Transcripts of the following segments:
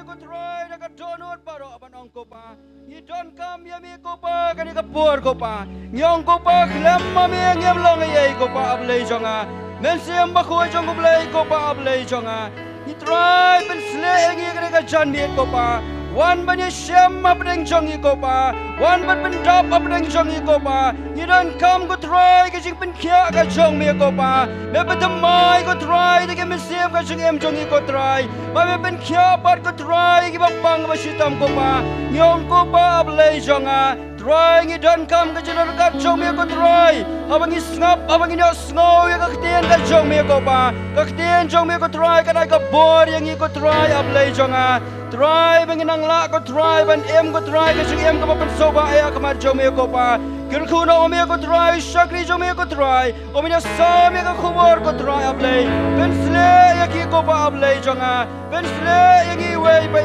ko try na ka donut paro abanong ko pa. Ni don kam yami ko pa kani ka por ko pa. Nyong ko pa klem mami ngem long ay ko pa ablay jonga. Men siyam ba ko jong ablay ko pa ablay jonga. Ni try ben slay ngi kani ka jan mi ko pa. Wan ban siyam abdeng jong ko pa. Wan ban dap abdeng jong ko pa. Ni don kam ko try ka jing ben kya ka jong mi ko pa. Me betamai ko try de ke me siyam ka jing em jong ko try. Ma me ben kya pat ko try ki bang bang ba sitam ko pa. Nyong ko pa ablay jonga. Try ngi don kam ka jing ka jong mi ko try. Abang isngap abang inyo snow ya ka ktian ka jong mi ko pa. Ka ktian jong mi ko try ka na ka bor yang ko try ablay jonga. Try benginang la ko try ban em ko try ka jing em ka pa soba ay ka mar jong mi ko pa. Kirkuna omi ko try shakri jong mi ko try. Omi na sa mi ka khumor ko try ablay. Pensle ya ki ko pa ablay jonga. Pensle yang i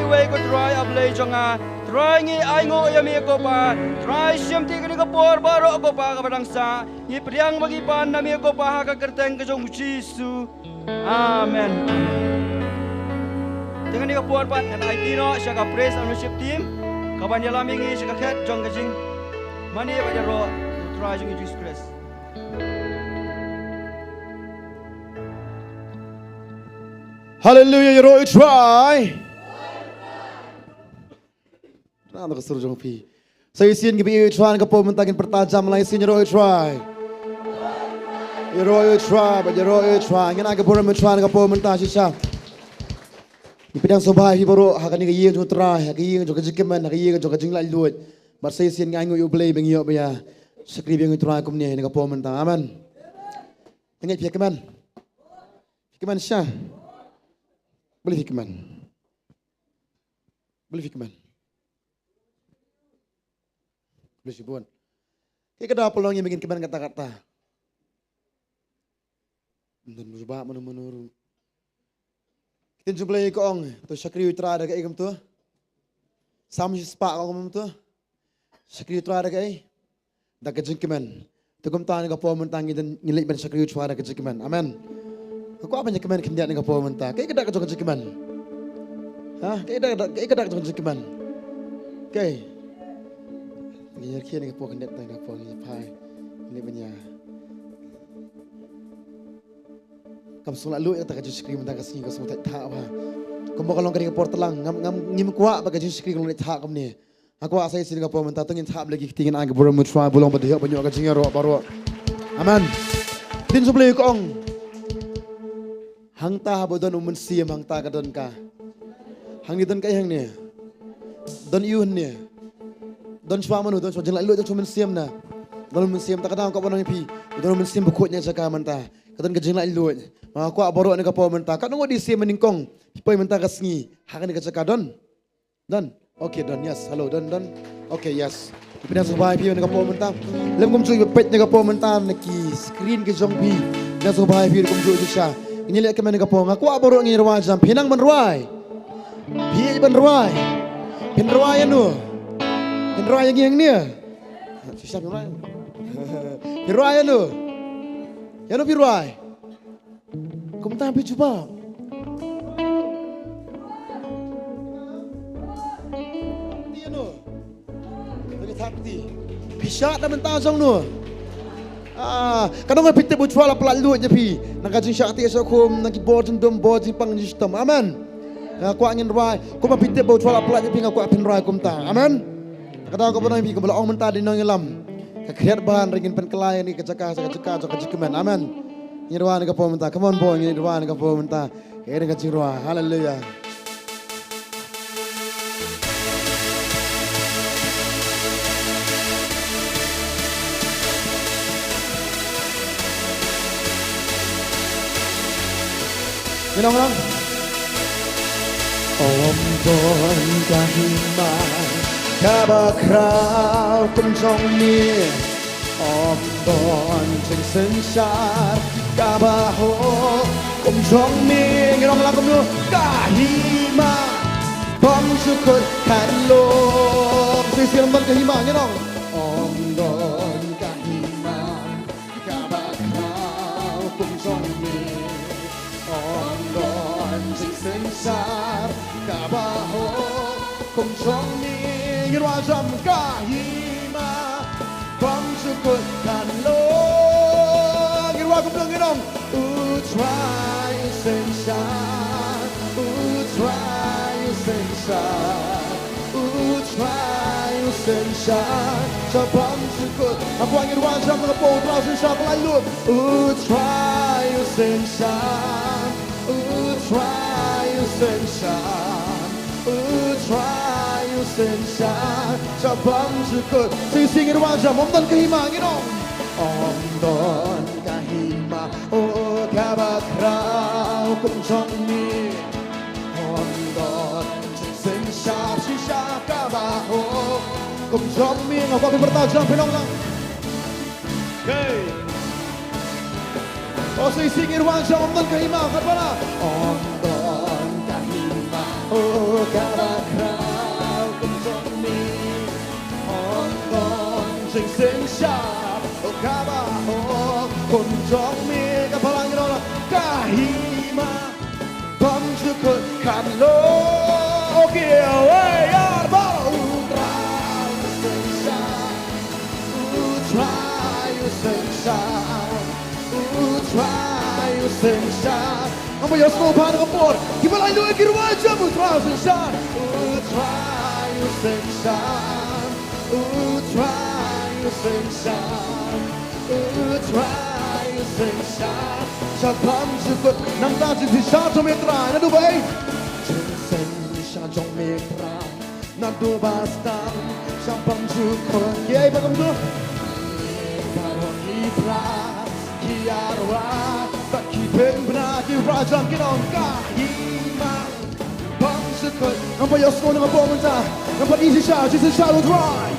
way ko try ablay jonga. Try ngi ay ngo ya mi ko pa. Try siyam ti kani ka por baro ko pa ka barang sa. Ni priang bagi pan na mi ko pa ha ka kerteng ka jong Jisu. Amen. Dengan ni ka por pan an IT no siya ka praise and worship team. Kaban ya laming i siya ka khet jong ka jing. Mani ba ja ro try jong Jesus Christ. Hallelujah, you know, try. Ano ka suruh jong pi. Sa isin gibi try ka po mentagin pertajam lang isin you know, try. You know, try, but you know, try. Ngana ka po try ka po mentaj siya. Ipidang sobhay hibaro hakani ka yeng jong try, hakani jong ka jikiman, hakani jong ka jingla luot. But sa isin nga ngoy ublay bang iyo ba sakri bang try kum ni ka po mentang. Amen. Ngay piyakiman. Piyakiman siya. Boleh hikman. Boleh hikman. Boleh sibuan. Kaya kada pelong yang bikin kiman kata-kata. Dan berubah menurut. Kita jumpa lagi kong. Tu syakri utra ada kayak tu. Sama si spak kong tu. Syakri utra ada kayak. Dah kejeng kiman. Tu kum tahan kapo mentangi dan nilai ban syakri utra ada kejeng kiman. Amen. Aku apa yang kemen kendian dengan kapo mentah? Kayak kedak kejeng kiman. Hah? Kayak kedak kejeng kiman. Kayak. Ngiyar kia dengan kapo kendian dengan kapo ni pai. Ini banyak. Kamu sunat lu yang tak kejeng skrim mentah kasih kau semua tak apa. Kamu kalau kau dengan kapo telang ngim kuat bagi kejeng skrim kalau tak kamu ni. Aku asal sini kapo mentah tengin tak lagi ketingin angin boleh mutra bolong berdiak banyak kejeng roh baru. Aman. Tin sebelah kong. Hang ta bodon umun siam hang ta kadon ka. Hang ni don kai hang ni. Don yun ni. Don shwa manu don shwa jeng lu don umun siam na. Don umun siam ta kadang ka bonang pi. Don umun siam bukutnya jaka manta. Kadon ka jeng lu. Ma ko aboro ni ka po manta. Kadang di siam meningkong. Poi manta ka sngi. Hang ni ka jaka don. Don. Okay don. Yes. Hello don. Okay yes. Pindah subay pi ni ka po manta. Lem kum chu pet ni ka po manta naki screen ke jong pi. Pindah subay pi kum chu siya. Ini lihat kemana kapong aku aboro ngi ruai jam pinang benruai. Pi benruai. Benruai anu. Benruai yang ni. Siapa benruai? Benruai anu. Anu benruai. Kamu tak ambil cuba. Dia anu. Lagi takti. Pisat dah mentah jong nu. Kadang orang pitip buat lah pelat luat je pi. Nak kajing syakti esokum, nak board jendom board jipang sistem. Amen. Aku angin rai. Kau mah pitip buat lah pelat je pi aku apin rai kumta. Amen. Kadang aku pernah pi kau belakang mentah di nongelam. Kekriat bahan ringin pen kelai ni kecakah kecikeman. Amen. Ini ruan kau mentah. Come on boy, ini ruan kau mentah. Ini kajing ruan. Hallelujah. Minong lang. Om Don Kahimai Kabakrao Kum Jong Mi Om Don Cheng Sensar Kabaho Kum Jong Mi Minong lang kum lu Kahimai Bom Sukut Kanlo Sisi lembang Kahimai Minong Om Don Kahimai Kabakrao Kum Jong Mi Om Don Sing Sensar Kabaho cùng trong mi như hoa râm cả hima bóng sự cột cản lô như hoa cũng đừng nghe đồng try sunshine try sunshine try sunshine cho bóng sự cột quanh như hoa râm nó bầu trao sunshine lại luôn try sunshine try sunshine try sunshine cho bóng sự cột xinh như hoa râm ôm đón cái hima nghe đồng ôm đón cái hima cả ba khao cùng trong mi ôm đón sunshine sisa cả ba ho cùng trong mi ngọc qua bertajam penong oh xinh như hoa râm ôm đón cái hima kan mana ôm đón cái hima cả ba khao cùng trong mi ôm đón sunshine kabaho kun trong mi kapalang ino kahima bom sukut kan lo okay way yar ba try sunshine ang bayos mo pa ng kapor kipalang ino ikirwa dyan mo try sunshine try sunshine sa pamsukot ng dati siya tumitry na dubay siya tumitry na dubastan sa pamsukot kaya ipagam parang ipras kiyarwa bakipin pinakirajang kinong kahima pamsukot ang bayos mo ng pumunta ng pag-isip siya will try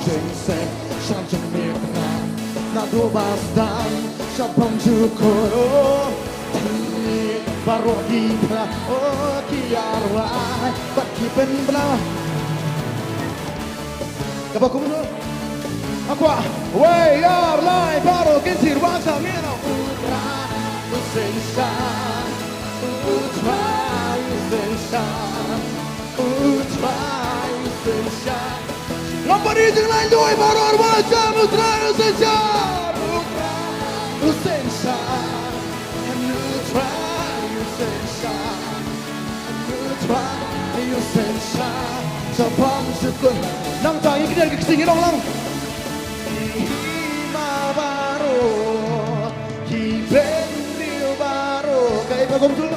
siya tumitry na dubastan sa pamsukot baru kita kiarwa bakipin bla kapag kumuno ako way ar lai baru kinsir wasa mino utra sunshine Lomba di jalan doi baru wasa utra sunshine sa pamsukot nang tangi kita kesingin dong lang himabaro hibendio baro kay pagomtul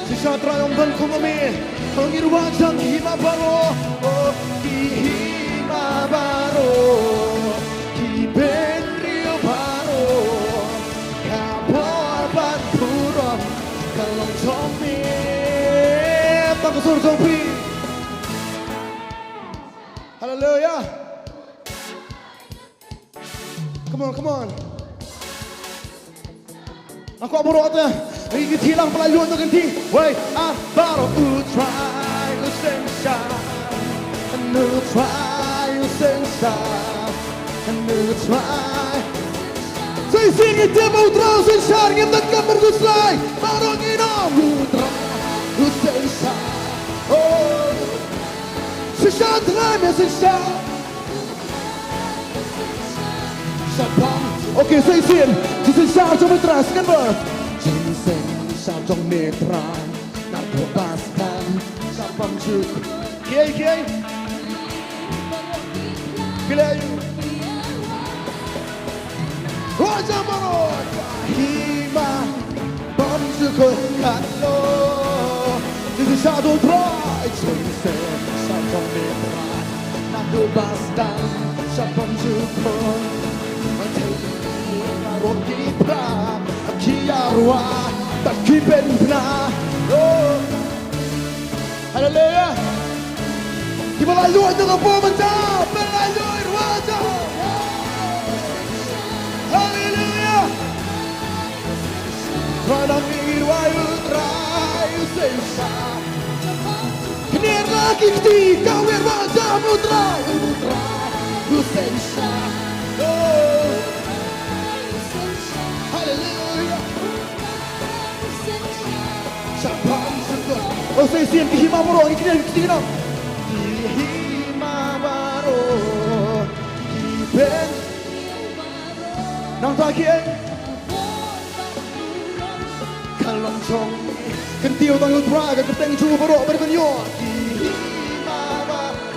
si satra yung dan kumami ang irwajang himabaro himabaro hibendio baro kapor panturong kalong zombie Pakasur zombie Hallelujah Come on Aku aburo ata Rigit hilang pelayuan tu ganti Wait, baru try sunshine try Saya singit dia mau terus sunshine Yang tak gambar guslai Baru nginam sunshine Oh sunshine terang ya sunshine Sabang Okay, saya sin sunshine trong metras kan ber sunshine trong metras Nak bebaskan Sabang juk Kiai Kiai Raja Marot Hima Pamsukot Katlo This is Shadow Try Sunset Sabang Metras Nak bebaskan Sabang juk Roti pra Kiarwa Takipen pna Hallelujah Kimalaluan ng pumunta Palaluan Raja Hallelujah Ranang iwayo Trayo sensa Kinir lagi kti Kawir Raja Mutrayo Trayo sensa Hallelujah Sa pamsukot saya sian kihima baro ikini ikini kihima baro kipen Nongkhryiem kalong chong kentiu tang utra ka keteng chu baro berkenyo kihima baro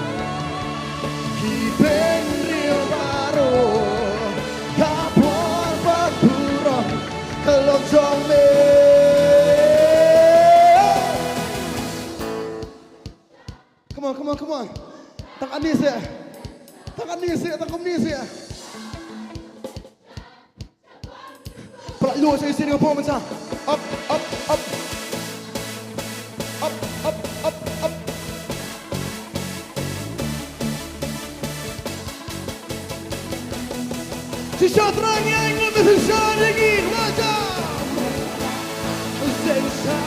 kipen rio baro kapor bakuro kalong chong me. Come on. Tangan ni saya. Tangan ni saya. Pelak lu saya sini apa macam? Up. Sisa terang yang ingin sisa lagi macam. Sisa.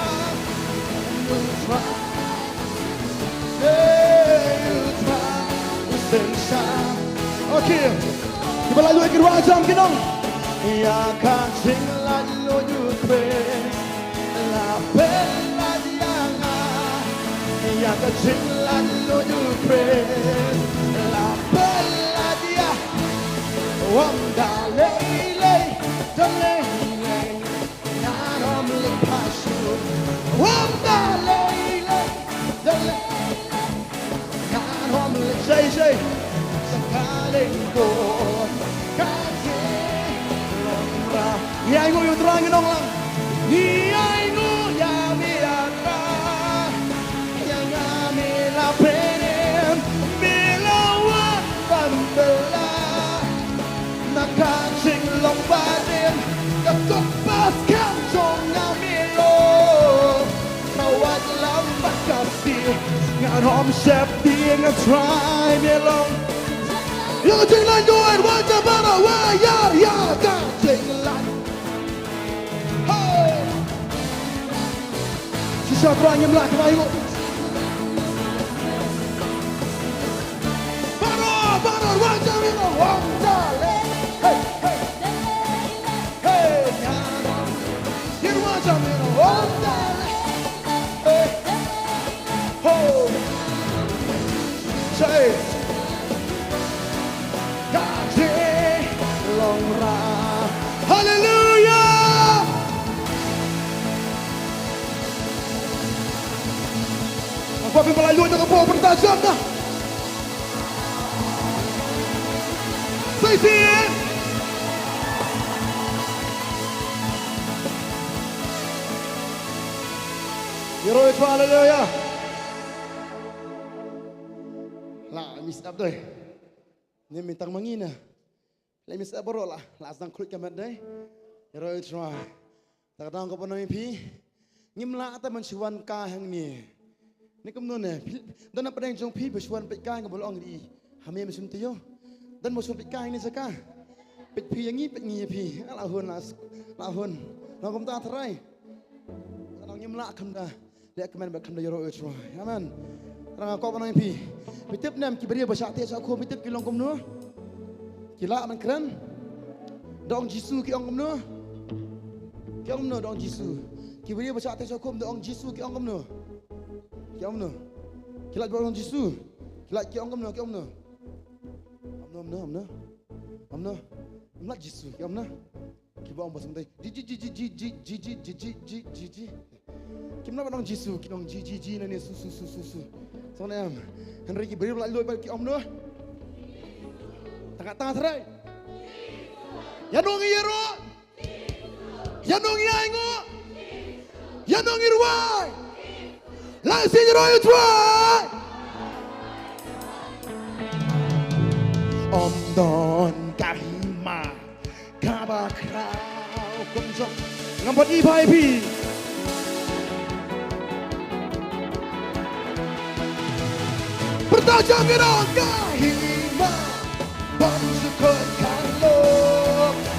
Okay, kita lalu lagi dua jam kita. Ya kancing lalu Ukraine, la bella diana. Ya kancing lalu Ukraine, la bella dia. Wanda lele, dale, naram le pashu. Wanda lele, dale, naram le say. Kalingkod Kajelongra Niyay ngo yung terangin nong lang Niyay ngo yamiatra Yang amila penem Milawan pambela Nakachilong batin Katupas kansong ngamilo Kawat lambat kasi Ngan hom sep di nga try milong Yang tinglan doan wajah bara wayar ya kan tinglan. Hey, sisa terangnya melak kemayu. Bara wajah minum wajah le. Hey, yang wajah minum wajah le. Oh, say. Hallelujah. Apa yang melalui dengan bawa bertajam dah. Say it. Hero itu hallelujah. Lah, miss up deh. Ni mintang mangina. Lai miss up bro lah. Lasang klik kamat deh. Hero itu mah. Tak tahu kau pernah mimpi. Ngimla ata mencuan kah yang ni. Ni kemana ni? Dan apa yang jong pi bercuan pekai ke bolong di. Hamil mesin tiyo. Dan bercuan pekai ni sekah. Pek yang ni pek ni pi. Lahun. Nongkom tak terai. Nong ngimla kemda. Lihat keman berkemda hero itu mah. Aman. Rang kau pernah mimpi. Mitip nam kiberia bersakti aku mitip kilong kumno. Kila man keren. Dong Jisu ki ong kumno. Ki ong no dong Jisu. Kiberia bersakti aku dong Jisu ki ong kumno. Ki ong no. Kila dong Jisu. Kila ki ong kumno ki ong no. Amno. Amla Jisu ki ong no. Ki bong bos mentai. Ji. Kimna dong Jisu ki dong ji nani su. Soalnya hynrei beri lalu bagi om noh. Tengah terai. Ya dong yero. Ya dong yango. Ya dong irwai. Langsung yero try. Om don kahima kabakrau kumsok ngampat ibai pi. Bertajam minum kahima Bangsukan lo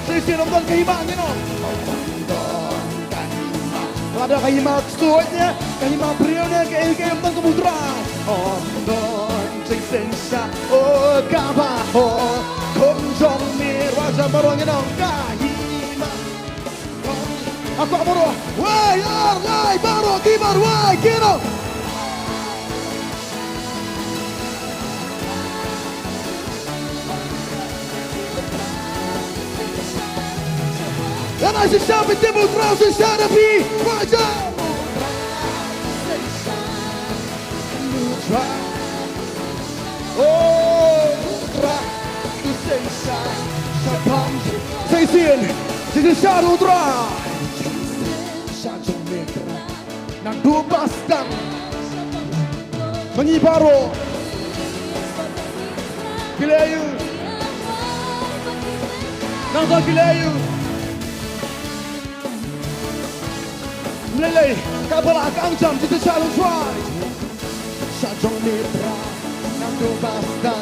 Sisi nonton kahima minum Nonton kahima Ada kahima kesuatnya Kahima prianya Kahima nonton kemudraan Nonton sensensya Oh kabaho Kumjong mir Wajah baru minum kahima Aku baru Wai arlai baru kibar wai kino Dan als je samen met hem trouw zijn sarapi, Raja. Oh, Ra, tu sei sai, sapam, sei sin, sei shadow Ra. Shadow metra, nang dubastan, mengibaro, kilayu, nang tak kilayu. Melelei, kabalah kangjam, kita shadow try. Shadow metra. Nando basta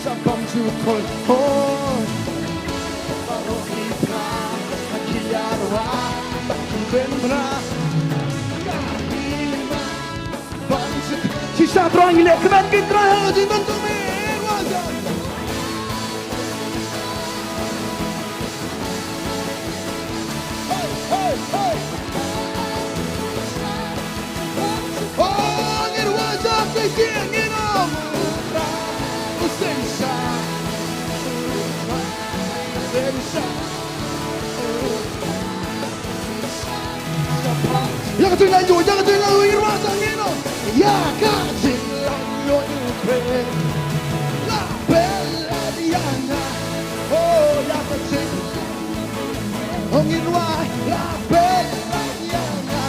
sabam jukol ho Baro ipra Akiyarwa Bakibembra Kahilma Bansit Sisa terang ilek kemen kitra Hajin Nongthymmai Wajan Hey, hey, hey Oh, ngir wajah kekian ngirong Jangan terlalu, jangan terlalu irwasang ini. Ya kasih lalu ini. La bella Diana, oh ya kasih. Ongin wah, la bella Diana.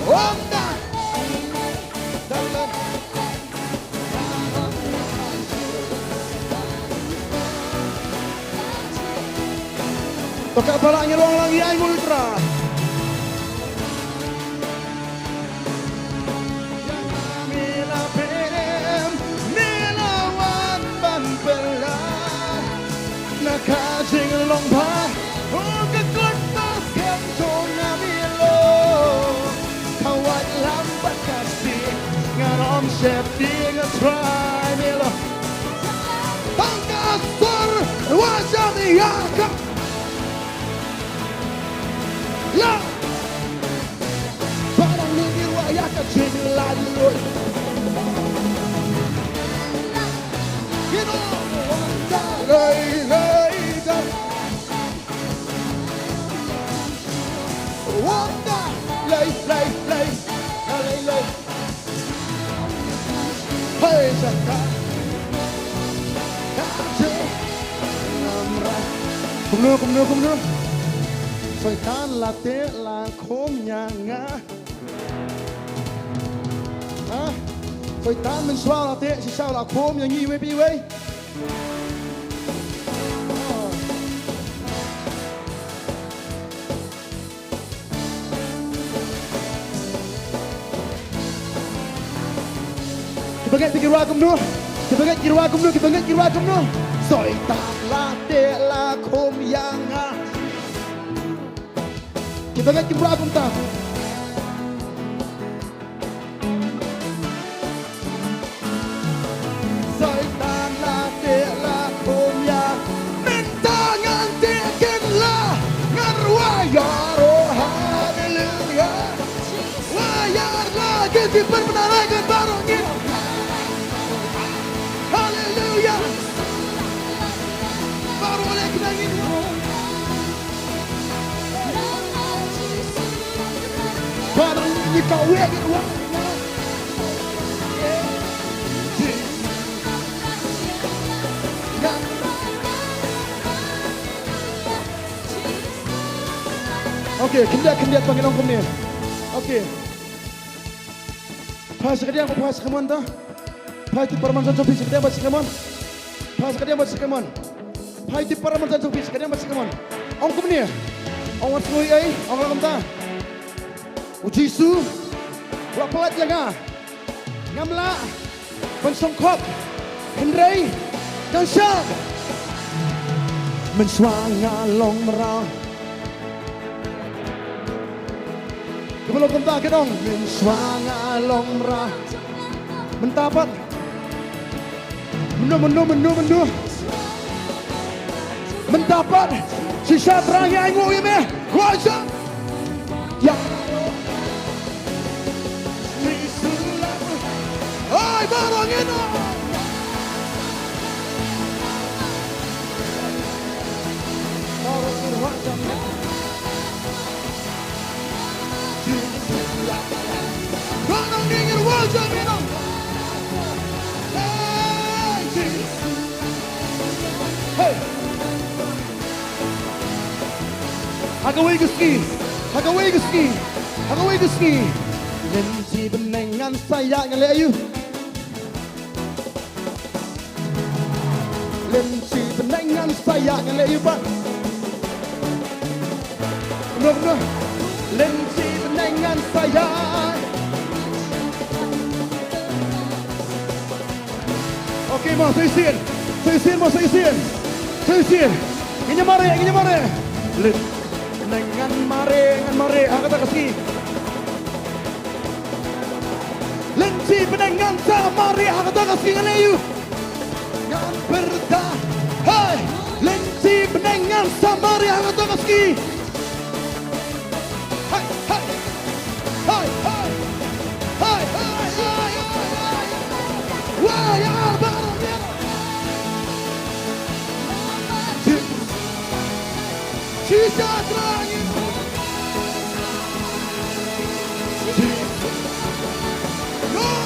Oh na. Toka balanya luang lagi ay ultra. Mila pem, mila wan ban pelan. Nakajing long pa, oh kekut taskem chona milo. Kawat lambat kasih, ngarom septi ngetry milo. Tangkas tur, wajah yakak. La Parang niniwaya ka lalu Ginawa lay Wanda lay Hey saka Kaje Namra Kumnu Soitan late langkom nyanga Soitan mensual late si sao langkom yang ngi we pi we Kibangat kirwagum nu kibangat kirwagum nu Soitan late langkom nyanga Kibangat kirwagum ta Soitan late langkom yang Mentangan tekenlah ngarwayaro haleluya Wayar lagi diperbenarkan barangnya Haleluya Baru oleh kenangin Barang ini kau wekin Okey, kendiat panggil orang ni. Okey. Pas kadiang pas kemon ta. Pas di permansan sopis kadiang pas kemon. Pas kadiang pas kemon. Pas di permansan sopis kadiang pas kemon. Orang ni. Orang semua ai, orang lam ta. Ujisu. Pelat jaga. Ngamla. Pensongkop. Hynrei. Dan syang. Mensuanga long merah. Kebelum kemta ke dong Mensuanga long merah Mentapat Mendu Mentapat Sisa terang yang ingu ini Wajah Ya Hai barang ini Rang dingin wajah minum. Hey. Hagaway guski. Lensi benengan saya ngalayu. Lensi benengan saya ngalayu pak. Benar. Lensi benengan saya. Okey, mau saya isian. Ini mare. Lengan mare, angkat kaki. Lensi penengan sama mare, angkat kaki ngelayu. Ngan berda, hai. Lensi penengan sama mare, angkat kaki. Hai. Wah, ya barang dia. Sisa terangin.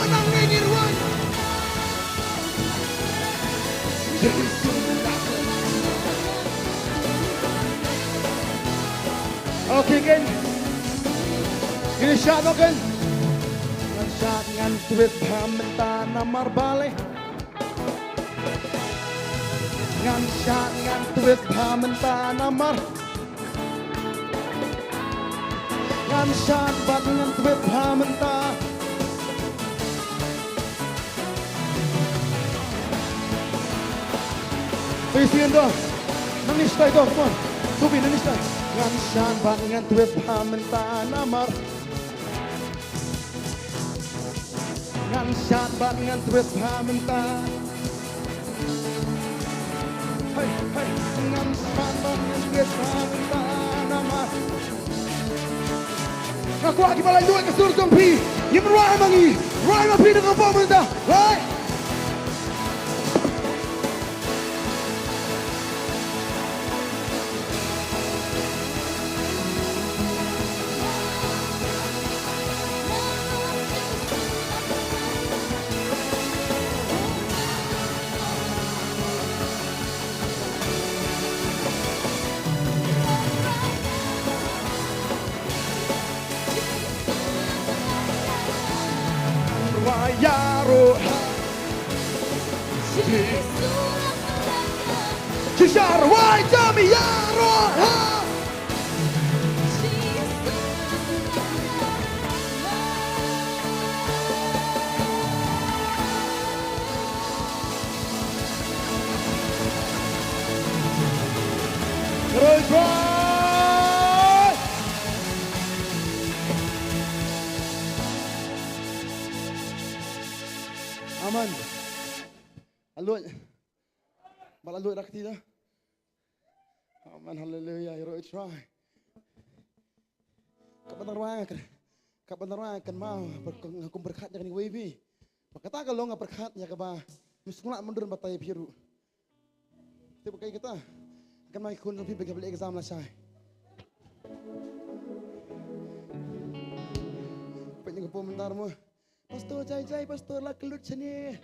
Nang ingin wan. Okay kan. Ini shot kan. Ngan shot ngan tweet pamenta namar balik. Ngan shot ngan tweet pamenta namar. Ngan shot bat ngan tweet pamenta. Isian dong. Nangis tay dong, come on. Subi nangis tay. Ngan shot bat ngan tweet pamenta namar. Ngan shot bat ngan tweet pamenta. Hey. Ngan shot bat ngan tweet pamenta namar. Aku lagi balai dua ke surga pi. Yang meruai mangi. Meruai mapi dengan pamenta. Right? Yaro Chisar wai jami yaro Aman. Alloy. Balaloy rakti dah. Aman, hallelujah. Hero try. Kapan kan mau aku berkat dengan wavy. Kata kalau nggak berkat ya kaba. Misalnya mundur batai biru. Tiba kayak kita. Kan mai kun lebih bagi exam lah saya. Pengen komentar mu. Pastor jai pastor lah kelut sini.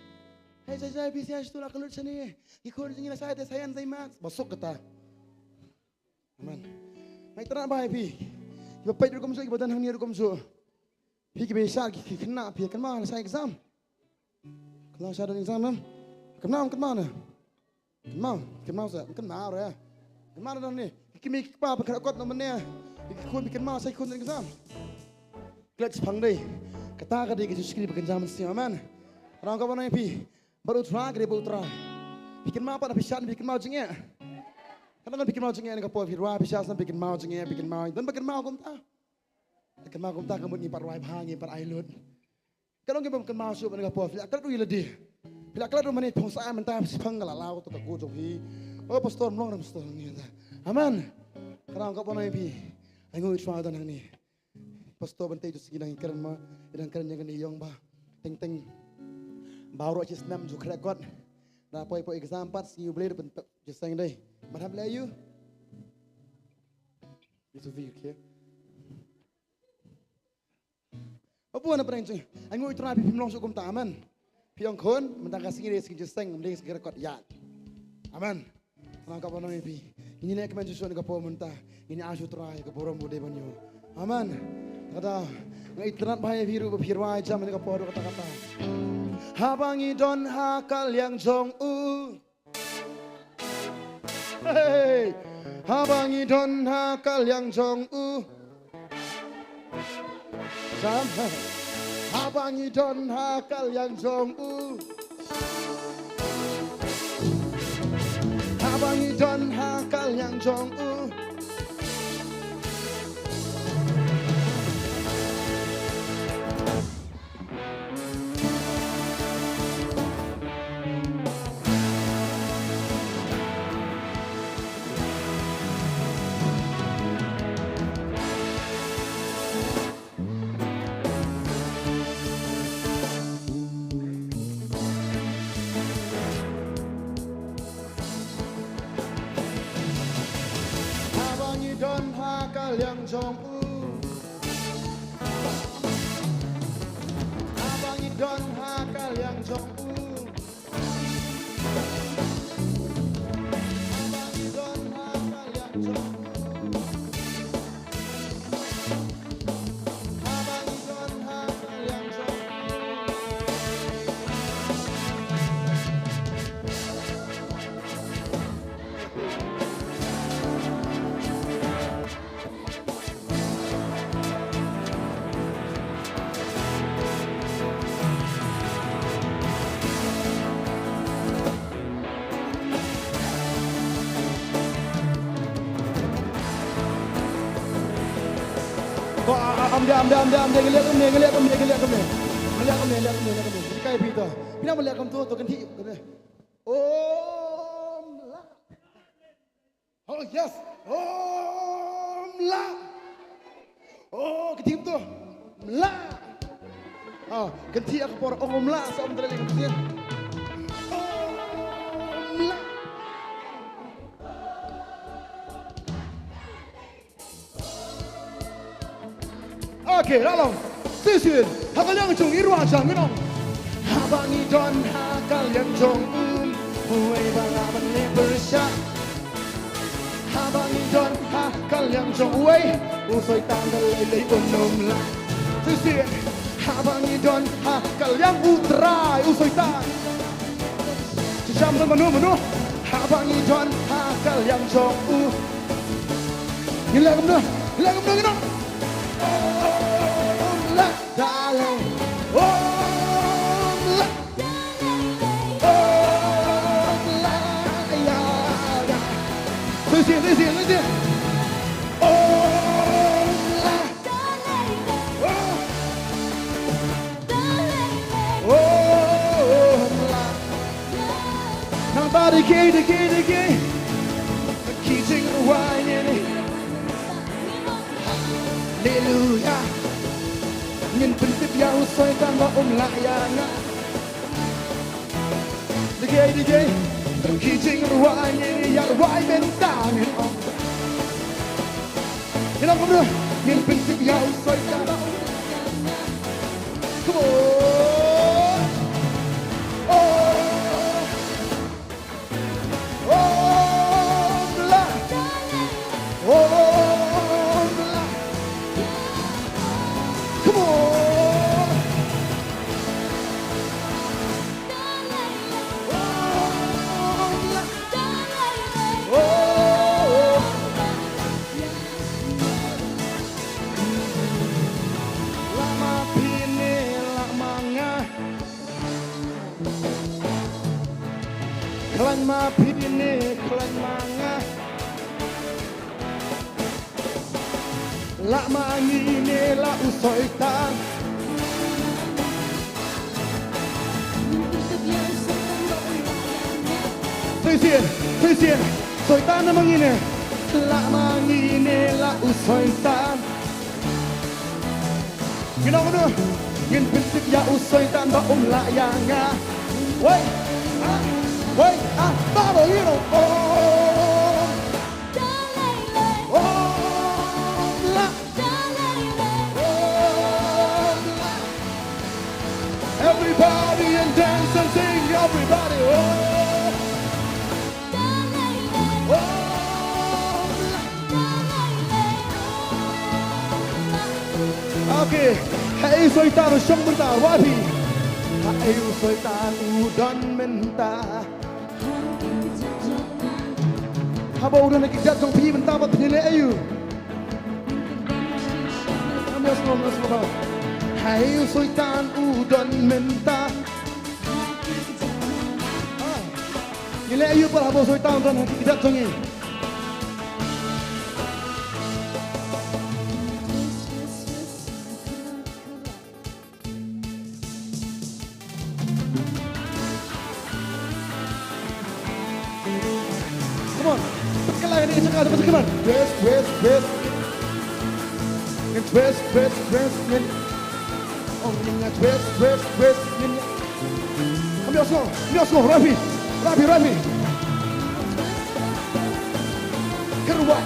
Hei jai bisnya itu lah kelut sini. Ikut jengin saya deh sayang saya mas. Masuk kata. Aman. Mai terang bahai pi. Bapak itu komso ibadah hang ni komso. Pi ke besar kena pi kan mah saya exam. Kalau saya ada exam kan. Kenal mana? Kenal saya. Kenal ya. Kenal dah ni. Kimi pa berkerakot namanya. Ikut bikin mal saya ikut exam. Kelas pandai. Kata dia Yesus Kristus bekerja mesti aman. Orang kau mana pi baru try bikin mau apa bisa bikin mau jengnya. Kadang bikin mau jengnya ni kau firwa bisa bikin mau jengnya bikin mau dan bikin mau kau tak kamu ni parwai bangi par ailud. Kadang kau bikin mau sup ni kau firwa kadang tu iladi. Bila kadang tu mana pengsa mentah penggal lau tu kau jogi. Oh pastor mlong pastor ni. Aman. Kadang kau mana pi Aku try dan ni. Pastor Bantei tu segi nang keren ma, dan keren yang ni yang bah, teng baru aja senam juga rekod. Nah poi exam 4 segi boleh dapat just sayang deh. Marhab layu. Sufi okay. Apa nak perang cing? Angu itu nabi pimlong sukum taman. Piang kon, mentang kasih ini sing jesteng, mending segera kot yat. Aman. Nangkap apa nabi? Ini nak kemen susun ke pom mentah. Ini asu terai ke porom bude banyu. Aman. Kata, ngai internet bahaya biru berpirwai jam ini ke podo kata-kata. Habangi don hakal yang jong Hey, habangi don hakal yang jong Sama, habangi don hakal yang jong habangi don hakal yang jong Don hakal yang jong Abangi don hakal yang jong Abangi don hakal yang jong Abangi don hakal yang jong Am ngeliat kami. Jadi kayak Peter. Pina melihat kamu tu ganti. Om la. Oh yes. Om la. Oh ganti tu. La. Ah ganti aku por om la sa om terlebih ganti. Om la. Okey, lalang. Sisir, hakal yang jong irwa jang minong. Habangi don hakal yang jong Huwei bangaman ni bersyak. Habangi don hakal yang jong Huwei usoi tanggal lelei unum lah. Sisir, habangi don hakal yang utrai usoi tang. Jam menu. Habangi don hakal yang jong Gila kamu dah. Darling, listen. Nobody the key. Keeping the wine in it. Hallelujah. Nhìn prinsip yang usai tanpa layangan. Dikei, kijing ruang ini yang ruang bentangin om. Hilang kamu, nhìn prinsip yang usai tanpa layangan. Come on, Klan mapine, klan manga. La mangine la usoitan. Presien, soitan na mangine. La mangine la usoitan. Gino, ngin prinsip ya usoitan ba layanga. Wait, bottle, you know. sultan syong bentar wapi. Ayu sultan udan menta. Haba udan nak kijat jong pi bentar bat pile ayu. Kami semua. Ayu sultan udan menta. Nilai ayu par haba sultan udan nak kijat jong ni. Come on, sekarang ini sekarang dapat come on. Twist. And twist. Oh, ini twist. Ambil slow, rapi. Keruat.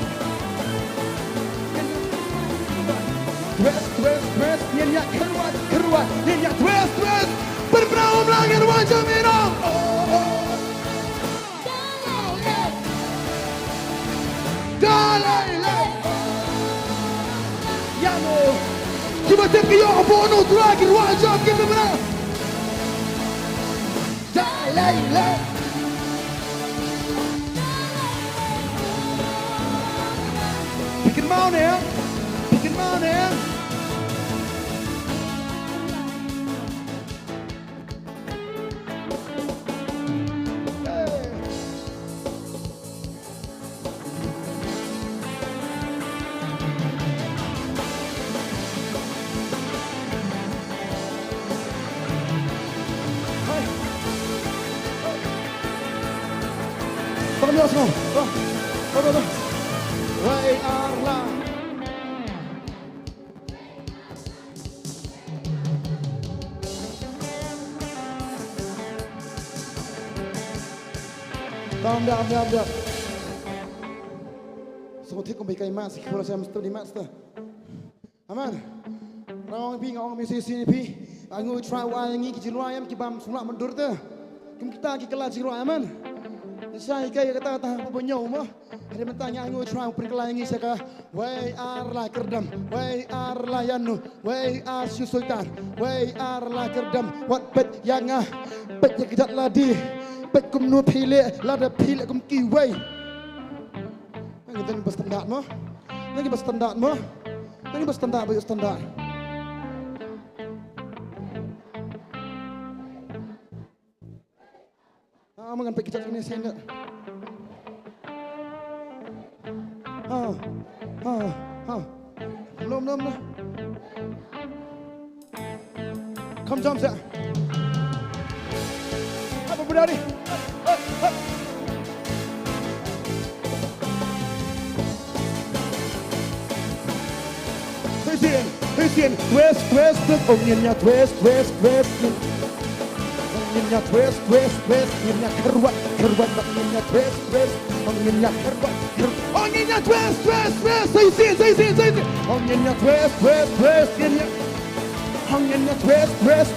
Twist. Ini keruat. Ini twist. Berperawam lagi wajah minum. Dalai. Yamo. Kita tepki yo abono dragi wajah kita benar. Dalai. Bikin mau nih ya. Kami semua. Wahai Allah. Diam. Semua kau baik mas, kalau saya mesti di mas tu. Aman. Orang pi ngong mesti sini pi. Aku try wangi kijiruayam kibam semua mendur tu. Kita kelas jiruayam aman. Saya kaya kata apa punya umah. Ada bertanya aku try perkelangi saya. Wai arla kerdam, wai arla yanu, wai asu sultan, wai arla kerdam. Wat bet yang bet yang kita ladi, bet kumnu pile, lada pile kum kiwai. Nanti berstandar mo, nanti berstandar. Mangan pergi cakap ini saya enggak. Belum lah. Come jump saya. Apa berani? Hüsien, twist, oninya twist. Oninya twist, oninya keruat, oninya twist, oninya keruat, oninya twist, saya oninya twist, oninya twist,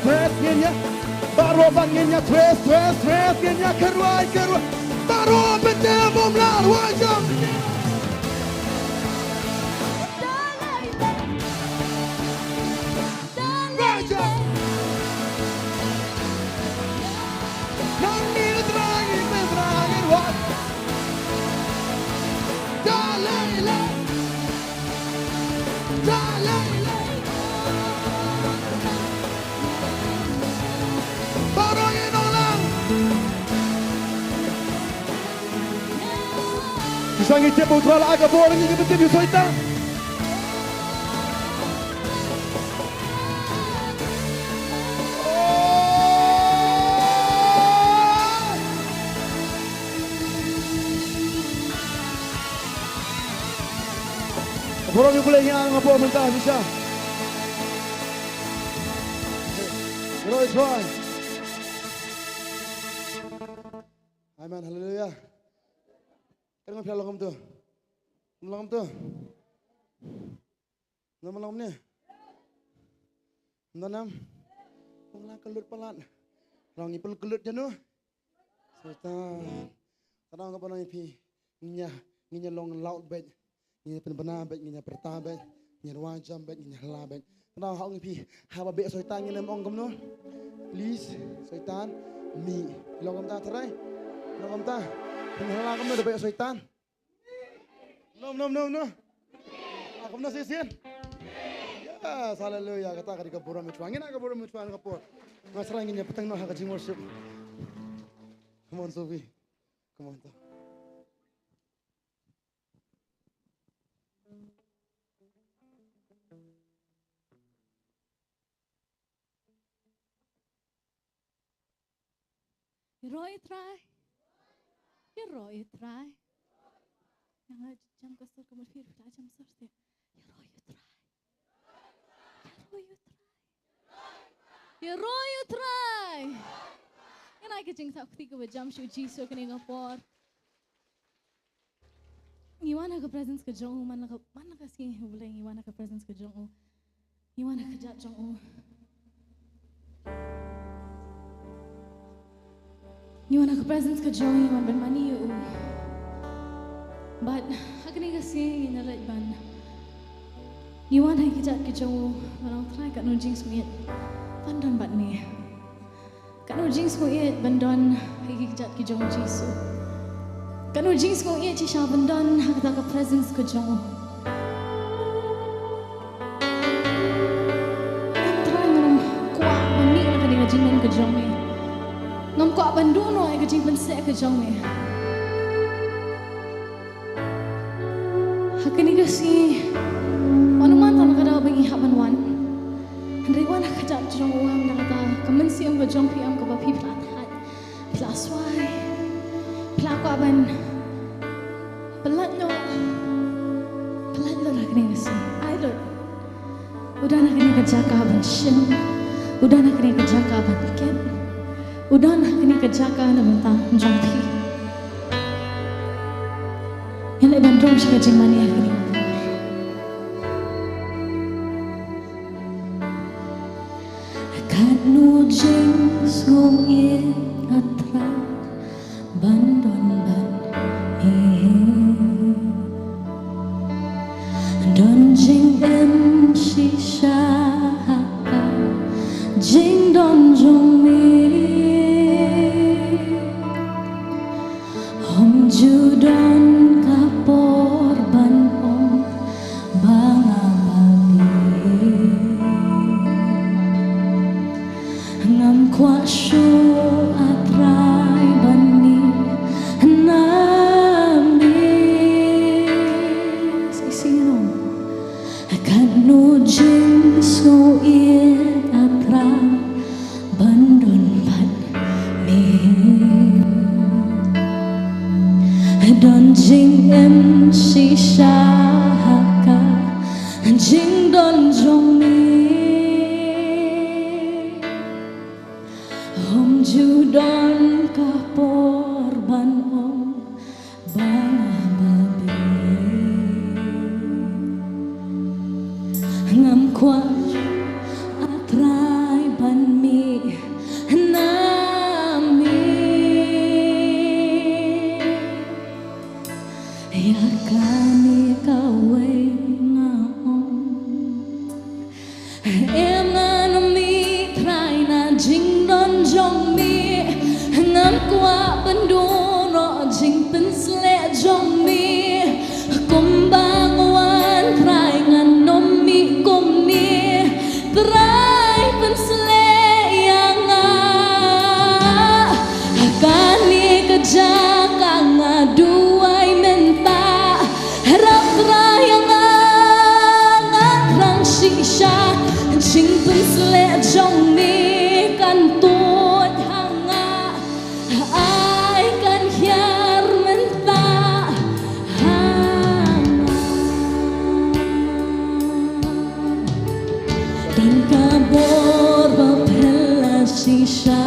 baru oninya twist, oninya keruat, baru betul melar wajah. Sangi tempo tra la aga bola ni betul di soita. Borong yung kulay niya ang po mentah bisa. Roy Roy. Amen, haleluya. Kau nak longom tu, longom ni, nanam, orang kelut pelan, orang ipul kelut jenuh, sultan, kadang kau pernah ipi, nginya long laut bet, nginya penbenar bet, nginya pertah bet, nginya wajam bet, nginya hala bet, Nang hang pi haba be soitan ngin am ong gam no. Please soitan mi long gam ta tharai. Long gam ta. Hala gam no de be soitan. No. Agam na sisian. Yes, hallelujah. Kata kadi kapura mitwang. Ina kapura mitwang kapur. Ngasrang ngin petang no ha kajing worship. Come on Sophie. Come on. Hynrei try. Hynrei try. Yang jam kasar kamu fir fila jam sarte. Hynrei try. Hynrei try. Yang nak kecing tak ketika berjam suci so kena ngapor. Iwana ke presence ke jong mana ke sih boleh iwana ke presence ke jong. Iwana ke jat jong. Iwana ke presence ke jong iwan ben mani you. But aku ni kasi inalat ban. Iwan hai kejat ke jong. Kalau try kat nujing sungit. Pandan bat ni. Kat nujing sungit bandan hai kejat ke jong Jisu. Kat nujing sungit cisha bandan hak tak ke presence ke jong. Kan try ngan kuat bani nak kena jingman ke jong ni. Ngam kuat bandu no ai ke jingman se ke jong ni. Hak ni kasi manuman tan kada bangi haban wan. Hynrei wan hak jat jong uam nak kata kamen siam ke jong piam ke bapi plat hat. Plaswai. Plak aban. Pelat no nak ni kasi. Ai lo. Udah nak ni kerja ka ban shin. Udah nak ni kerja ka ban ket. Udah nak ni kerja ka na benta jong pi. Yang lain bandung siapa jeng mani aku ni. Kat nu jeng sum ye atra bandon ban don jeng em shisha jeng don jong mi om judon korban om banga babi ngam kwa shu atrai bani nami sisino akan nujing so ie atra bandon ban mi don jing em shisha haka jing don jong mi om ju don kapor ban om banga babi ngam kwa atrai ban mi yakani kawe ngaong eman mi try na jing don jong mi ngam kwa pendono jing pensle jong mi kumbang wan try ngan nom mi kom mi try pensle yang akani kejaka ngadu jing pensle jong mi kan tut hanga ai kan hiar menta hanga dan kabor bapela shisha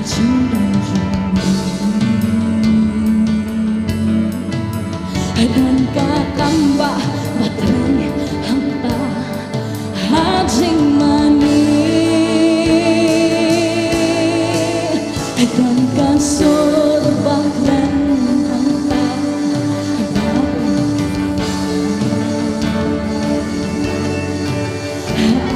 jing dan jong mi dan kakamba batrai hampa hajing mani dan kasur baklan hampa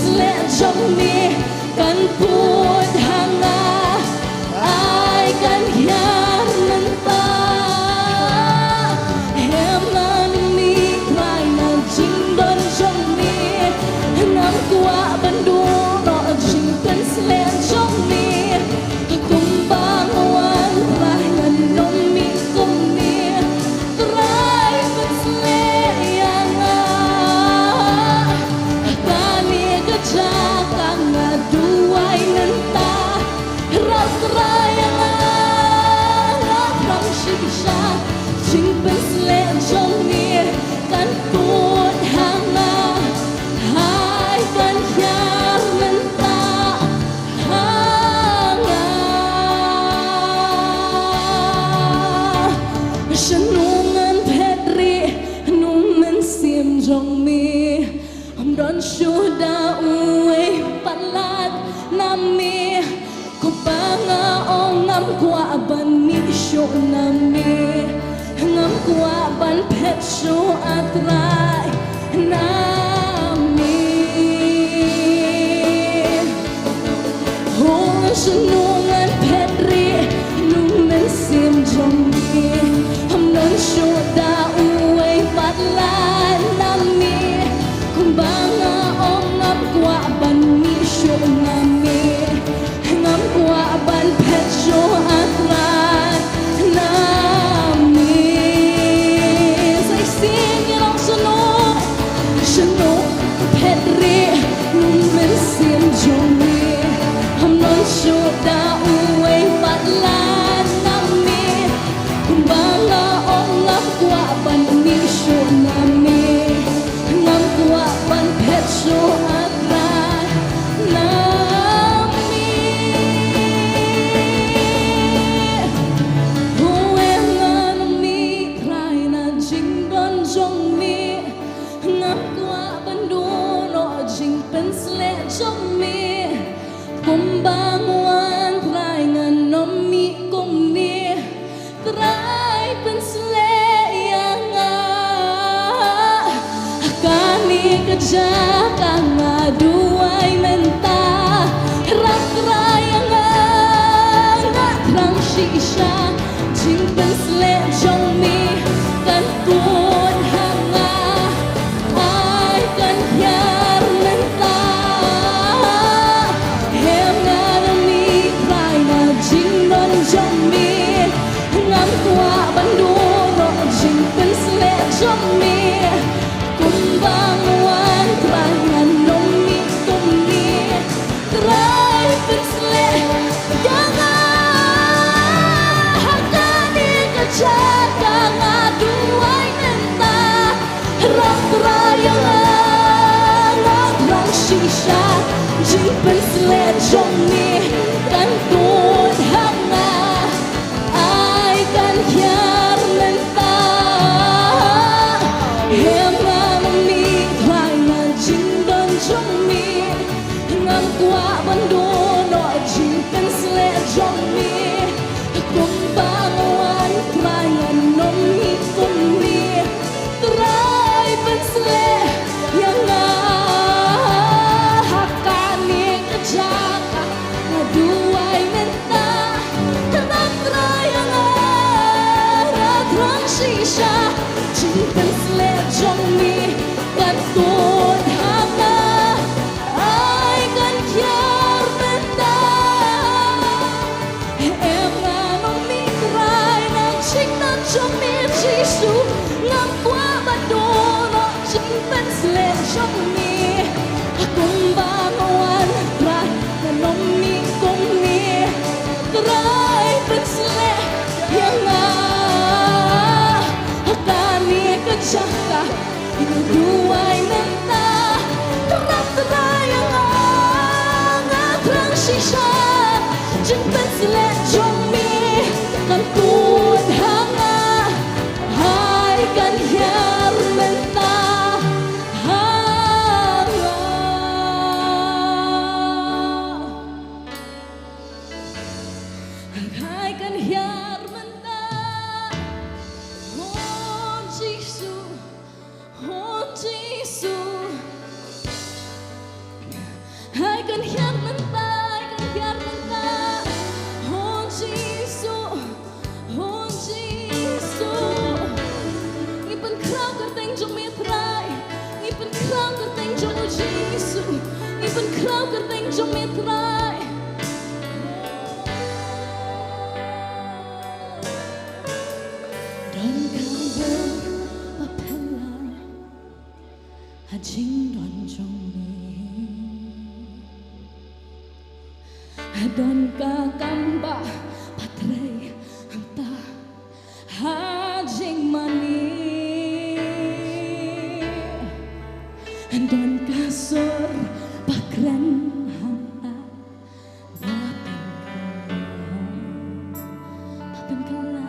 sle trong mi kan put hanga ai kan hiar nan ta hem nan mi khai na jing don trong mi nam qua ban du ro jing kan sle trong mi kum bang wan khai nan nom mi kum mi trai kan sle yanga kani ka cha kang duai nan ta ras rayanga rang shisha jing kan sle trong mi kan put hanga hai kan hiar nan ta hanga shanungan pedri numen sim jong mi don shuda uwe palat nami ko banga ongam kwa ban ni sho nami ngam kwa ban pet sho atrai nami ho shanungan pedri numen sim jong mi don shuda uwe palat nami kumbanga ongam kwa ban mi sho nami ngam kwa ban pet sho atran nami say sing yong sano pet re numen sim jong mi ham non sho da uwe pat lan nami kumbanga ongam kwa ban mi sho nami ngam kwa ban pet sho atran nami uwe ngan mi khai na jing don jong mi ngam kwa ban du no jing pen sle jong mi kum bang wan khai ngan nom mi kum ni trai pen sle yanga kani kerja kang aduai menta rak rayanga nak rang shisha jing pen sle jong mi kan put hanga ai kan hiar menta hem nan mi khai na jing don jong mi ngam kwa ban du ro jing pen sle jong mi kum bang wan khai ngan nom mi kum ni trai pen sle yanga hakani ka cha kang aduai menta rak rayanga nak rang shisha jing pen sle jong mi kan put hanga ai kan hiar menta hem nam mi khai na jing don jong mi ngam kwa ban du no jing pen sle jong mi kum bang wan khai ngan nom mi kum mi trai pen sle yanga hakani ka cha na duai menta rak rayanga rak rang shisha jing pen sle jong mi kan put hanga ai kan hiar menta em nga nom mi trai na ching nan jong mi jisu ngam kwa ban du no jing pen sle jong mi kum bang wan trai na nom mi kum ni trai pen sle yanga hakani ka chaka inu duai menta rak rayanga nak rang shisha jing pen sle jong mi kan put hanga hai kan hiar menta hanga hai kan hiar menta oh Jesus cái tình trong miệt trai đón cao vơ và phèn là hạt chính đoàn trong mi đón ca cam ba patrei anta hajing mani don kasur bakran hanta bapen kala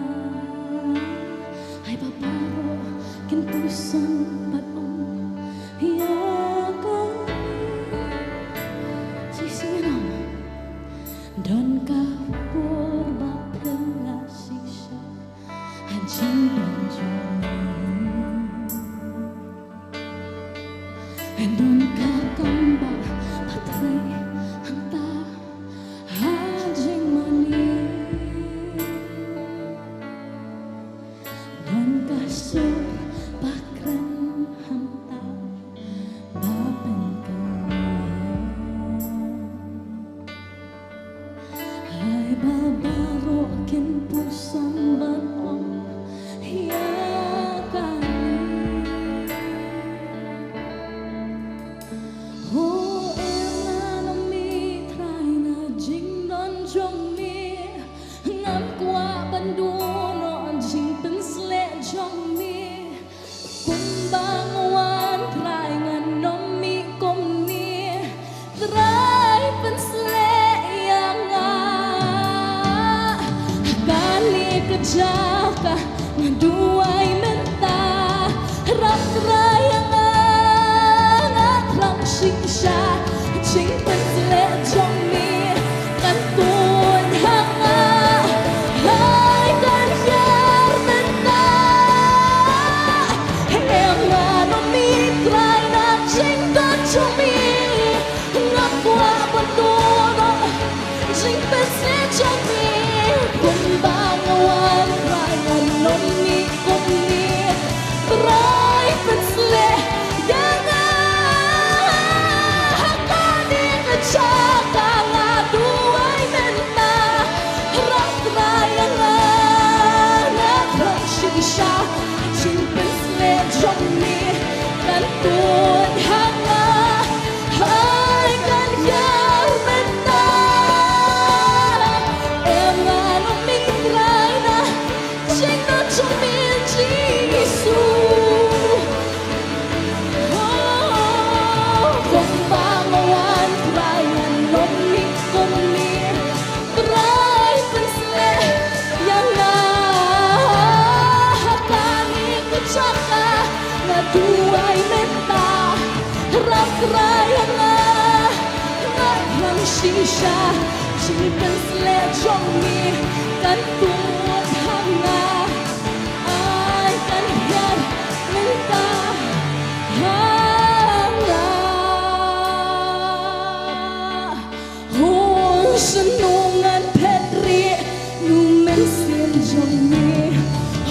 hai babaro kin pusan pat om ya ka sisinam don kapur bapen la sisa hajing don joni don kakamba patrei anta hajing mani don kasur bakran hanta bapen hai babaro kin pusan ban om ya Jaka ngaduay menta rap rayang anak lang siya ching pensle trong mi kan tuôn hanga hai kan yar menta em nga no mi trai na ching kan trong mi ngap qua ban dono ching pensle trong mi kun bang wan non mi kumni try pensle yana hakani kachaka nga duay menta rak rayanga na krashisha chin pensle jomni kan tuon hanga hai kan yar menta em nga no mi try na ching non trong mi Giêsu không bangawan try nga non mi kumni try pensle yana hakani kachaka nga duay menta rak rayanga nga lang shisha ching pensle trong mi kan tuon hanga ai kan hian menta hanga hon senungan petri numen sin trong mi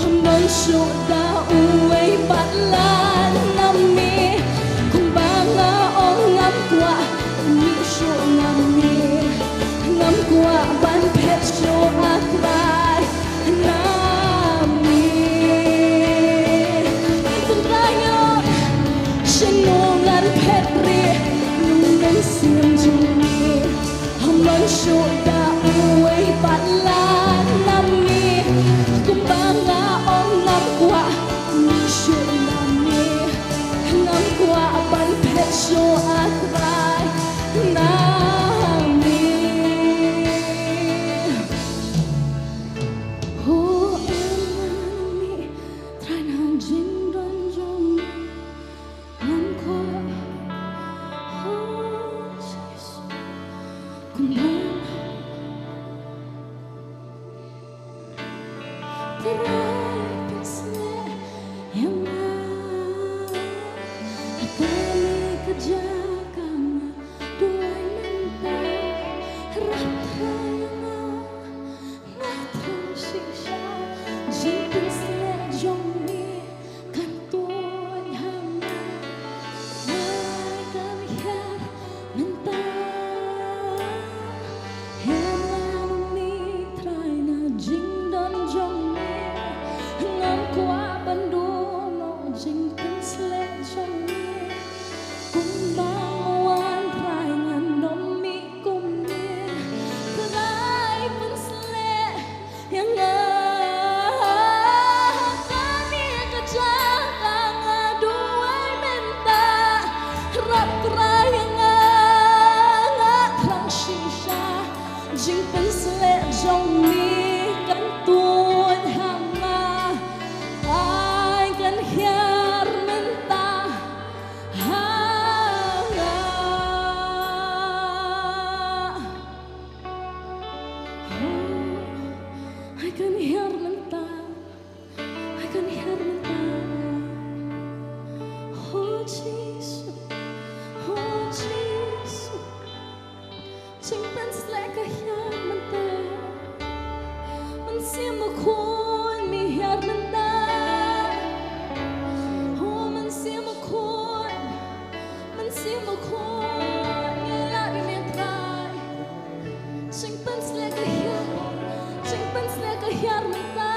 hamon suda uway patlan nami kung banga ong ngam kwa mi su ngami ngam kwa ban pet so akrai nami tundrayo senungan petri numen sin trong mi hamon suda uway patlan nami kung banga ong ngam kwa mi su ngami ngam kwa ban pet so akrai nami oh enami try na jing don jong ngam kwa oh Jesus kung try pensle yana hakani kajaka nga duay menta rap rayanga nga trong shisha jing pensle jong mi kan tuon hanga hai kan hian menta kahyan manta man siamo kon mi yar manta ho man siamo kon la mi trai sing pans le kahyan manta sing pans le kahyan manta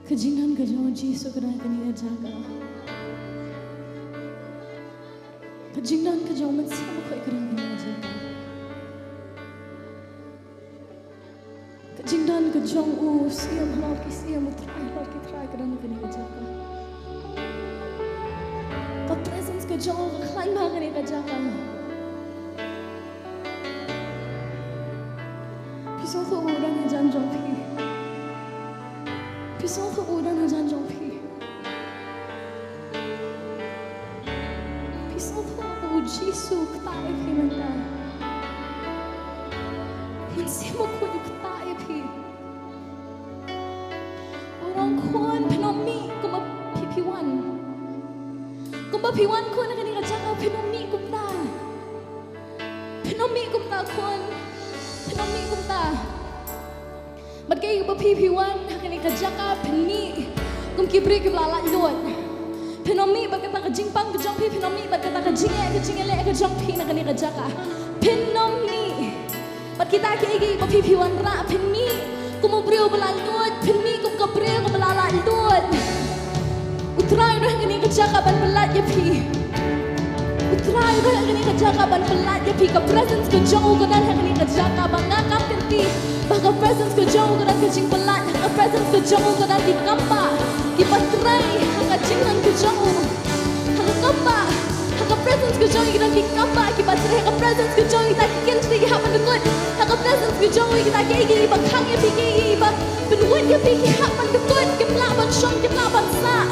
Kejingan kejauh Yesus kerana kini jaga. Kejingan kejauh masih aku kerana kini jaga. Kejingan kejauh siam halki siam utrai kerana kini jaga. Kau presence kejauh kelain bahagia kini jaga. Pisau tu orang yang janjong pi. Pisau tu orang yang janjong pi. Pisau tu Yesus ketai pi menda. Masih aku yang ketai pi. Orang kuan penomi kumba pipiwan. Kumba piwan kuan akan dikajaga penomi kumta. Penomi kumta kuan. Penomi kumta. Bagai kumba pipiwan akan dikajaga peni. Kum kibri kiblalat luat. Penomi berkata kejimpang kejongpi penomi berkata kejingele kejongpi akan dikajaga. Penomi. Bat kita kegi kumba pipiwan ra peni. Kumubrio belalud peni kum kabrio kublalat luat. Utrai dah akan dikajaga ban belat ya pi. Utrai dah akan dikajaga ban belat ya pi. Ke presence kejauh kedan akan dikajaga ban ngakam kenti. Bahkan presence kejauh kedan kejing belat. Ke presence kejauh kedan dikampa. Kipatrai hanga jingan kejauh. Hanga kampa. Hanga presence kejauh kedan dikampa. Kipatrai hanga presence kejauh kita kentri hapan dekut. Hanga presence kejauh kita kegi bakang ya pi kegi bak. Benuat ya pi hapan dekut. Kemlak ban syong kemlak ban sa.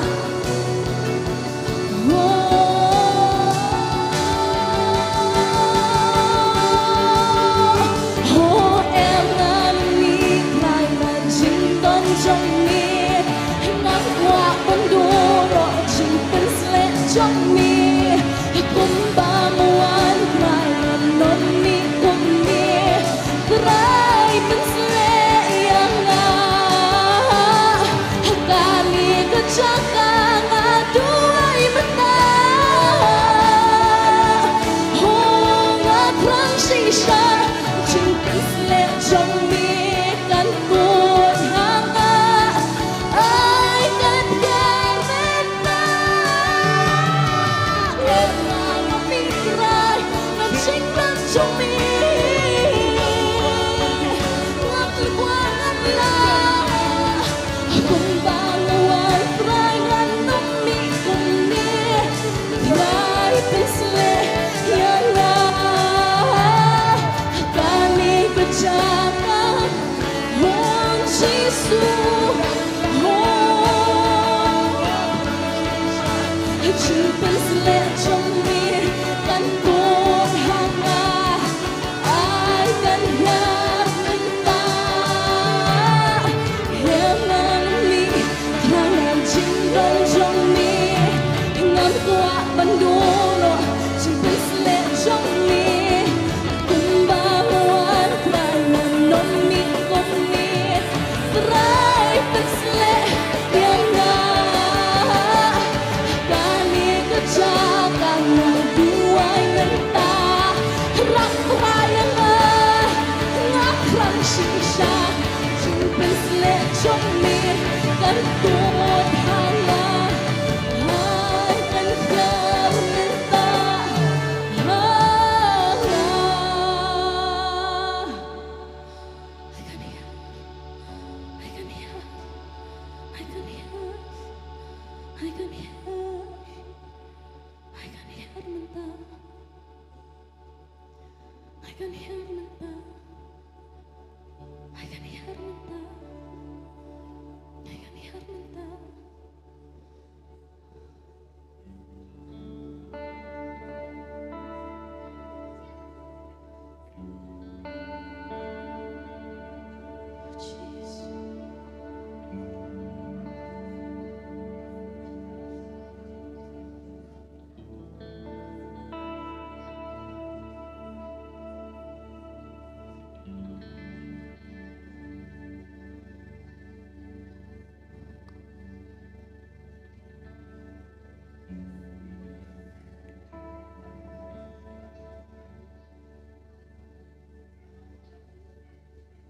Trong mi kumbamuan mai non mi kumni kerai menseleyanga hakali kecakang aduai mata honga transisha cinta selek trong mi kan pun hanga ai kan trong mi ngập qua ngập lại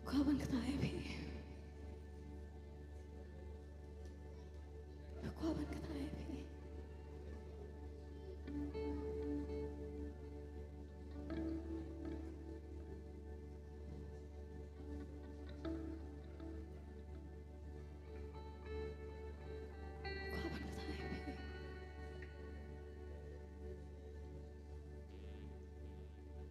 Kawan ketai pi. Kawan ketai pi. Kawan ketai pi.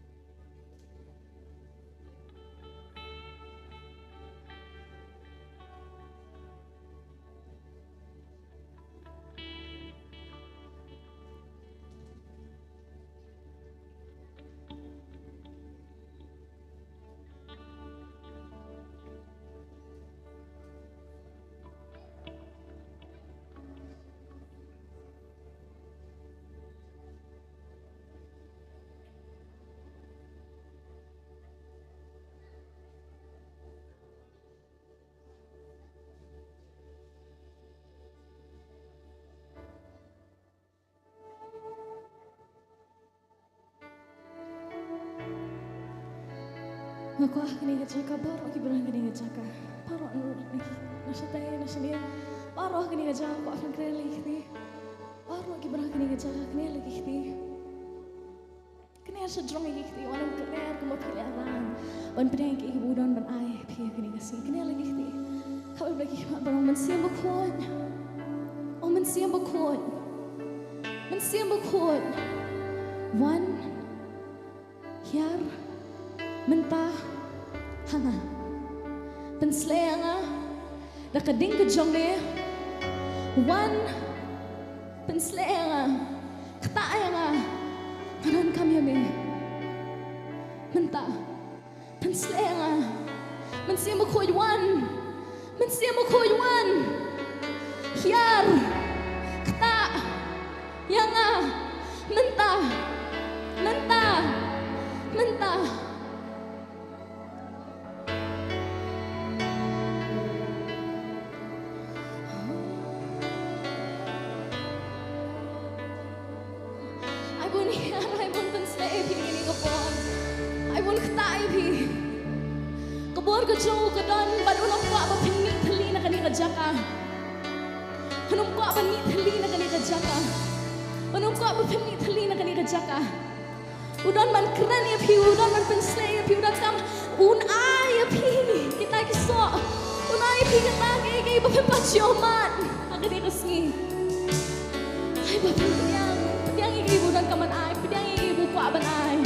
Aku akan ingat jaka baru aku berang akan ingat jaka baru lagi nasi teh nasi dia baru akan ingat jaka aku akan kena lagi ni baru aku berang akan ingat jaka kena lagi ni kena sedrong lagi ni walau kena aku mau pilih orang wan pedang ke ibu dan ban ayah pilih kena kasih kena lagi ni kau lagi barang mensiam bukan oh mensiam bukan one here mentah hanga pensleanga nakading ka jong ne one pensleanga kataanga kanan kami me mentah pensleanga mensiam ko one hiar kata yanga mentah Kabur ke jauh ke dan bad unang kuat ba pinit thali na kani kajaka. Unang kuat ba ni thali na kani kajaka. Unang kuat ba pinit thali na kani kajaka. Udan man kran ya pi udan man pensle ya pi udan sam un ay ya pi kita kiso. Un ay pi kita ke ba pempacioman. Agad ni kasngi. Ay ba piang ibu udan kaman ay piang ibu kuat ban ay.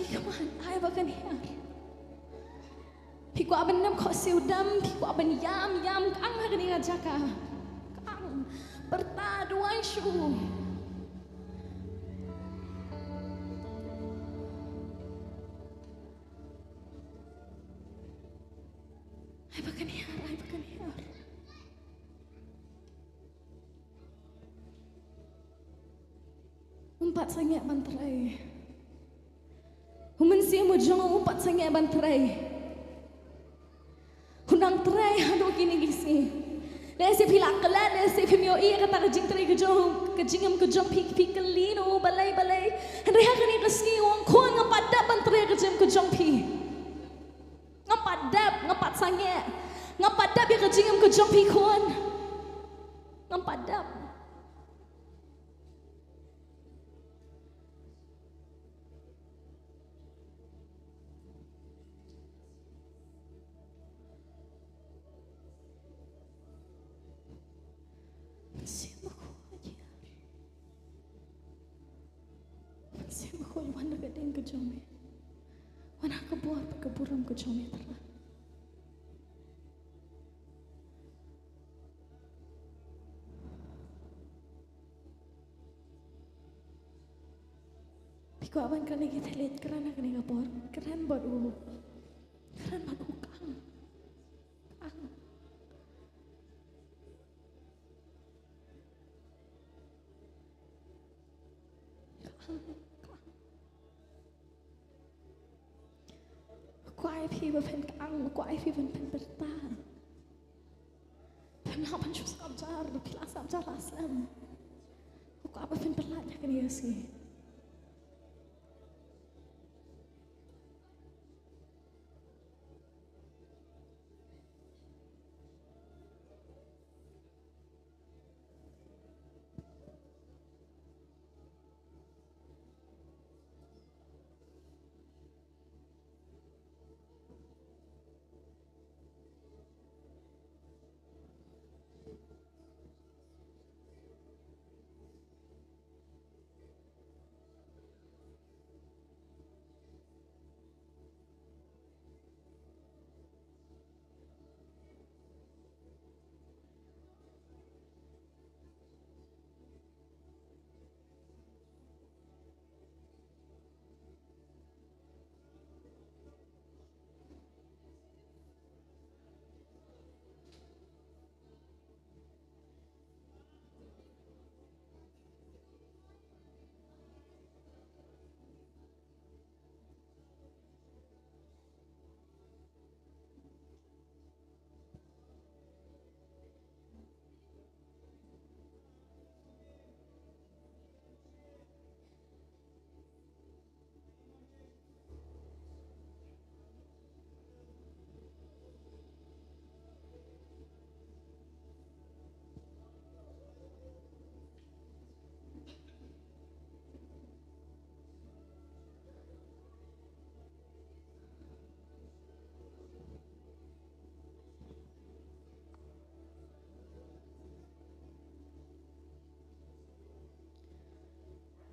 come on, I bahkan here. Piku aban nam kau siudam, piku aban yam kang hakan ingat jaka, kang bertaduan syu. I bahkan here. Umpat sangat banterai. Human siya mo jong umpat sangat banterai. Hunang terai hado kini gisi. Lesi pilak kelan, lesi pimio iya kata kejing terai kejingam kejong pik kelino balai. Henry hakani kesni wang kuan ngapadap banterai kejong pi. Ngapat sangat. Ngapadap ya kejingam kejong pi kuan. Ngapadap. Siapa kau wan dekat dengan kejome, wan aku buat keburam kejome terlah. Piku aban kerana kita lihat kerana kena kapor, kerana baru kang. Kuai pi berpen kang, kuai pi berpen bertar. Penlapan susah jar, pilas jar asam. Kuai berpen berlat nak dia sih.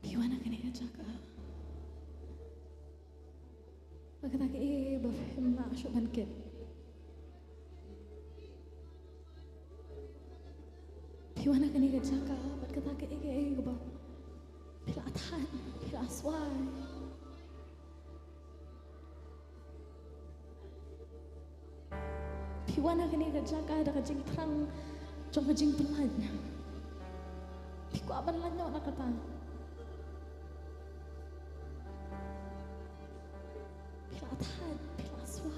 Gimana kena jaga? Bagaimana kita berfirman masuk bangkit? Gimana kena jaga? Bagaimana kita bila atan, bila aswai. Gimana kena jaga? Ada kejing terang, jom kejing pelan. Piku aban lanyok nak kata. Atan, bila aswai.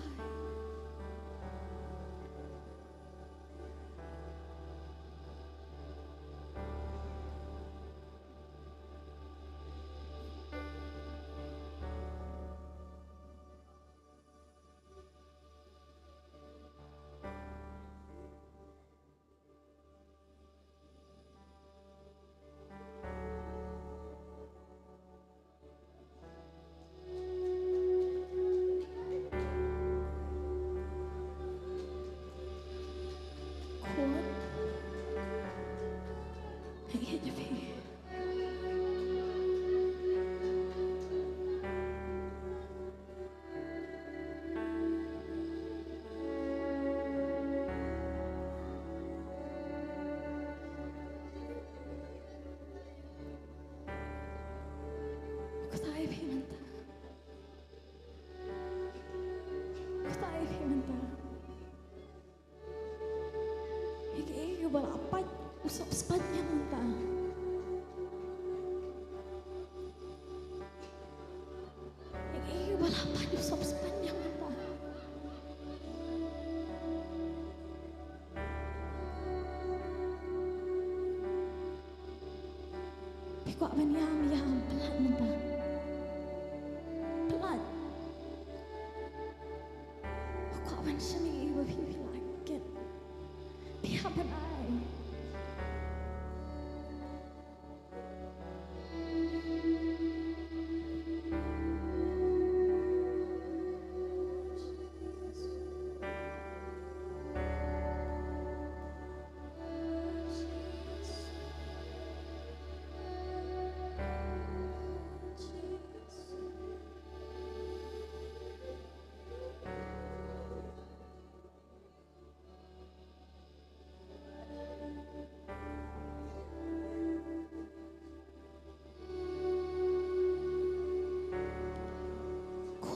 Tayo manta. Ikaw balapat usap spat niya manta. Ikaw balapat usap spat niya manta. Ikaw yam pelat manta. Pelat. Ikaw siya ni iwa pipilagit. Pihapan ay.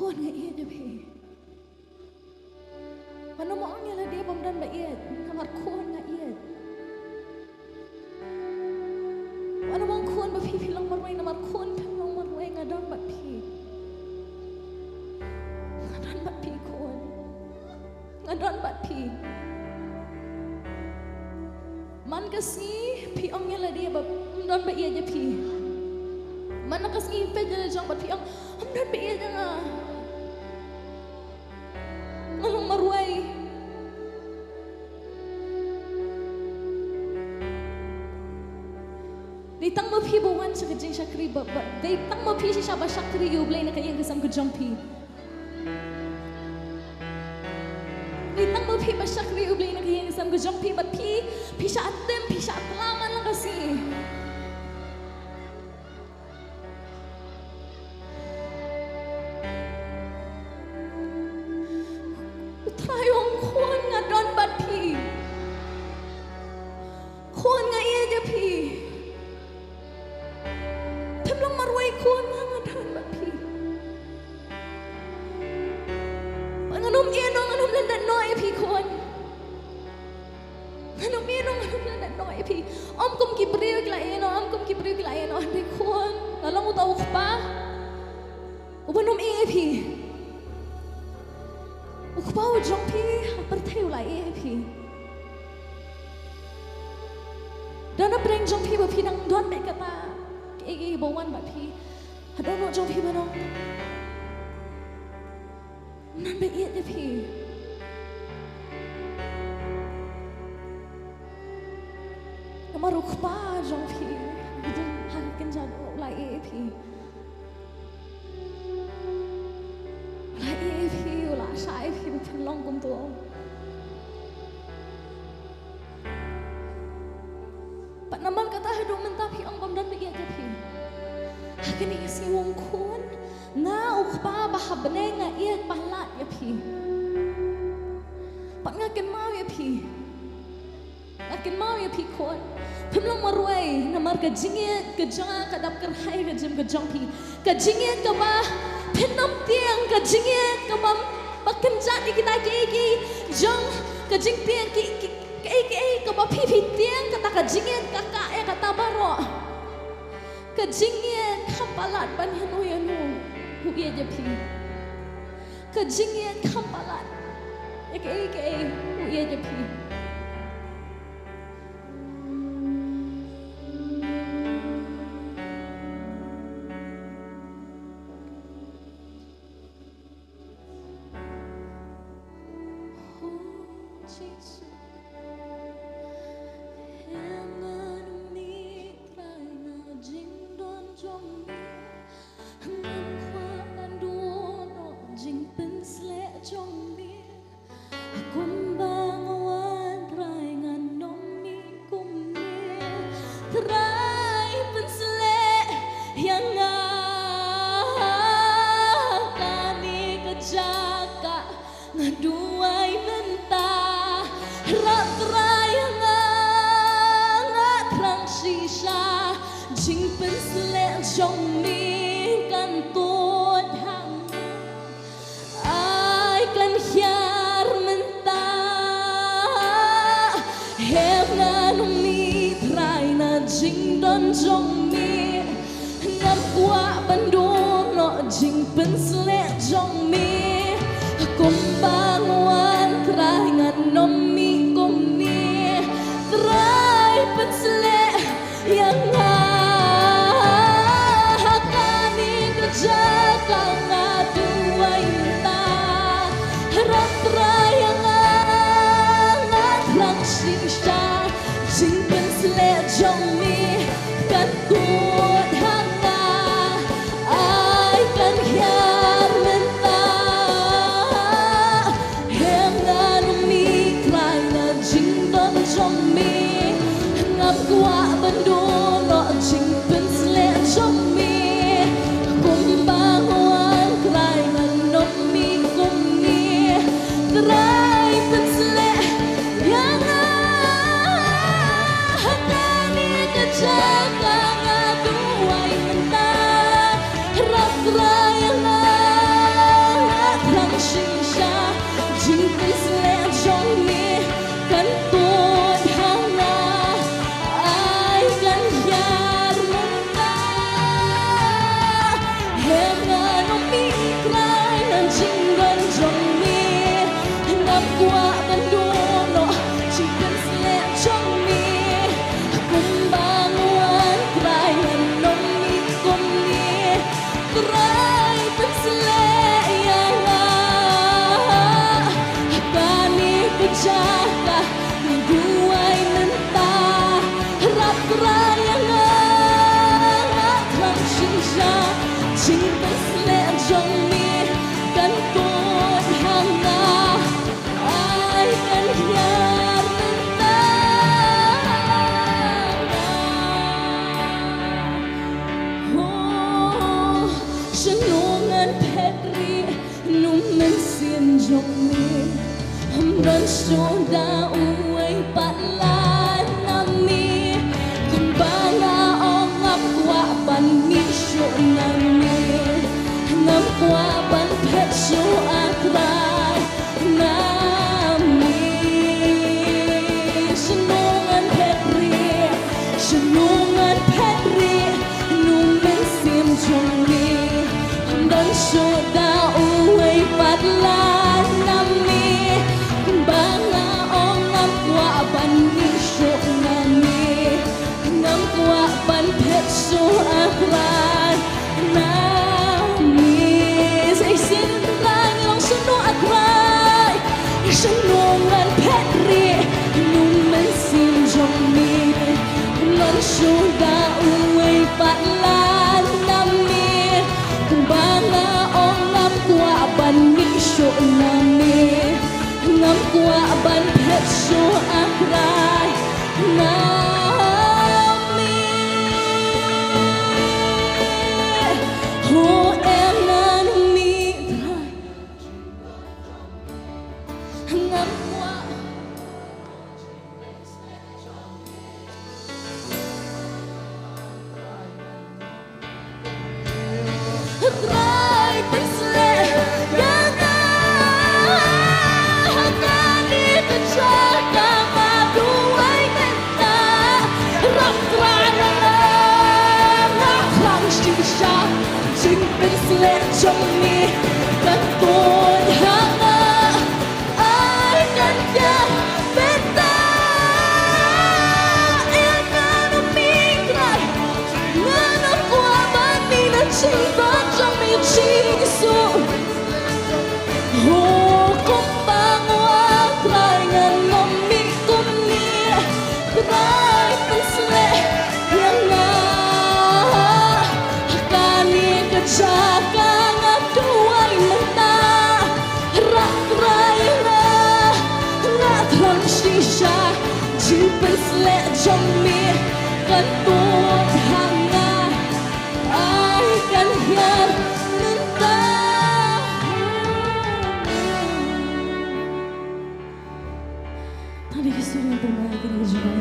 Kuan nga iya niya pi. Ano mo ang yala dia pamdan ba iya? Namar kuan nga iya. Ano mo ang kuan ba pi pilang marway namar kuan pilang marway nga dan ba pi. Nga dan ba pi kuan. Nga dan ba pi. Man kasi pi ang yala dia ba pamdan ba iya niya pi. Man kasi pe jala jang ba pi ang pamdan ba iya niya nga. Anong marway? Ditang mapibawan sa kajing syakri ba? Ditang mapishi siya ba syakri yublay na kayang kasam kajampi? Ditang mapiba syakri yublay na kayang kasam kajampi? Ba't pi siya atem, pi siya atlaman lang kasi. Trayong kuan nga don bat pi. Kuan nga iya dia pi. Temlang marway kuan nga don bat pi. Panganom ino nganom landan no pi kuan. Nganom ino nganom landan no pi. Om kum kibriw gila ino ande kuan. Nalang utaw pa. Ubanom pi. Ukbaw jompi bertayu lah pi. Dana breng jompi ba pinang don be kata igi bawan ba pi. Hadono jompi ba no. Nan be iya de pi. Namar ukba jompi. Idun hakin jado lah pi. Sai pi pen long kum tu. Pat naman kata hadu mentah pi ang pamdan be iya pi. Hakin isi wong kun nga ukpa bahabne nga iya palat ya pi. Pat ngakin mau ya pi. Ngakin mau ya pi kun. Pemlang marway namar ka jingit ka janga ka dap kerhai ka jim ka jangpi. Ka jingit ka ba penam tiang ka jingit ka bam Bakenjat di kita kiki jong kajing tiang ki ke ba pi tiang kata kajingin kakak ya kata baro kajingin kampalat ban hanu hu iya je pi kajingin kampalat ya ke hu iya je pi Ngaduay mentah rat raya nga trang shisha jing pen sle chong mi kan tot hang ai kan hia ngapwa bandung jing pensle jong mi kumbanguan trai ngan nomi kumni trai pensle yang hakani kerjakan ngaduai minta harap trai yang ngatlang sisa jing pensle jong mi kan kuat hanga ai kan hiar menta hem nan mi krai na jing don jong mi ngap kwa bandu lo jing pen sle jong mi kum banguan krai na nom mi kum ni krai pen sle yang hakani kejaka ngaduai menta rap rayana thang shisha jing pen sle jong mi kan tuot hanga ai kan hiar menta hem na no mi krai nan jing don jong mi ngap kwa bandu no jing pen sle jong mi kumbanguan krai nan no mi kum ni krai pen sle yang hakani kejaka ngaduai menta harap rayanga ngatlang sisa jing pen sle jong mi kan tuot hanga ai kan hiar menta senungan petri numen sin jong mi dan suda uai patlan nami kumbanga ongap kwa ban mi shu nami ngam kwa ban pet shu akrai nami senungan petri numen sim jong mi dan suda uai patlan nami kumbanga ongam kwa ban mi shu nami ngam kwa ban pet shu akrai nami say sin lang long sunu akrai senungan petri numen sim jong mi lan suda uai patlan nami kumbanga ongam kwa ban mi shu nami ngam kwa ban pet shu akrai nami ho em nan mi trai ngam kwa trai pen sle yang hakani kejaka ngaduai menta rap rayana ngatlang sisa jing pen sle jong mi kan tuot hanga ai kan hiar menta yang nan mi krai ngan kwa ban mi na jing don jong mi jing su ho kumbanguan krai ngan nom mi kum ni krai pen sle yang hakani kejaka ngaduai menta rak rayana ngatlang sisa jing pen sle jong mi kan tuot hanga ai kan hiar menta tadi kisahnya bermain kini juga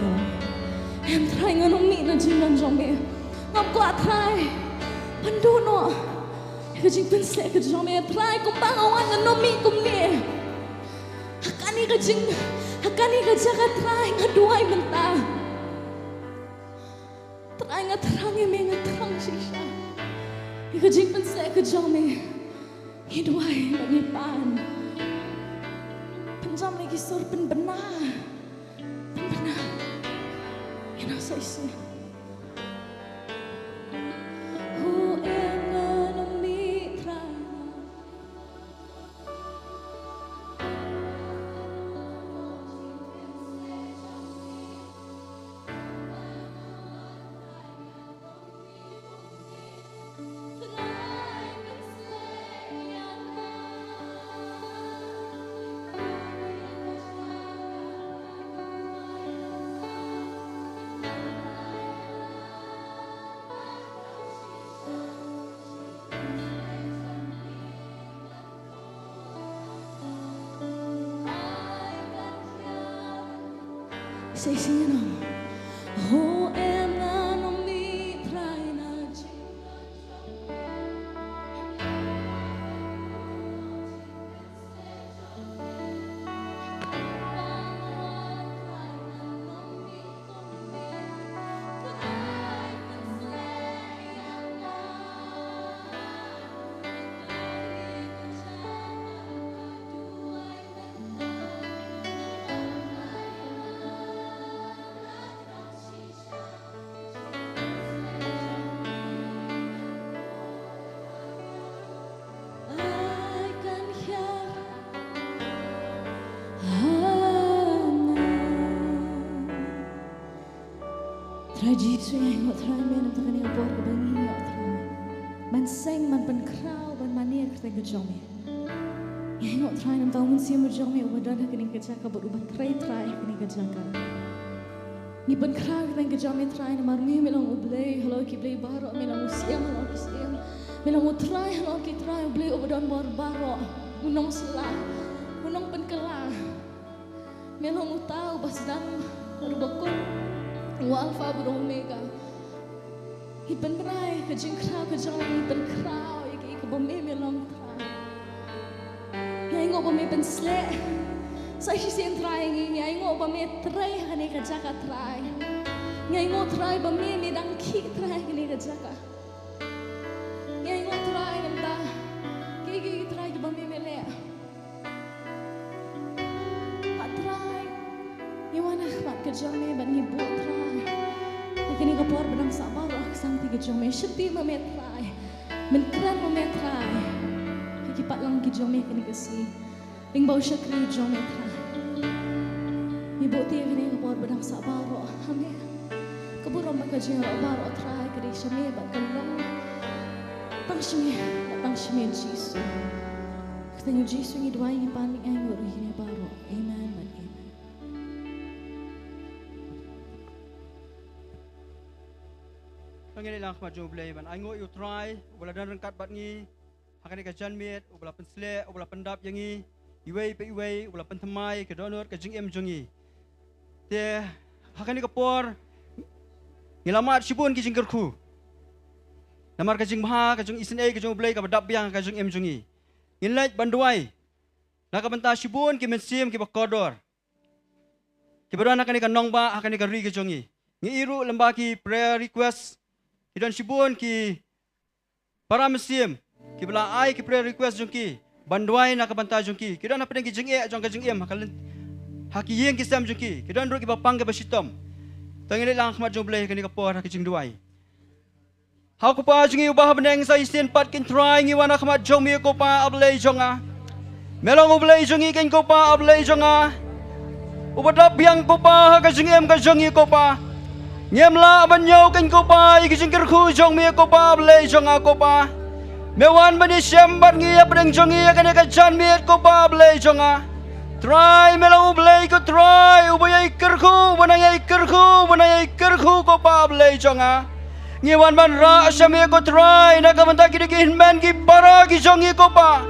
em trai ngan mi na jing dan jong mi ngap kwa trai pandu no ke jing pen sle ke jong mi trai kumbanguan ngan no mi kum ni hakani ke jing hakani ke jaga trai ngaduai menta trai ngaterangi me ngaterang sisa Ikajing pensek kejame. Hidwai bagi pan. Penjam lagi sur benar. Benar. Yang nasa isi. Who am I mitra? Say sino. Who am I mitra na Tradisi yang ngot try men untuk kini ngapor ke bangi ngot try. Man seng man pen krau ban mania kita kejome. Yang ngot try nam tahu mun siam kejome ubadan kini kejaka berubah try kini kejaka. Ni pen krau kita kejome try nam armi melang ublay halo ki blay baro melang usiam halo ki siam. Melang utry halo ki try ublay ubadan baro unong selah unong pen kelah. Melang utau basdan rubakun Alpha bro omega. Iban krai kajing krau kajang iban krau iki bome melong try. Ngai ngo bome ben sle. Sa hisen try ngai ngo bome try hane kajaka try. Ngai ngo try bome me dang ki try hane kajaka. Ngai ngo try nda. Ki try bome mele. Pat try. Iwana khmat kajang me ban ni bo try. Kini kapor benang sabar lah sang tiga jome sepi memetrai menkran memetrai kipat lang ki jome kini kesi ling bau syakri jome trai ibu tia kini kapor benang sabar lah ame keburom bakajing ro trai kini shame bakalong tang shame jisu ketemu jisu ni dua yang paling anggur hini baro amen. Ngene lang khmat jo blay ban ai ngo you try ubala dan rengkat bat ngi hakane ka janmet ubala pensle ubala pendap yangi iwei pe iwei ubala penthmai ke donor ke jing em jongi te hakane ka por ngilamat sibun ki jingker khu namar ka jing bha ka jung isen ei ka jung blay ka badap yang ka jung em jongi ngilait banduai na ka banta sibun ki mensim ki bakodor ki badana hakane ka nongba hakane ka ri ka jongi ngi iru lamba ki prayer request Kidan sibun ki para mesim ki bela ai ki prayer request jongki banduai nak banta jongki kidan apa ki jeng e jong ka jeng em hakalen haki yeng ki sam jongki kidan ru ki bapang ke basitom tangile lang khmat jong blai kani ka por haki jeng duai hau ko pa jongi ubah beneng sa isen pat kin try ngi wana khmat jong mi ko pa ablai jonga melong ublai jongi ken ko pa ablai jonga ubadap yang ko pa haka jeng em ka jongi ko pa Ngem la ban nhau kanh ko pa iki jingker khu jong mi ko pa blai jong a ko pa mewan bani syam ban ngi ya pedeng jong ya kan ka chan mi ko pa blai jong a try melo blai ko try ubay ker khu banay ker khu ko pa blai jong a ngewan ban ra syam ko try na ka manta ki hin man ki para ki jong ko pa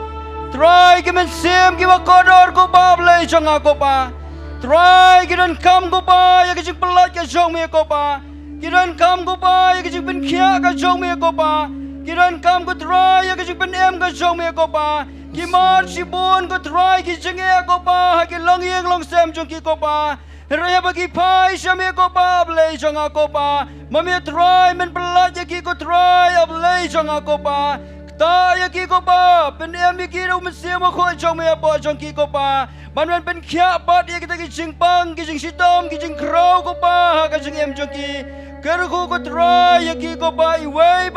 try ki men sim ki wa kodor ko pa blai jong a ko pa Try kidan kam ko pa ya kijing pelat ka jong me ko pa kidan kam ko pa ya kijing pen khia ka jong me ko pa kidan kam ko try ya kijing pen em ka jong me ko pa ki mar si bon ko try ki jeng e ko pa ki long yeng long sem jong ki ko pa Raya bagi pai syami ko pa ablay jong ako pa. Mami try men pelat yaki ko try ablay jong ako pa. Ta yaki ko pa. Penem yaki ro mesti mo ko jong me apa jong ki ko pa. Banwan pen kya pat yaki ta ki jing pang ki jing sitom ki jing crow ko pa ka jing em jong ki. Kerku ko try yaki ko pa iway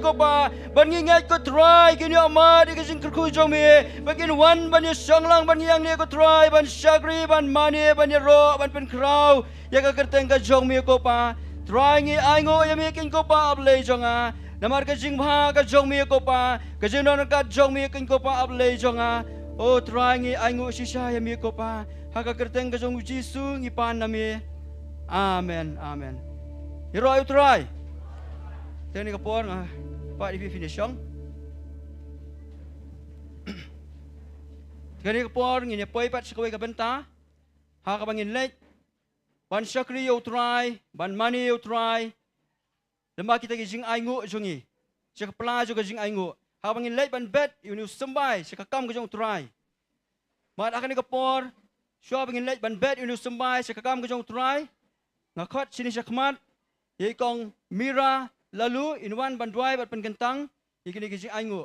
ko pa. Ban ngingat ko try kini amat ki jing kerku jong me. Bagin wan ban ye sanglang ban yang ne ko try ban syagri ban mani ban ye ro ban pen crow yaka kerteng ka jong me ko pa. Try ngi ai ngo ya me kin ko pa ablay jong a. Namar ka jing bha ka jong me ko pa. Ka jing non ka jong me kin ko pa ablay jong a. Oh try ngi ai ngo shisha ya me ko pa. Haka kerteng ka jong Jisu ngi pan na me. Amen. Amen. Hiro ayo try. Tengok ni kapor nga. Pak di finish yang. Tengok ni kapor ngini poi pat sekawai ka benta. Haka bangin late. Ban syakri yo try, ban mani yo try. Lemah kita ki jing ai ngo jongi. Syak pla jo ka jing ai ngo. Haka bangin late ban bet you nu sembai syak kam ka jong try. Mat akan ni kapor. Syua bangin late ban bet you nu sembai syak kam ka jong try. Ngakot sini syak mat. Ye kong mira lalu inwan banduai bat penkentang ikini kijing aingu.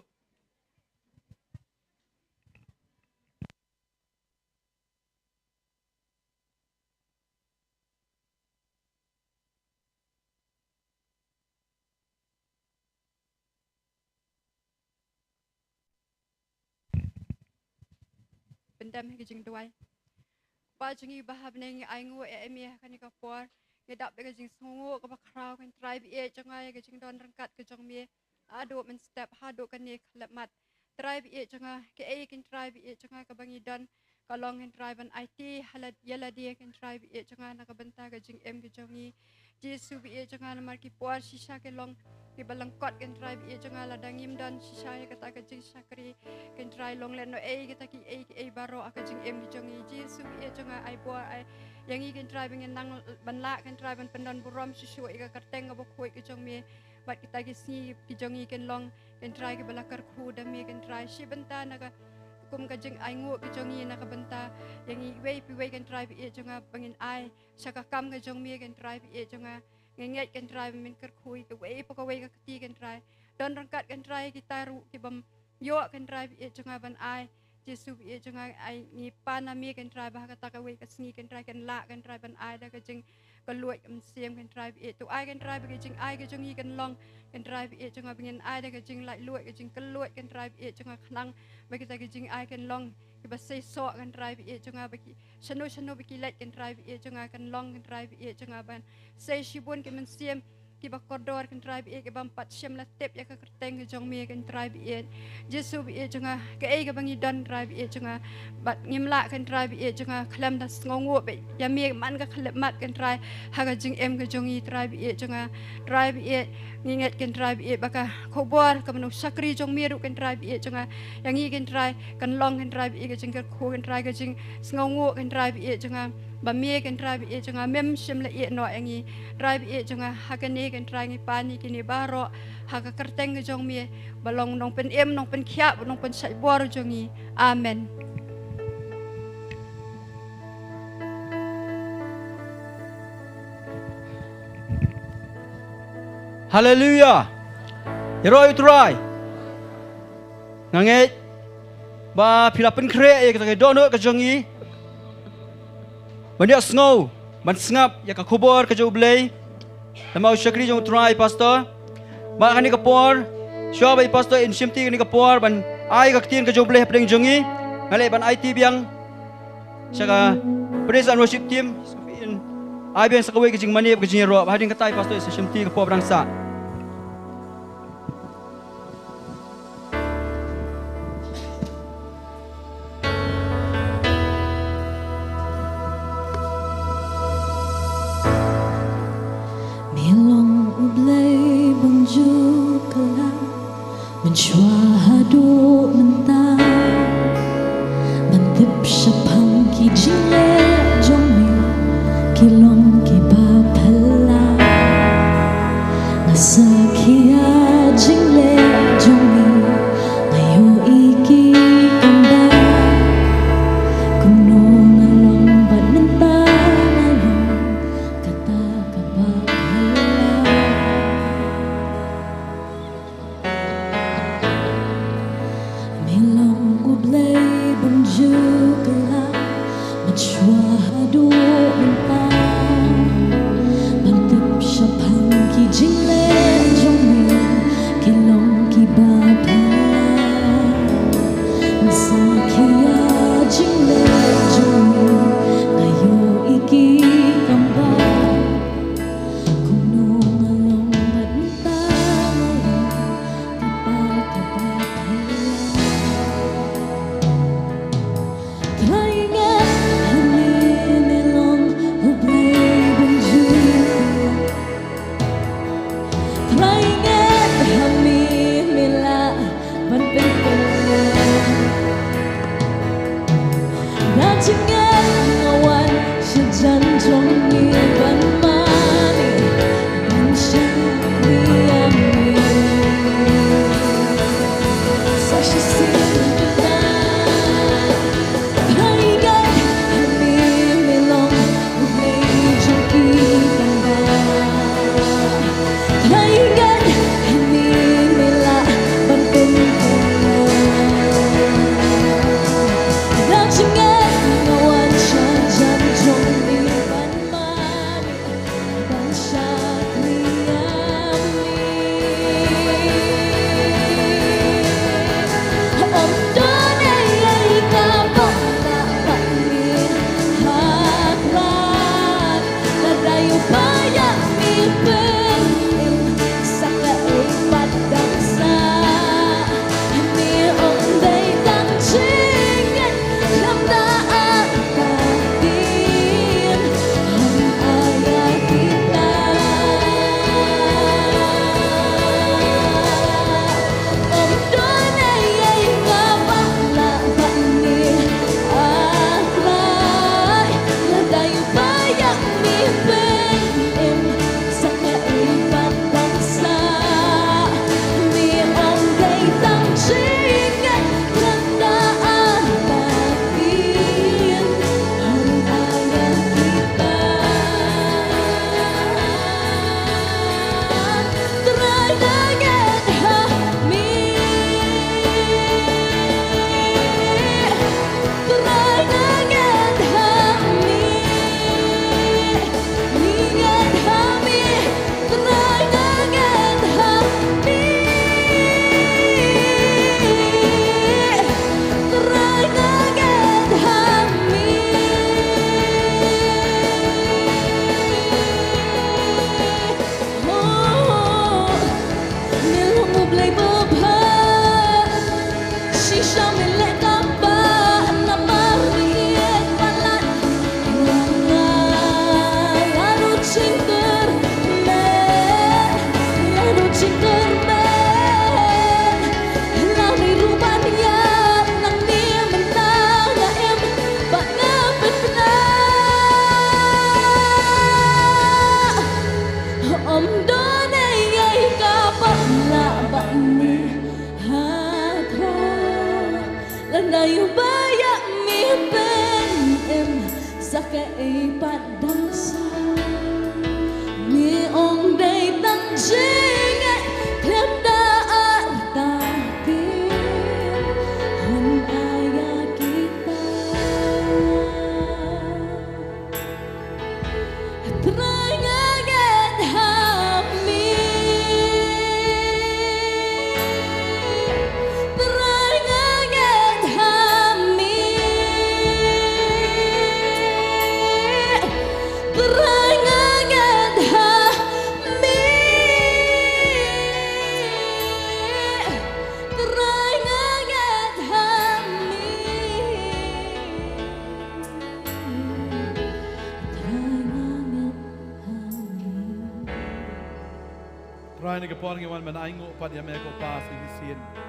Bendam kijing duai. Pa jingi bahab nengi aingu emi kani kapor. Ngedap ke jing sungu ke bakrau kan try bi jangai ke jing don rangkat ke jong mi ado men step hado kan ni klemat try bi jangai ke kan try bi jangai ke bangi don kalong kan try ban IT halat yala dia kan try bi jangai nak benta ke jing em ke jongi Jesu bi jangai mar ki puar sisa ke long ki balangkot kan try bi jangai ladangim don sisa ke kata ke jing sakri kan try long len no kita ki baro ke jing em ke jongi Jesu bi jangai ai puar ai yang ikan try dengan nang banla kan try ban pendan buram susu ika kerteng abo koi ke jong me bat kita ki jong ikan long kan try ke balakar khu dami kan try si benta naga kum ka jeng aingu ke jong i naga benta yang i wei kan try bi jonga bangin ai saka kam ke jong me kan try bi jonga ngenget kan try min ker khu ke wei poko wei ka ti kan try don rangkat kan try kita ru ki bam yo kan try bi jonga ban ai Jesu bi jangan ai ni panami kan try bah kata ka wei ka sngi kan try kan la kan try ban ai da ka jing ka luat kan siam kan try bi tu ai kan try bi jing ai ka jing i kan long kan try bi jangan bingin ai da ka jing lai luat ka jing ka luat kan try bi jangan khnang ba kita ka jing ai kan long ki ba sei so kan try bi jangan ba ki shanu bi ki let kan try bi jangan kan long kan try bi jangan ban sei shibun ki men siam ki ba kodor kan try bi ke bam pat syam la tep ya ka kerteng ke jong me kan try bi Jesu bi jangan ke ka bangi don try bi jangan bat ngimla kan try bi jangan klam da ngongu be ya me man ka khlep mat kan try ha ka jing em ka jong i try bi jangan try bi nginget kan try bi ba ka khobor ka manu sakri jong me ru kan try bi jangan yang i kan try kan long kan try bi ka jing ka khu kan try ka jing ngongu kan try bi jangan ba me kan try bi jangan mem syam la no yang i try bi jangan ha kan kan try ngi pani kini baro ha ka kerteng ke jong mi balong nong pen em nong pen khia nong pen sai bor jongi amen. Hallelujah. Hero you try. Nganget ba pila pen kre ya kita dono ke jongi. Banyak snow, ban sngap ya ka khobor ke jo blay. Lamau syakri jong try pastor. Ba kani kapor. Syua bai pastor in simti kani kapor ban ai ka tin ka jong bleh pdeng jongi. Ngale ban IT biang. Syaka praise and worship team. Ai biang sakawai ke jing mani ke jing ro. Ba hading katai pastor in simti kapor brangsa. Chua hadu mentah Bantip syapang ki jile Jomyo kilong ki bapala juga Machua hadu menta Bantep syapang ki jingle jome Kilong ki bapa Sakia jingle jome Ngayo iki kamba Kuno ngalong banta Kapal kapal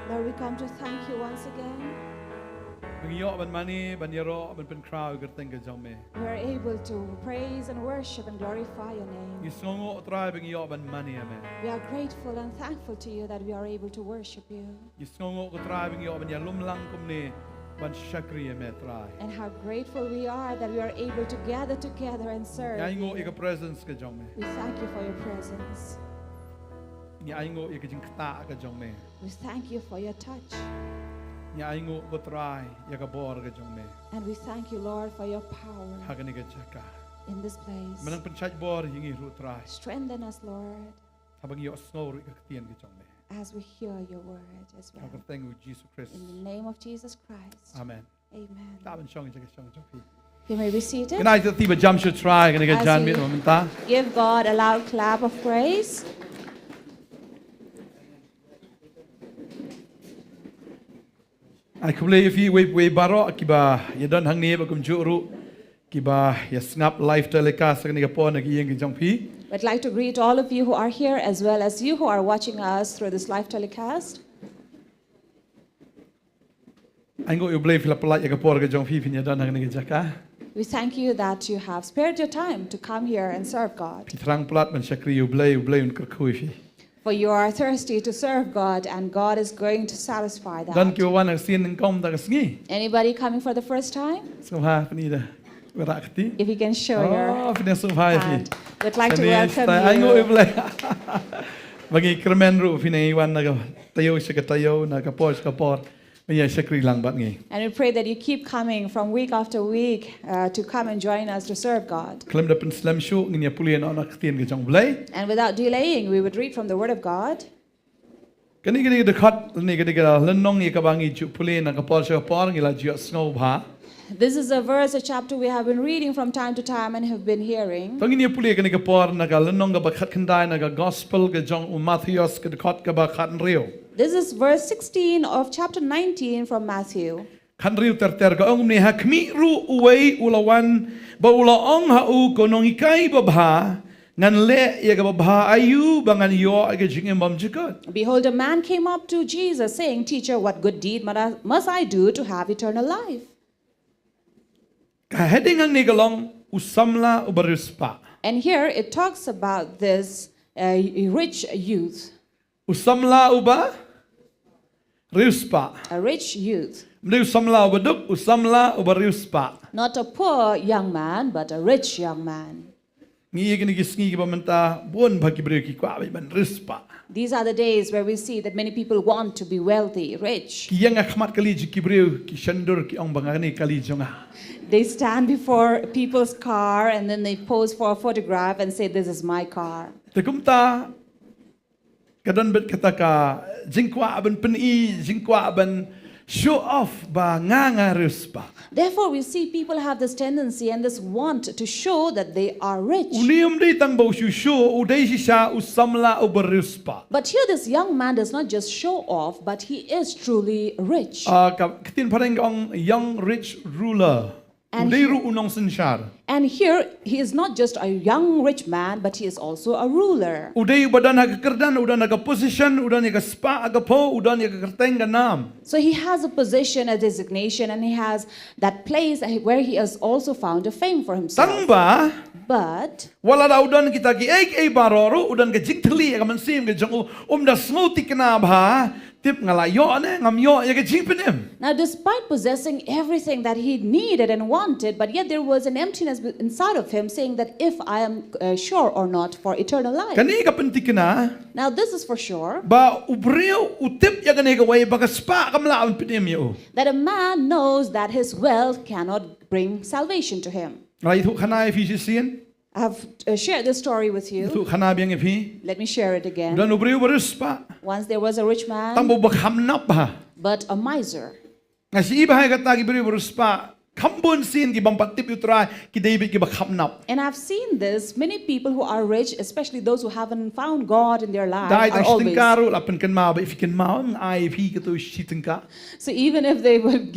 Lord, we come to thank you once again. We are able to praise and worship and glorify your name. We are grateful and thankful to you that we are able to worship you. And how grateful we are that we are able to gather together and serve you. We thank you for your presence. We thank you for your touch. nya aingu botrai ya ka bor ka jong me And we thank you, Lord, for your power hagani ka jaka in this place. manang penchaj bor yingi ru trai Strengthen us, Lord, habang yo snor ka tien ka jong me as we hear your word as well. ka thank you Jesus Christ In the name of Jesus Christ. amen Amen. ta ban shong jaka shong jong pi You may be seated. Can I just see a jump should try? Can I get As John you- Mitt Momenta? Give God a loud clap of praise. I could play if you we baro kiba you don't hang near kum juru kiba ya snap live telecast kan ga pon gi yeng jong pi I'd like to greet all of you who are here as well as you who are watching us through this live telecast. I go you play fila pala ya ga por ga jong pi pin ya don't hang ni jaka We thank you that you have spared your time to come here and serve God. pi trang plat man shakri you play un kar khui fi For you are thirsty to serve God and God is going to satisfy dan that. ki wan ang sin ng kom da sngi Anybody coming for the first time? so ha ni da wara kti If you can show your oh fin so ha fi hand. We'd like to I go welcome you you. play bagi kermen ru fin ai wan na ga tayo sa ka tayo na ka por Maya shakri lang bat ngi And we pray that you keep coming from week after week to come and join us to serve God. Klim da pen slam show ngi pulian ona ktien ga jong blai And without delaying, we would read from the Word of God. kani gani de khat ni gani ga len nong ni ka bangi chu pulian na ka por sa por ngi la ju snow bha This is a verse, a chapter we have been reading from time to time and have been hearing. tong ni pulian gani ka por na ga len nong ga ba khat khandai na ga gospel ga jong Matthews ka khat ka ba khat rio This is verse 16 of chapter 19 from Matthew. khat rio ter ga ong ni ha kmi ru uwei ulawan ba ula ong ha u ko nong ikai ba bha ngan le ya ga ba bha ayu ba ngan yo ga jing bam jikot Behold, a man came up to Jesus saying, Teacher, what good deed must I do to have eternal life? ka heading ang ni ga long usamla ubaruspa And here it talks about this rich youth, usamla uba riuspa a rich youth, mde usamla uba duk usamla uba riuspa not a poor young man, but a rich young man. ngi gni gisngi ba menta bon bagi bre ki kwa ban riuspa These are the days where we see that many people want to be wealthy, rich. ki yang akhmat kali ji ki bre ki shandur ki ong bangani kali jonga They stand before people's car and then they pose for a photograph and say, This is my car. tekumta kadon bet kata ka jingkwa ban peni jingkwa ban show off ba nga riuspa Therefore, we see people have this tendency and this want to show that they are rich. unium dei tang bo shu show udai si sa usamla uba riuspa But here, this young man does not just show off, but he is truly rich. ka kitin pareng ong young rich ruler And udai ru unong sensyar And here, he is not just a young rich man, but he is also a ruler. Udai badan aga kerdan, udan aga position, udan aga spa aga po, udan aga kerteng ga nam. So he has a position, a designation, and he has that place where he has also found a fame for himself. Tangba, But wala da udan kita ki ek baroro, udan ga jiktli aga mansim ga jangu da smoti kana bha, tip ngala yo ne ngam yo ya ga jingpenem. now, despite possessing everything that he needed and wanted, but yet there was an emptiness inside of him saying that if I am sure or not for eternal life. Kani ka pentikna, Now, this is for sure ba ubreo utip ya ga ne ga way baga spa kamla ang penem yo. that a man knows that his wealth cannot bring salvation to him. Right hu khana fi sien, I have shared this story with you. hu khana biang fi. Let me share it again. Udan ubreo baruspa, Once there was a rich man, tambo bakhamnap ba. but a miser. Ngasi iba hay kata ki breo baruspa. Kambon sin ki bampat tip utrai ki David ki bakhamnap. And I've seen this. Many people who are rich, especially those who haven't found God in their lives, Dai are tang always. stingkaru lapan kan mau if kan mau ai fi ka tu sitingka. So even if they would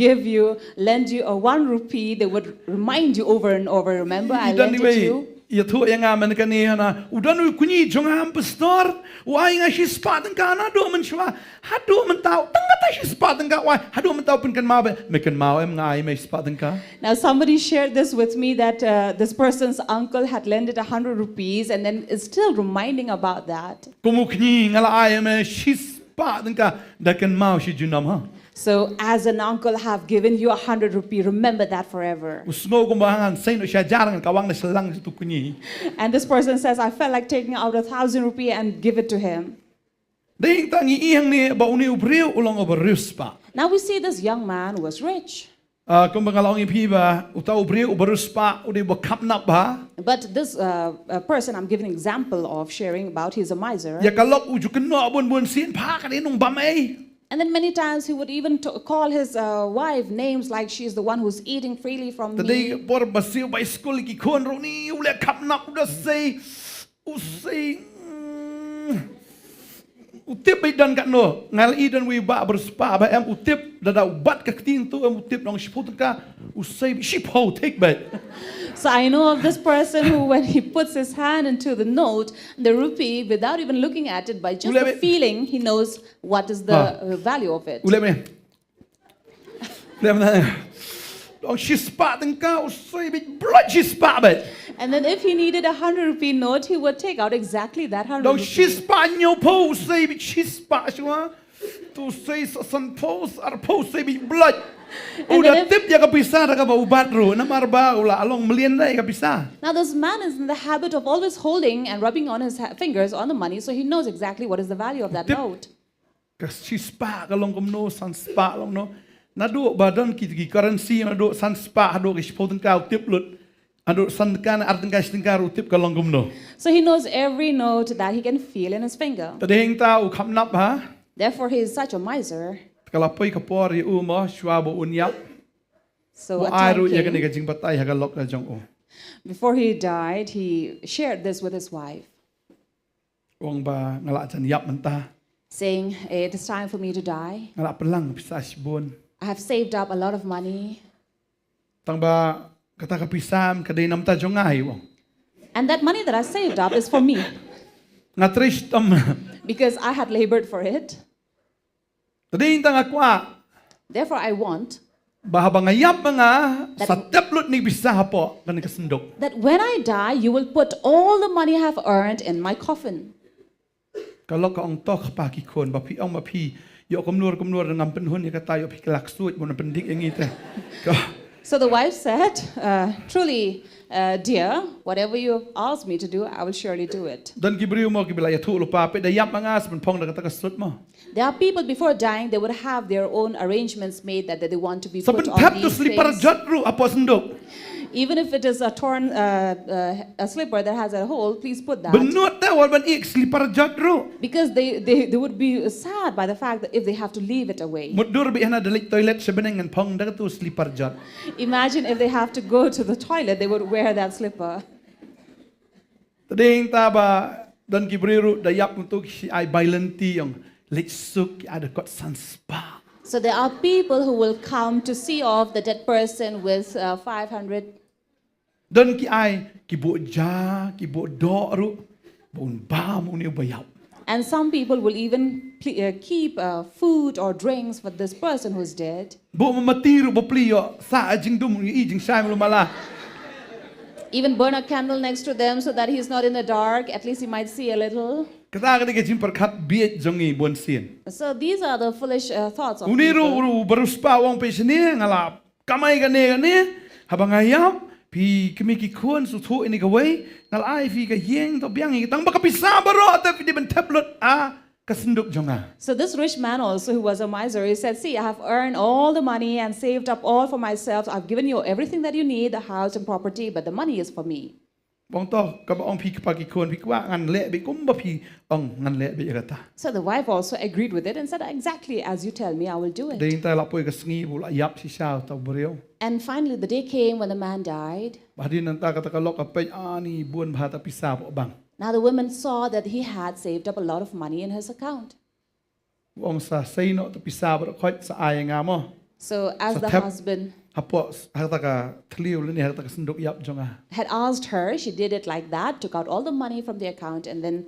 lend you a 1 rupee, they would remind you over and over. Remember, I Idan lent ni it to you. ya tu yang aman kan ni na udan u kunyi jonga am pastor wai nga si spatan ka na do man shwa hadu man tau tanga ta si spatan ka wai hadu man tau pun kan mau me kan mau em ngai me spatan ka. Now, somebody shared this with me that this person's uncle had lended 100 rupees and then is still reminding about that. Kumu kunyi ngala ai me si spatan ka da kan mau si junam ha. So, as an uncle have given you 100 rupee, remember that forever. Usno ko bahangan sai no siya jarang kawang na selang tu kunyi. And this person says, I felt like taking out 1,000 rupee and give it to him. Ding tangi iang ni ba uni ubriu ulang oberuspa. Now we see this young man who was rich. Kung bangalong ipi ba utau ubriu oberuspa udi ba kapnap ba? But this person I'm giving an example of sharing about, he's a miser. Ya kalok uju kena bun sin pa kan inong bamay. And then many times he would even call his wife names like she's the one who's eating freely from Tadi me. por basil by school ki kon roni ule kapnap udah say usay utip bay dan kat no ngal I dan wi ba berspa ba em utip da ubat ka tin tu em utip nong shiput ka usay ship ho take back. So I know of this person who, when he puts his hand into the note, the rupee, without even looking at it, by just the feeling, he knows what is the value of it. Ule me. Ule me. Dong shispa dan ka usay bi blood shispa ba. And then if he needed 100 rupee note, he would take out exactly that 100 Dong rupee. shispa nyo po usay bi shispa shwa. Tu say san pos ar po say bi blood. Udah tip ya kapisa ka ba ubat ro na marba ula along million na kapisa. Now this man is in the habit of always holding and rubbing on his fingers on the money, so he knows exactly what is the value of that note. Kas spa ka long komno san spa long no. Na do badan ki currency na do san spa do ki spoten ka tip lut. Ado san kan arten ka stin ka ro tip ka long komno. So he knows every note that he can feel in his finger. Tadeng ta u khamnap ha. Therefore he is such a miser. Kalapoi ka por ri u mo shwabo unyap. So Wa a aru time ya kan came, ka jing patay ha ka lok ka jong o. before he died, he shared this with his wife, Wong ba ngala jan yap menta. saying, it is time for me to die. Ngala pelang bisa sibon. I have saved up a lot of money. Tang ba kata ka pisam kadai nam ta jongai wong. And that money that I saved up is for me, Ngatrish tam. because I had labored for it. Tadeng tang akwa. Therefore I want Bahabang ngayap mga sa teplut ni bisa hapo kan kasendok. that when I die, you will put all the money I have earned in my coffin. Kalau ka ong tok pa ki kon ba pi ong ma pi yo komnur ngam penhun ya kata yo pi kelak suit mon pendik yang ite. So the wife said, truly, dear, whatever you ask me to do, I will surely do it. Dan gibriu mo gibila ya tu lupa pe da yap mga sa pong da kata kasut mo. There are people before dying, they would have their own arrangements made that they want to be Sa put on pentap tu these slipar things. jatru apo sendok. Even if it is a torn a slipper that has a hole, please put that. Benut ta wal ban ik slipar jatru. Because they would be sad by the fact that if they have to leave it away. Mudur bi hana delik toilet sa beneng ngan pong da tu slipar jat. Imagine if they have to go to the toilet, they would wear that slipper. Tadeng ta ba dan gibriu da yap untuk si ai bailenti yang liksuk ada kot sanspa. So there are people who will come to see off the dead person with 500. Dan ki ai ki bo ja ki bo do ru bon ba mo ni bayap. And some people will even keep food or drinks for this person who's dead. Bo mati ru bo plio sa ajing dum i jing sai mo mala. Even burn a candle next to them so that he's not in the dark. At least he might see a little. Kata ka jing perkat biet jongi bon sien. So these are the foolish thoughts of Uni ru people. ru beruspa wong pe sini ngala kamai gane habang ayam pi kimi ki kun su thu ini gawai ngal ai fi ka yeng to biang i tang ba ka pisa baro ta fi di ben tablet a kasenduk jonga. So this rich man also, who was a miser, he said, see, I have earned all the money and saved up all for myself. I've given you everything that you need, the house and property, but the money is for me. Bong to ka ba ong pi ka ki kun pi kwa ngan le bi kum ba pi ong ngan le bi kata. So the wife also agreed with it and said, exactly as you tell me, I will do it. Ding ta la poi ka sngi bu la yap si sao ta brio. And finally, the day came when the man died. Bahdi nanta kata ka lok ka pe ani buon bhata pisa po bang. Now the woman saw that he had saved up a lot of money in his account. Wong sa say no to pisa bro khot sa ay nga mo. So as Sa the tap- husband Hapo hata ka tliu ni hata ka senduk yap jonga. had asked her, she did it like that, took out all the money from the account and then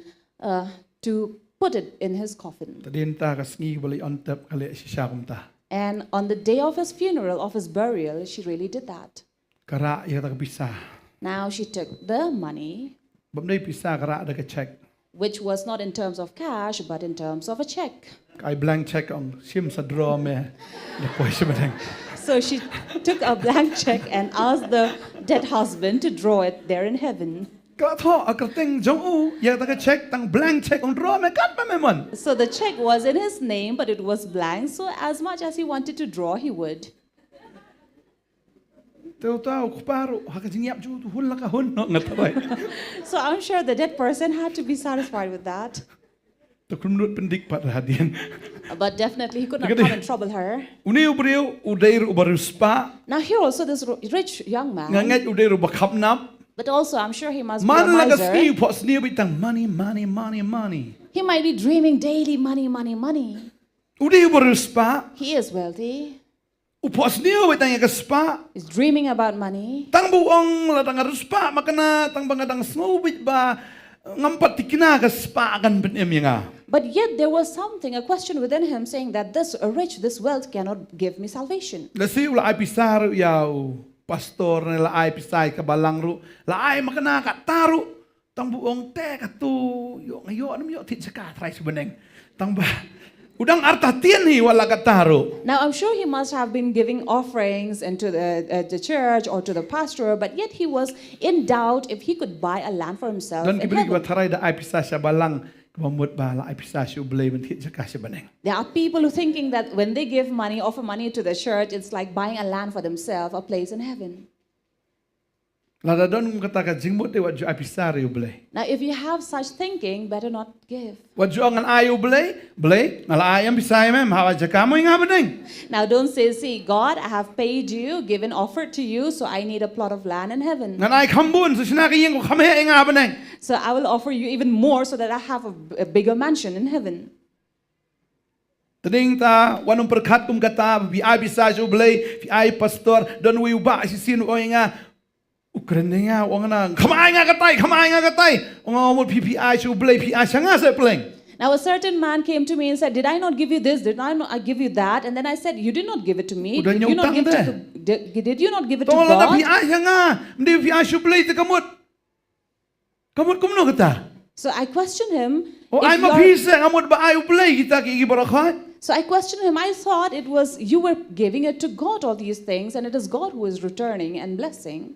to put it in his coffin. Tadin ta ka sngi bali on tap kale si siya kumta. And on the day of his funeral, of his burial, she really did that. Kara ya ta ka pisa. Now she took the money, Bamdai pisa kara ada ka check. which was not in terms of cash, but in terms of a check. Kai blank check ong sim sa draw me. Le poi si madang. So she took a blank check and asked the dead husband to draw it there in heaven. Kala tho akateng jong u ya ta ka check tang blank check on draw me kat pa me man. So the check was in his name, but it was blank. So as much as he wanted to draw, he would. Teu tau kuparo hakajing yap ju tu hul la ka hun no ngatai. So I'm sure the dead person had to be satisfied with that. Tu kunut pendik pat hadian. But definitely he could not come and trouble her. Uni ubriu udair ubaruspa Now here also this rich young man, ngangat udair ubakapnap. but also I'm sure he must be a Man la ka miser. ski pot sniu bitang money. He might be dreaming daily money. Udi ubaruspa He is wealthy. upos sniu bitang ya spa. He's dreaming about money. Tang buong la tang ruspa makana tang bangadang snowbit ba ngampat tikina ka spa kan benem nga. But yet there was something, a question within him saying that this wealth cannot give me salvation. Lasi ula ay pisar yaw pastor na la ay pisay ka balangru la ay makana ka taru tang buong te ka tu yo ngayo anum yo tit saka try sebeneng tang ba udang arta tien hi wala ka taru. Now I'm sure he must have been giving offerings into the church or to the pastor, but yet he was in doubt if he could buy a land for himself Dan in kibri heaven. ba taray da ay pisay sa balang kamamut ba la ay pisay sa ublay ben tit saka sebeneng. There are people who thinking that when they give money, offer money to the church, it's like buying a land for themselves, a place in heaven. Lada don kata ka jingmut de waju ay pisay ublay. Now if you have such thinking, better not give. Waju ang ay ublay ngala ayam pisay mem hawa jakamo nga beneng. Now don't say, see, God, I have paid you, given offered to you, so I need a plot of land in heaven. Ngan ay kambun so sinaki yang ko kame nga beneng. So I will offer you even more so that I have a bigger mansion in heaven. Tading ta wanong perkat kata vi ay bisay ublay vi ay pastor don wi uba si sino o nga Ukraine nga o nga kamay nga katay o nga mo PPI si ublay PI siya nga sa pleng. Now a certain man came to me and said, did I not give you this? Did I not give you that? And then I said, you did not give it to me. Udah Did you not nyutang give deh. did you not give it to Tolong na God? PI siya nga hindi PI si ublay te kamot kumno kata. So I questioned him. O if ay you are- mapisa ngamot ba ay ublay kita ki ibarakhat. So I questioned him. I thought it was you were giving it to God, all these things, and it is God who is returning and blessing.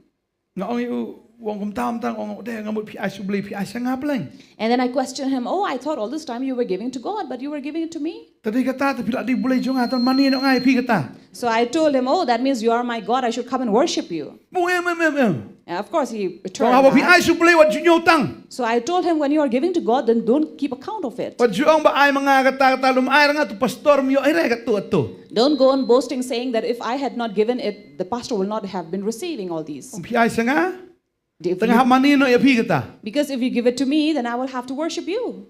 Nga ong wong kumtam-tam ong de ngamot PI si ublay PI siya nga pleng. And then I questioned him, oh, I thought all this time you were giving to God, but you were giving it to me. Tadi kata tapi di bulay jo nga ton mani no nga pi kata. So I told him, oh, that means you are my God. I should come and worship you. Em. And of course, he Kung returned hawa PI back. si ublay wat junyo tang. So I told him, when you are giving to God, then don't keep account of it. Wajuang ba ay mga kata lumay nga to pastor miyo ay re katu ato. Don't go on boasting, saying that if I had not given it, the pastor will not have been receiving all these. Ang PI siya nga If tengah you- manino ya pi kita. because if you give it to me, then I will have to worship you.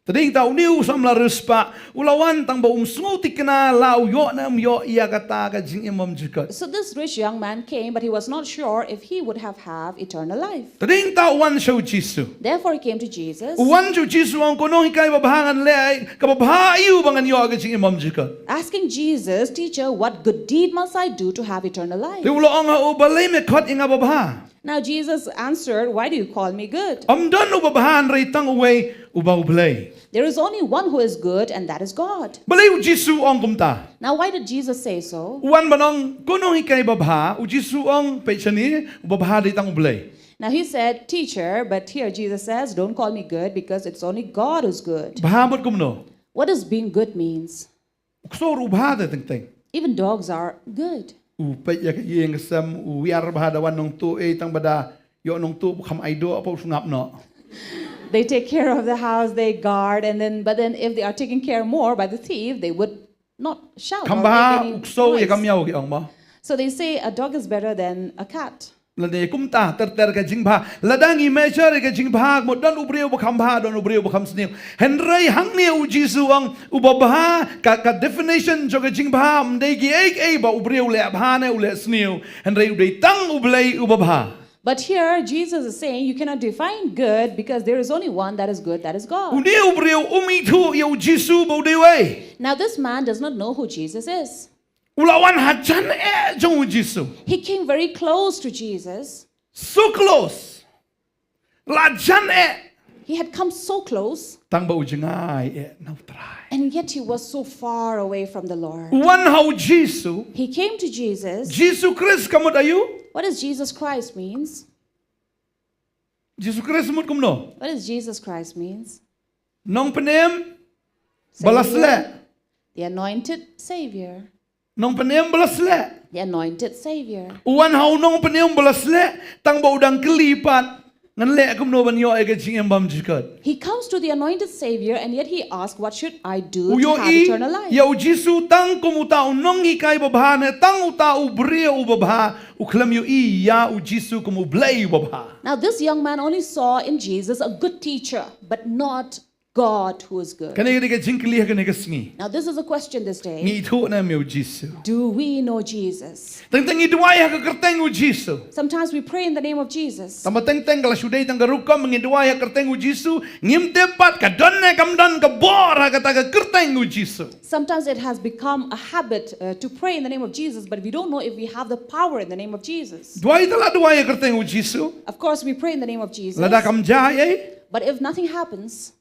Tading tau niu sam la ruspa ulawan tang ba umsngutik na lau yo na yo iya kata ka jing imam jikat. So this rich young man came, but he was not sure if he would have eternal life. Tading tau wan show Jisu. Therefore he came to Jesus, Wan show Jisu ang kunong hikay babahangan le ay kababahayu bangan yo ka jing imam jikat. asking Jesus, teacher, what good deed must I do to have eternal life? Ti ulo ang ubalay me kot inga babaha. Now Jesus answered, why do you call me good? Amdan ubabahan ray tang uway ubaw blay. There is only one who is good, and that is God. Balay Jisu ang kumta. Now why did Jesus say so? Uwan banong kunong hikay babaha ujisu ang pechani ubabaha ray tang ublay. Now he said, teacher, but here Jesus says, don't call me good because it's only God who's good. Bahamot kumno. What does being good means? Uksor ubahada teng. Even dogs are good. Upay ya kayeng sam uyar bahadawan nong tu tang bada yo nong tu kam aido apa sungap no. They take care of the house, they guard, but then if they are taken care more by the thief, they would not shout or Kam make baha any ukso ya noise. kam yaw ki ang mo. So they say a dog is better than a cat. Lade kumta ter ka jingba ladangi measure ka jingba mo don ubriyo bakam ba don ubriyo bakam sniu hynrei hangni ujisu ang ubabaha ka definition jo ka jingba mdei gi ai ba ubriyo le abha ne ule sniu hynrei udei tang ublei ubabaha. But here Jesus is saying you cannot define good because there is only one that is good, that is God. Uni ubriyo umitu ya ujisu ba udei. Now this man does not know who Jesus is. Ulawan hajan jong ujisu. He came very close to Jesus. So close. Lajan He had come so close, tang ba ujingai now try. and yet he was so far away from the Lord. One how Jisu. He came to Jesus. Jisu Christ kamot ayu. What does Jesus Christ means? Jesus Christ mut kum no. What does Jesus Christ means? Nongthymmai Savior, balasle. the anointed Savior. Nongthymmai balasle. The anointed Savior. Uwan hau Nongthymmai balasle. Tang ba udang kelipat. Ngan le kum no ban yo ega jing embam jikat. He comes to the anointed Savior and yet he asks, what should I do to Uyo have eternal life? Yau Jisu tang kum uta unong ikai babha ne tang uta ubria ubabha uklam yo ya u Jisu kum ublay ubabha. Now this young man only saw in Jesus a good teacher, but not God who is good. Kani ga jing kli ga ne ga singi. Now this is a question this day. Ni thu na meu Jisu. Do we know Jesus? Tang tang idwai ha ka kerteng u Jisu. Sometimes we pray in the name of Jesus. Tama teng teng kala sudai tang garukam ngidwai ha kerteng u Jisu ngim tepat ka don ne kam don ka bor ha ka ta ka kerteng u Jisu. Sometimes it has become a habit to pray in the name of Jesus, but we don't know if we have the power in the name of Jesus. Dwai tala dwai ha kerteng u Jisu. Of course, we pray in the name of Jesus, Lada kam jai but if nothing happens,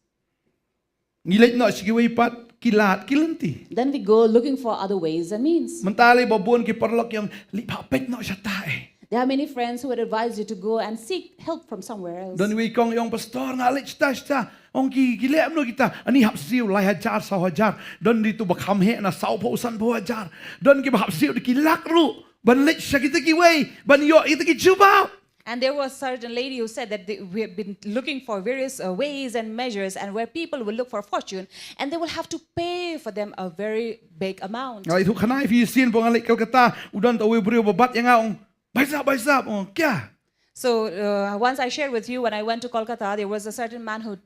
ngilet no sige wai pat kilat kilanti. then we go looking for other ways and means. Mentali babon ki perlok yang lipapet no siya tae. There are many friends who would advise you to go and seek help from somewhere else. Dan wi kong yung pastor ngalit sta ong ki gilem no kita ani hap siu lai hajar sa hajar dan di tu bakam he na sau po san po hajar dan ki hap siu di ki lakru ban lit siya kita ki wei ban yo kita ki juba. And there was a certain lady who said that we have been looking for various ways and measures, and where people will look for fortune, and they will have to pay for them a very big amount. Ngai tu khanai fi sin po ngalit Kolkata udan to we brio babat yang ang baisap oh kya. So once I shared with you, when I went to Kolkata, there was a certain man who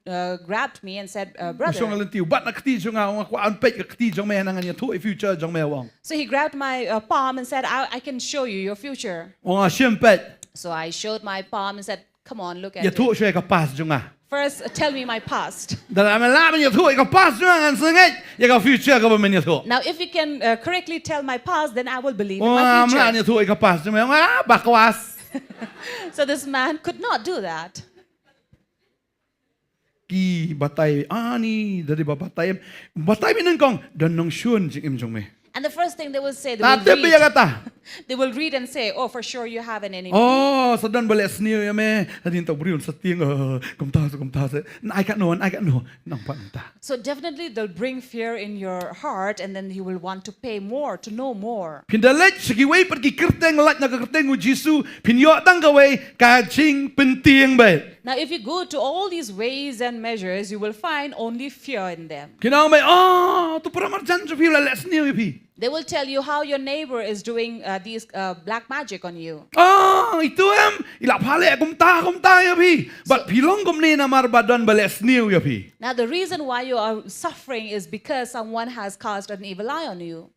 grabbed me and said, brother. So he grabbed my palm and said, I can show you your future. So I showed my palm and said, come on, look at it. First, tell me my past. Now, if you can correctly tell my past, then I will believe in my future. So this man could not do that. And the first thing they will say, they will read and say, oh, for sure you have an enemy. Oh, so dan boleh sneer ya me. Hadin tak beriun setiang. Kom tahu. I got no. Nampak entah. So definitely they'll bring fear in your heart, and then you will want to pay more, to know more. Pindalet segi wei pergi kerteng lat nak kerteng u Jisu. Pinyo tang kawai kacing penting baik. Now, if you go to all these ways and measures, you will find only fear in them. Kinang may tu peramarjan tu feel let's sneer pi. They will tell you how your neighbor is doing these black magic on you. Itu ilap hale kum ta ya pi. But pilong kum ni namar badan balik sneer ya pi. Now, the reason why you are suffering is because someone has cast an evil eye on you.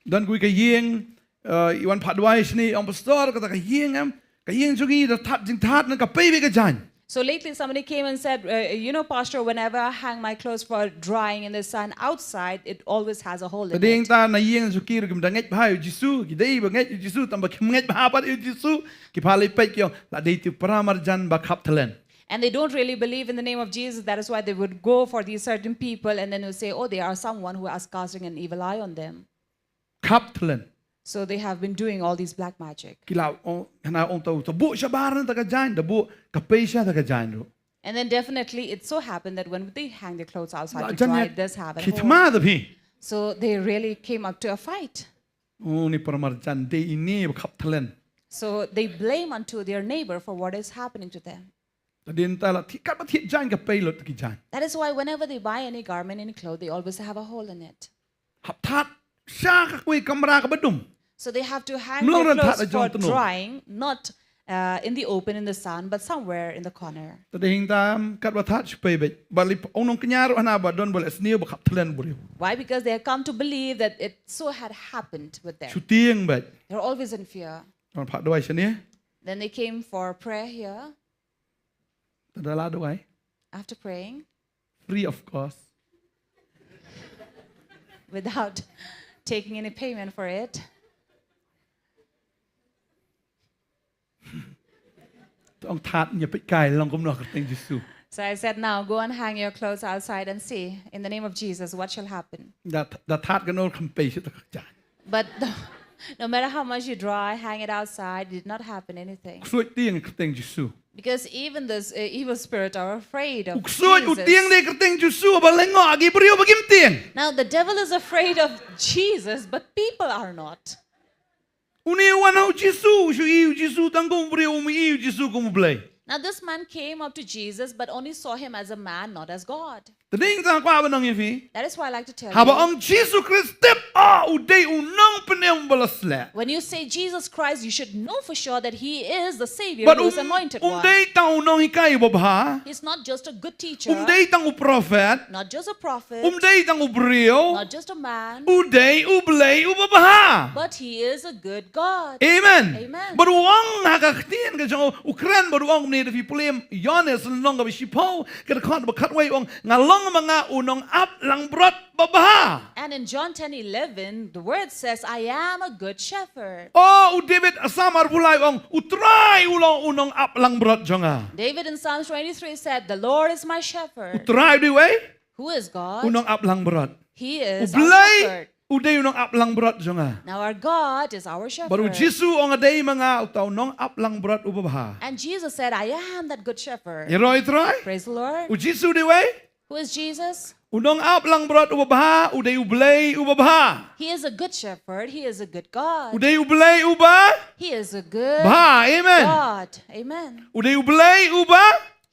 Dan kui kayeng iwan padwai sini ang pastor kata kayeng jugi dah tat nak kapai ka jan. So lately somebody came and said, you know, Pastor, whenever I hang my clothes for drying in the sun outside, it always has a hole in Tading it. ta na yeng sukir kum danget bahai Jisu, kidai banget Jisu tambah kemenget bahapat Jisu, kipalai pek yo la dei tu pramarjan bakap telen. And they don't really believe in the name of Jesus. That is why they would go for these certain people and then will say, oh, they are someone who is casting an evil eye on them. Kap telen. So they have been doing all these black magic. Kilau hana ong tau tabu syabaran ta kajan, tabu kapai sya ta kajan ru. And then definitely it so happened that when they hang their clothes outside to dry, it does have a hole. Kitma da pi. So they really came up to a fight. Oh ni pramarjan dei ini bakap telen. So they blame unto their neighbor for what is happening to them. Tadin ta la kat ba thit jan kapai lot ki jan. That is why whenever they buy any garment, any clothes, they always have a hole in it. Hap tat sya ka kui kamera ka badum. So they have to hang their clothes for drying, not in the open in the sun, but somewhere in the corner. Tading tam kat ba tat supaya baik. Balik onong kenyaro hana ba don boleh sneer bakap telen buriu. Why? Because they have come to believe that it so had happened with them. Shooting baik. They're always in fear. Orang pak doai sini. Then they came for prayer here. Tadala doai. After praying, Free of cost. without taking any payment for it. Ông thát nhập bị cài lòng công nọ tên Giêsu. So I said, now go and hang your clothes outside and see, in the name of Jesus, what shall happen. Đã thát cái nô không bày sự thật chả. But No matter how much you dry, hang it outside, it did not happen anything. Suốt tiếng cái tiếng Giêsu. Because even this evil spirit are afraid of Suốt tiếng Jesus. đây cái tiếng Giêsu bà lên ngõ cái brio bà kim tiếng. Now the devil is afraid of Jesus, but people are not. Uni wan hau Giêsu, su yêu Giêsu tang kum brio mi yêu Giêsu kum blay. Now this man came up to Jesus, but only saw him as a man, not as God. Tading ta kwa ba nang yifi. That is why I like to tell Haba you. ang Jesus Christ step uday unang penem balasla. When you say Jesus Christ, you should know for sure that he is the Savior But who is anointed one. uday tang unang hikai babha. He's not just a good teacher, Uday tang prophet. not just a prophet, Uday tang brio. not just a man, Uday ublay ubabaha. but he is a good God. Amen. Amen. Baruang nakaktian ka jang Ukraine baruang ni defi problem Yones long ga bisipo ka kan ba katway ong ngalong mga unong up lang brot babaha. And in John 10:11, the word says, I am a good shepherd. Oh, David asamar bulay ong utray ulong unong up lang brot jonga. David in Psalms 23 said, the Lord is my shepherd. Utray di way Who is God? unong up lang brot. He is our Ublay shepherd. uday unong up lang brot jonga. Now our God is our shepherd. Baru Jisu ong aday mga utaw nong up lang brot ubabaha. And Jesus said, I am that good shepherd. Iroy try. Praise the Lord. U Jisu di way Who is Jesus? unong up lang brot ubabaha uday ublay ubabaha. He is a good shepherd. He is a good God. Uday ublay uba He is a good ba. Amen. God. Amen. Uday ublay uba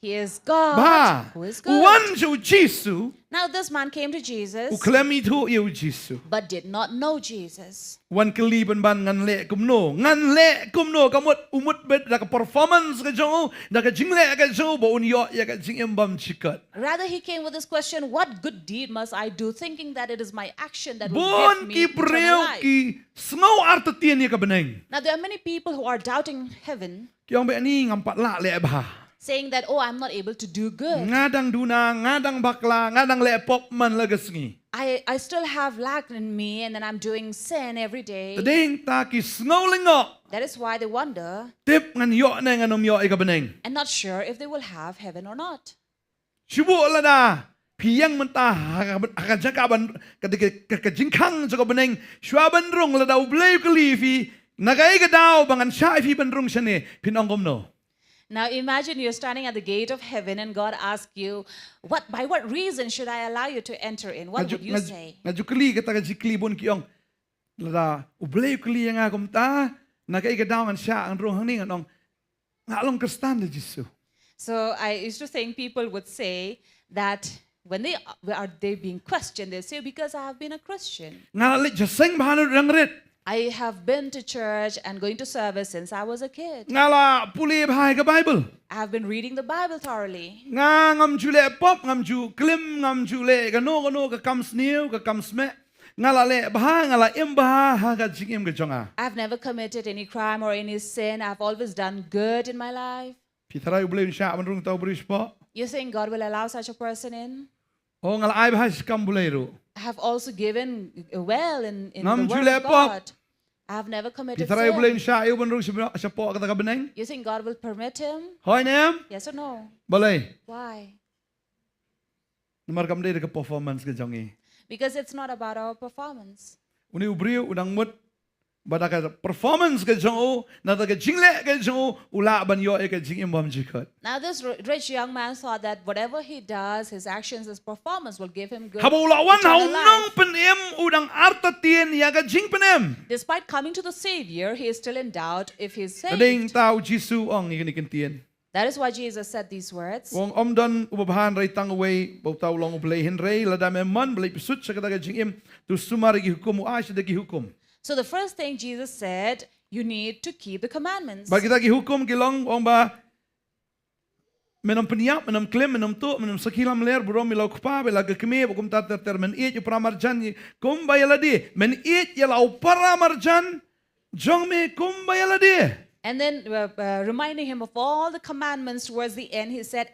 He is God ba. who is good. Uwan siya Jisu Now this man came to Jesus, uklami to iyo Jisu. but did not know Jesus. Wan kaliban ban ngan le kumno kamot umut bet da ka performance ka jong da ka jingle ka jong bo unyo ya ka jing embam chikat. Rather, he came with this question, what good deed must I do, thinking that it is my action that will Bon give me ki eternal breu life. ki sngaw arta tien ya ka beneng. Now, there are many people who are doubting heaven, Ki ong be ni ngampat la le bah. saying that, oh, I'm not able to do good. Ngadang duna, ngadang bakla, ngadang le pop man lagasngi. I still have lack in me, and then I'm doing sin every day. Tading ta ki sngaw lingo. That is why they wonder Tip ngan yo na nganom yo ka beneng. and not sure if they will have heaven or not. Sibu la da. Piyang menta hakajaka ban ka jingkang sa ka beneng. Shwa bandrong la daw blay kalifi. Nagay ka daw bangan siya ifi bandrong siya ni pinongkom no. Now imagine you're standing at the gate of heaven and God asks you, by what reason should I allow you to enter in? What would you say? Ngajukli kata ka jiklibon kiyong. Lada ublay kali nga kumta. Nagay ka daw ngan siya ang rong hangning anong ngalong kristan de Jisu. So I used to think people would say that when they being questioned, they say, because I have been a Christian. Ngalalit jaseng bahano rangrit. I have been to church and going to service since I was a kid. Ngala puli bahay ka Bible. I have been reading the Bible thoroughly. Nga ngam jule pop ngam ju klim ngam jule gano ka kam snew ka kam sme. Ngala le baha ngala imbaha ha ka jingim ka jonga. I've never committed any crime or any sin. I've always done good in my life. Pitara ublay siya manrung tau berish po. You think God will allow such a person in? O ngala ay bahay skam bulero. I have also given well in the Ngam word jule of pop. God. I have never committed Pitara ublay sin. siya ayo manrung siya po kata ka beneng. You think God will permit him? Hoy nem Yes or no? balay. Why? Namar kam day ka performance ka jongi. Because it's not about our performance. Uni ubriu unang mut bada ka performance ka jongo na ka jingle ka jongo ula ban yo ka jing imbam jikat. Now this rich young man thought that whatever he does, his actions, his performance will give him good Habulawan hau eternal nang life. penem udang arta tien ya ka jing penem. Despite coming to the Savior, he is still in doubt if he's saved. Tading tao Jisu ang ikinikin tien. That is why Jesus said these words. Wong omdon ubabahan ray tang away bautaw long ublay hynrei ladam man blay pisut sa kadaga jing im tu sumari gi hukum u asya gi hukum. So the first thing Jesus said, you need to keep the commandments. Bagi kita gi hukum kilong wong ba menam peniap menam klem menam tu menam sakilam ler burom milau kpa bela ke keme bukum tar men it yu pramarjan kum bayaladi men it yalau paramarjan jong me kum bayaladi. And then reminding him of all the commandments towards the end, he said,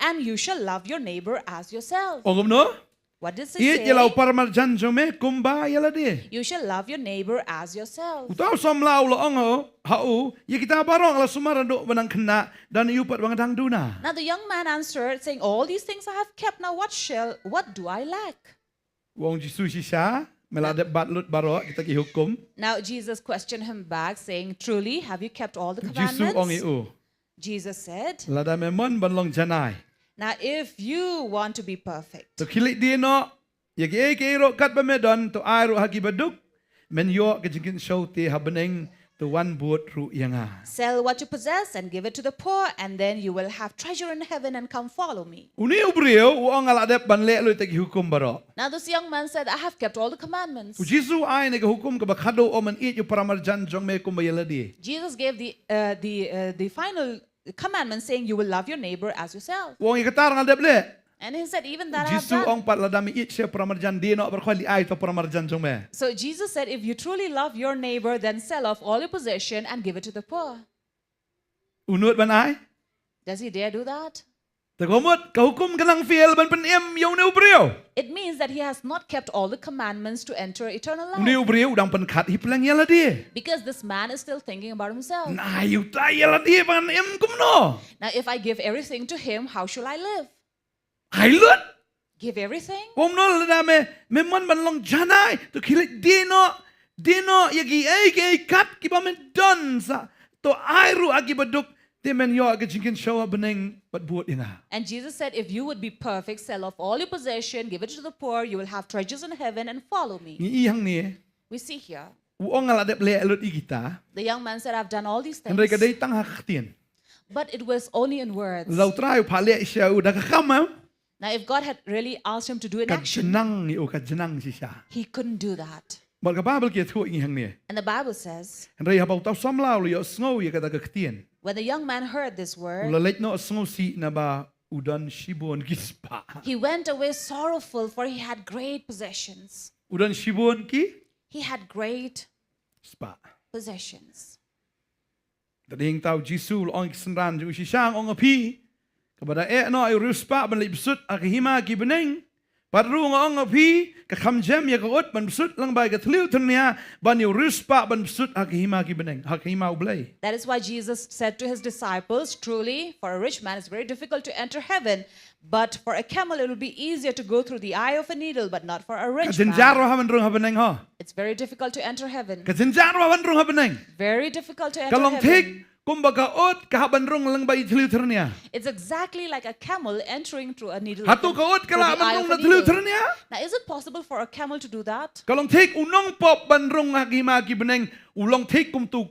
and you shall love your neighbor as yourself. Ongom no? What does he It yalau say? paramarjan jong me kum bayaladi. You shall love your neighbor as yourself. Utaw som lau lo ongo hau ye kita barong ala sumarando banang kena dan yupat bangadang duna. Now the young man answered, saying, all these things I have kept. Now what do I lack? Wong Jisu sisa Melade batlut baro kita ki hukum. Now Jesus questioned him back, saying, "Truly, have you kept all the Jisu ong commandments?" iu. Jesus said, Lada memon ban long janai. "Now if you want to be perfect, To kilik di no. Yagi ke ro kat bamedon to ai ro hagi baduk. Men yo ke jingkin show ti habeneng to one boat ru yanga. sell what you possess and give it to the poor, and then you will have treasure in heaven, and come follow me." Uni ubriu uong alade ban le lu tagi hukum baro. Now this young man said, "I have kept all the commandments." Jisu ai ne ke hukum ke bakado o man it yu paramarjan jong me kumbayela di. Jesus gave the final commandment, saying, "You will love your neighbor as yourself." Uong ikatar ngadep le. And he said, "Even that I have Jisu done." ong pat ladami it siya paramarjan di no berkhali ai to paramarjan jong me. So Jesus said, "If you truly love your neighbor, then sell off all your possession and give it to the poor." Unut ban ai. Does he dare do that? Tagomot ka hukum kanang fiel ban penem yo ne ubriu. It means that he has not kept all the commandments to enter eternal Uni life. ubriu dang pen khat hi pelang yela di. Because this man is still thinking about himself. Na yu ta yela di ban em kumno. Now, if I give everything to him, how shall I live? Hai lut. Give everything? Om no lada me mon ban long janai to kilik dino yagi ai kat ki ba men don sa to ai ru agi baduk te men yo agi jingkin show beneng bat buat inga. And Jesus said, "If you would be perfect, sell off all your possession, give it to the poor, you will have treasures in heaven, and follow me." Ni ihang ni We see here, uong aladep le lut igita. the young man said, "I've done all these things." Henry kadai tang haktien. But it was only in words. Lau try phale isya u da kamam. Now, if God had really asked him to do in Kat action, jenang ni u kat jenang si sya. he couldn't do that. Bal ka Bible ki thu ihang ni. And the Bible says, Henry habau tau samlau lu yo sngo ye kata kaktien. when the young man heard this word, Ula leit no sngo si na ba udan shibon gispa. he went away sorrowful, for he had great possessions. Udan shibon ki He had great spa. possessions. Tading tau Jisu ong senran ju si sang ong api. Kepada no ay ruspa ban libsut akihima ki beneng. Padru ong api ka khamjem ya kaot ban besut lang bai ka thliu thnia ban yu ruspa ban besut akihima ki beneng. Hakihima ublay. That is why Jesus said to his disciples, "Truly, for a rich man it's very difficult to enter heaven, but for a camel it will be easier to go through the eye of a needle, but not for a rich Kajenjaro man. haban rung habeneng ho. It's very difficult to enter heaven. Kajenjaro haban rung habeneng. Very difficult to enter Kalong heaven. thik kumbaga ot ka haban rung lang bai thliu thnia. It's exactly like a camel entering through a needle. Hatu ka ot through kala the ban eye rung of na a thliu needle. thnia. Now, is it possible for a camel to do that? Kalong thik unong pop ban rung hakihima ki beneng. Ulong thik kum tu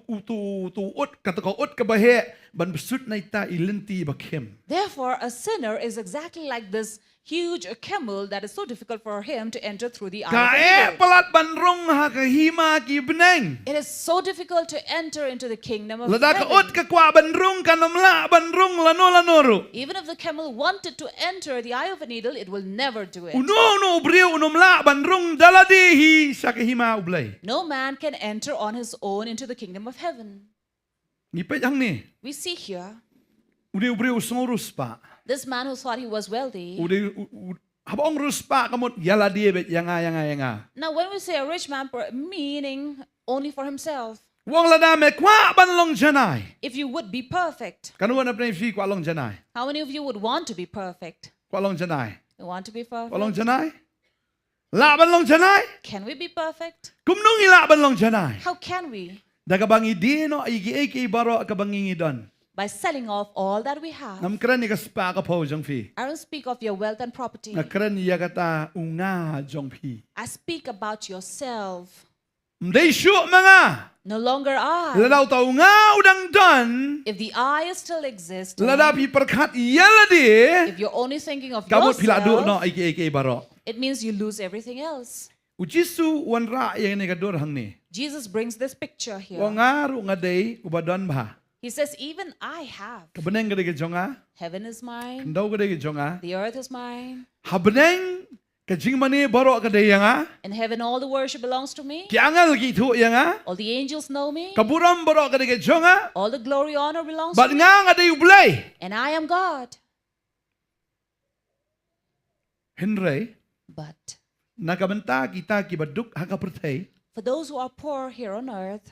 ot kata ka ot ka bahe ban besut na ita ilinti bakem. Therefore, a sinner is exactly like this huge camel that is so difficult for him to enter through the eye of a Kae needle. palat ban rung hakihima ki beneng. It is so difficult to enter into the kingdom of Lada ka ot heaven. ka kwa ban rung kanamla ban rung lanoru. Even if the camel wanted to enter the eye of a needle, it will never do it. Uno brio unomla ban rung daladi hi sakihima ublay. No man can enter on his own into the kingdom of heaven. Ngipet hang ni. We see here, Udi brio sngurus pa. this man who thought he was wealthy. Udi habong ruspa kamot yala die bet yanga. Now, when we say a rich man, meaning only for himself, Wong lada me kwa ban long janai. if you would be perfect, Kanu na pnei fi kwa long janai. how many of you would want to be perfect? Kwa long janai. You want to be Kwa long perfect? janai. La ban long janai. Can we be perfect? Kumnung ila ban long janai. How can we? Dagabangi dino igi baro kabangi don. By selling off all that we have. Nam kran ni ka spa ka po jong fi. I don't speak of your wealth and property. Na kran ya kata unga jong fi. I speak about yourself. Mdei shu mga. No longer I. Ladaw ta unga udang don. If the I still exists, Lada pi perkat yala di. if you're only thinking of Kamot pilado no yourself, igi baro. it means you lose everything else. Ujisu wanra yang ni kador hang ni. Jesus brings this picture here. Wangaru ngadei ubadon bah. He says, even I have. Kabeneng kadai ke jonga. Heaven is mine. Ndau kadai ke jonga. The earth is mine. Habeneng kajing mani baro kadai yanga. In heaven, all the worship belongs to me. Ki angal ki thu yanga. All the angels know me. Kaburam baro kadai ke jonga. All the glory, honor belongs Bat to me. nga ngadei ublay. And I am God. Hynrei But nakabenta kita kibaduk hakapertay. for those who are poor here on earth,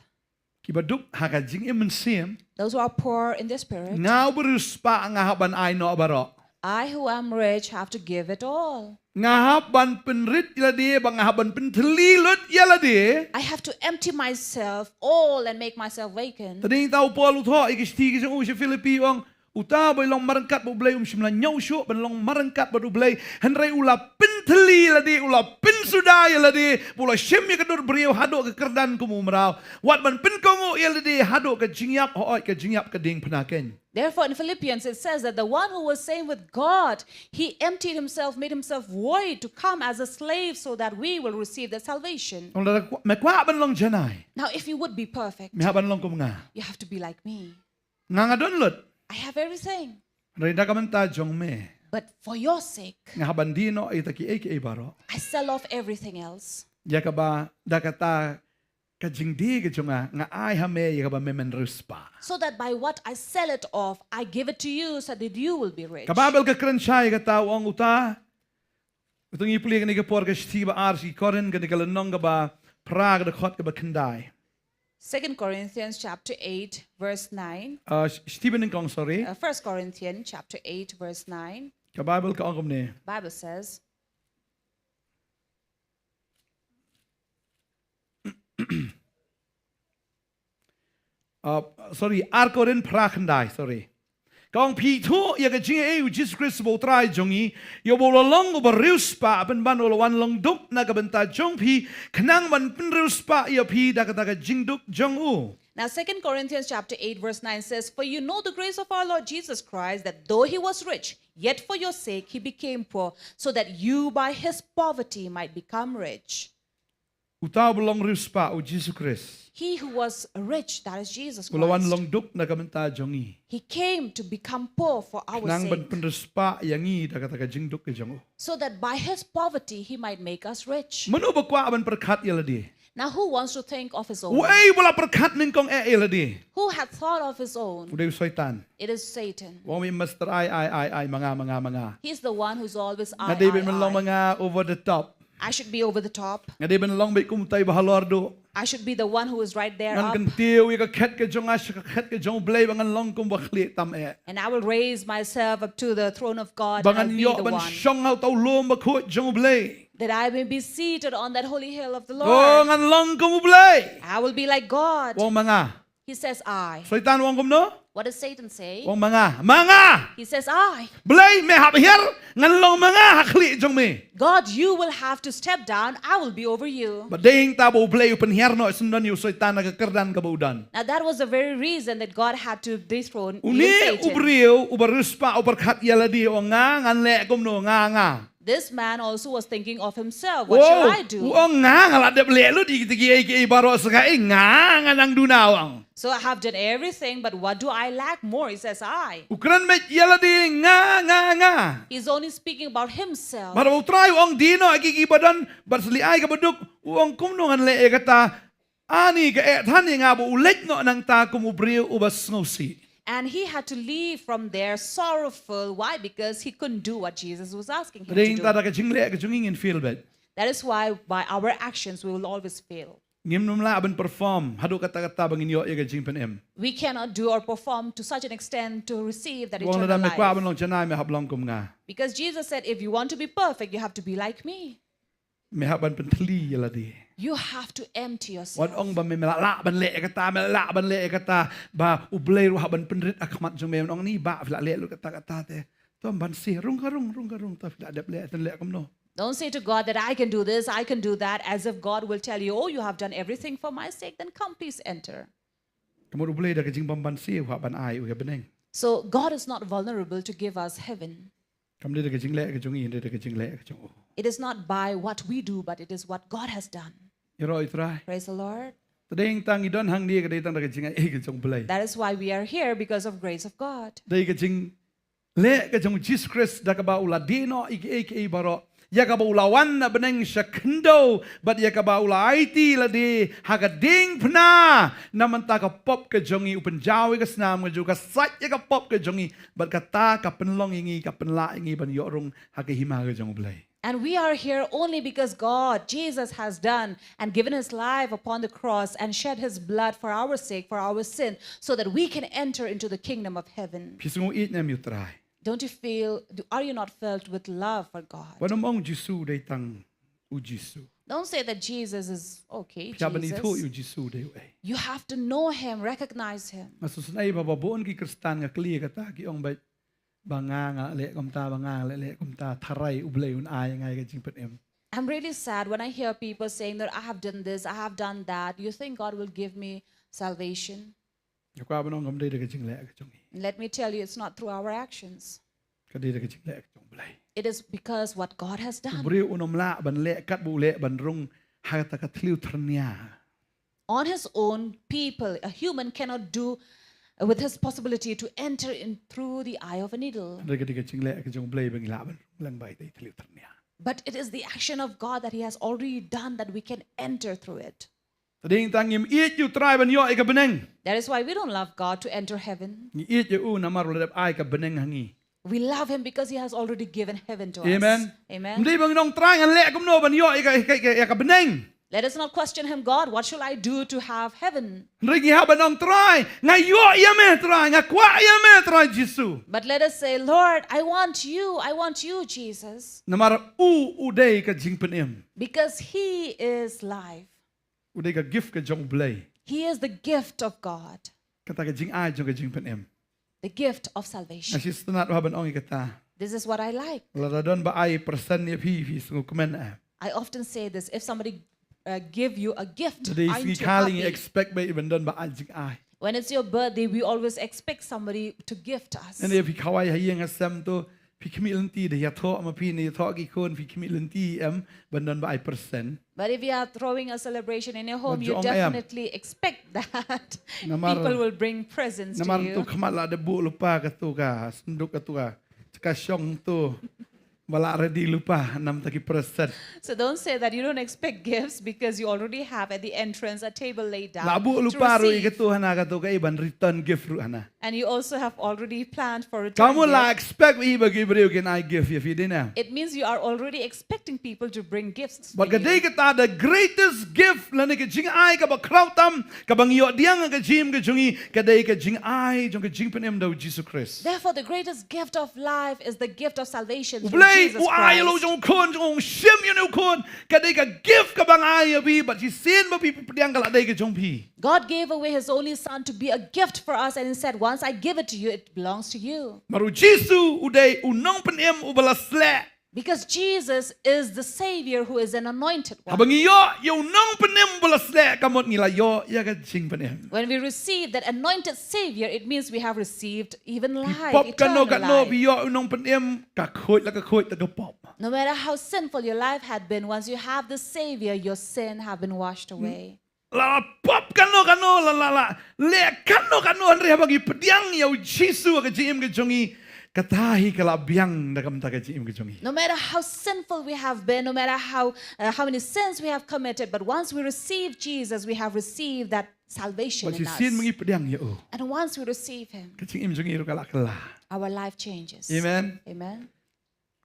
Kibaduk hakajing imensim. those who are poor in their spirit, Ngau berus pa nga haban ay no baro. I who am rich have to give it all. ngahaban penrit yalade bangahaban penteli lut yalade. I have to empty myself all and make myself vacant. Tading tau Paul utho ikisti kisang usya Filipi ong uta boy long marangkat bo blay simla nyaw syo ban long marangkat bo blay hynrei ula penteli lade ula pensuda yalade pula syem ya kadur beriau hadok ke kerdan kumu merau wat ban penkongo yalade hadok ke jingyap hooi ke jingyap ke ding penaken. Therefore, in Philippians, it says that the one who was same with God, he emptied himself, made himself void to come as a slave so that we will receive the salvation. Now, if you would be perfect, you have to be like me. I have everything. But for your sake, I sell off everything else. So that by what I sell it off, I give it to you so that you will be rich. Kababel ka krensyay ka tao ang uta. Itong ipuli ka ni kapor ka shtiba arsi korin ka ni kalanong ka ba praga da khot ka ba kanday. 2 Corinthians chapter 8 verse 9. Stephen kong sorry. 1 Corinthians chapter 8 verse 9. Kababel ka ang kumni. Bible says, sorry, Arkorin Prakandai, sorry. Kong Pito, Yagajing, Jesus Christ will try Jongi, you will along over Ruspa, and Banol one long duk, Nagabanta Jongpi, Kanangman Pinruspa, Yapi, Dakataga Jingduk Jongu. Now 2 Corinthians chapter 8 verse 9 says, for you know the grace of our Lord Jesus Christ, that though he was rich, yet for your sake he became poor, so that you by his poverty might become rich. Utaw belong Ruspa, O Jesus Christ. He who was rich, that is Jesus Christ. He came to become poor for our sake. So that by his poverty he might make us rich. Now who wants to think of his own? Who had thought of his own? It is Satan. He's the one who's always I. Over the top. I should be over the top. I should be the one who is right there up. And I will raise myself up to the throne of God and I'll be the one. That I may be seated on that holy hill of the Lord. I will be like God. He says I. What does Satan say? He says I. God, you will have to step down. I will be over you. Now that was the very reason that God had to dethrone Satan. This man also was thinking of himself. What shall I do? So I have done everything, but what do I lack more? He says I. He's only speaking about himself. And he had to leave from there sorrowful. Why? Because he couldn't do what Jesus was asking him to do. That is why by our actions we will always fail. We cannot do or perform to such an extent to receive that eternal life. Because Jesus said, if you want to be perfect, you have to be like me. You have to empty yourself. Don't say to God that I can do this, I can do that, as if God will tell you, oh, you have done everything for my sake, then come, please enter. So God is not vulnerable to give us heaven. It is not by what we do, but it is what God has done. Praise the Lord. That is why we are here, because of grace of God. Yakabaulawan na beneng shakendo, but yakabaula IT ladi hagading pna namanta ka pop ka jongi upenjawi ka snam ka juga sat yaka pop ka jongi, but kata ka penlong ingi ka penla ingi ban yorong hakahima ka jong blay. And we are here only because God, Jesus, has done and given his life upon the cross and shed his blood for our sake, for our sin, so that we can enter into the kingdom of heaven. Are you not filled with love for God? Panamong Jisu day tang u Jisu. Don't say that Jesus is okay, Piaban ito Jesus. u Jisu day way. You have to know him, recognize him. Masusunay bababuon ki Kristan nga kli kata ki ong bay banga nga le kumta banga le kumta tharay ublay un ay ngay ka jing penem. I'm really sad when I hear people saying that I have done this, I have done that. You think God will give me salvation? Yakwa banong gamday ka jing le ka jong. Let me tell you, it's not through our actions. Kaday ka jing le ka jong blay. It is because what God has done. Bri unom la ban le kat bu le ban rung hata ka tliu trnya. On his own, a human cannot do with his possibility to enter in through the eye of a needle. Kaday ka jing le ka jong blay bang la ban lang bay tay tliu trnya. But it is the action of God that he has already done that we can enter through it. Tading tangim eat you try ban yo ka beneng. That is why we don't love God to enter heaven. Ni eat you u namar le ay ka beneng hangi. We love him because he has already given heaven to us. Amen. Amen. Hindi bang nong try ang le kum no ban yo ka beneng. Let us not question him, God, what shall I do to have heaven? Rigi ha ban nong try nga yo ya me try nga kwa ya me try Jisu. But let us say, Lord, I want you, Jesus. Namar uday ka jing penem. Because he is life. Uday ka gift ka jong blay. He is the gift of God, Kata ka jing ay jong ka jing penem. the gift of salvation. Asis tanat wa ban ong kata. This is what I like. Ladon ba ay person ni fi sungu komen a. I often say this, if somebody give you a gift, Jadi aren't sigi you kaling happy? expect ba ibn don ba ay jing ay. When it's your birthday, we always expect somebody to gift us. Nende fi kawai hayeng asam to fi kemilenti de ya tho ama fi ni tho ki kon fi kemilenti ban don ba ay person. But if you are throwing a celebration in your home, you Majong ayam. definitely expect that Namar- people will bring presents to Namar you. tu kamala de bu lupa ka tu ka sunduk ka tu ka. Caka syong tu bala ready lupa nam taki person. So don't say that you don't expect gifts because you already have at the entrance a table laid down Labu to lupa ru receive. ikatu hana ka tu ka iban return gift ru hana. And you also have already planned for return Kamu la gift. expect i bagi beriu can I give you fi dina. It means you are already expecting people to bring gifts. But to you. kadai kata the greatest gift lani ka jing ai ka ba krautam ka bang yo diang ka jim ka jungi kadai ka jing ai jong ka jing penem do Jesus Christ. Therefore, the greatest gift of life is the gift of salvation through Ublay Jesus u ai lo Christ. jong kon jong shim you know kon kadai ka gift ka bang ai bi but he sin ba pi diang ka la dai ka jong pi. God gave away his only son to be a gift for us, and he said, once I give it to you, it belongs to you. Maru Jesus uday unong penem ubala sle. Because Jesus is the Savior who is an anointed one. Habang yo nong penem ubala sle kamot ngila yo ya ka jing penem. When we receive that anointed Savior, it means we have received even life, Pop eternal kano kano life. biyo unong penem ka khoi la pop. No matter how sinful your life had been, once you have the Savior, your sin have been washed away. La pop kano la le kano andre bagi pediang yo Jisu ka jim ka jongi katahi kala biang na kamta ka jim ka jongi. No matter how sinful we have been, no matter how many sins we have committed, but once we receive Jesus, we have received that salvation But in si sin us. mangi pediang yo And once we receive Him, ka jim jongi ro kala kala. our life changes. Amen. Amen.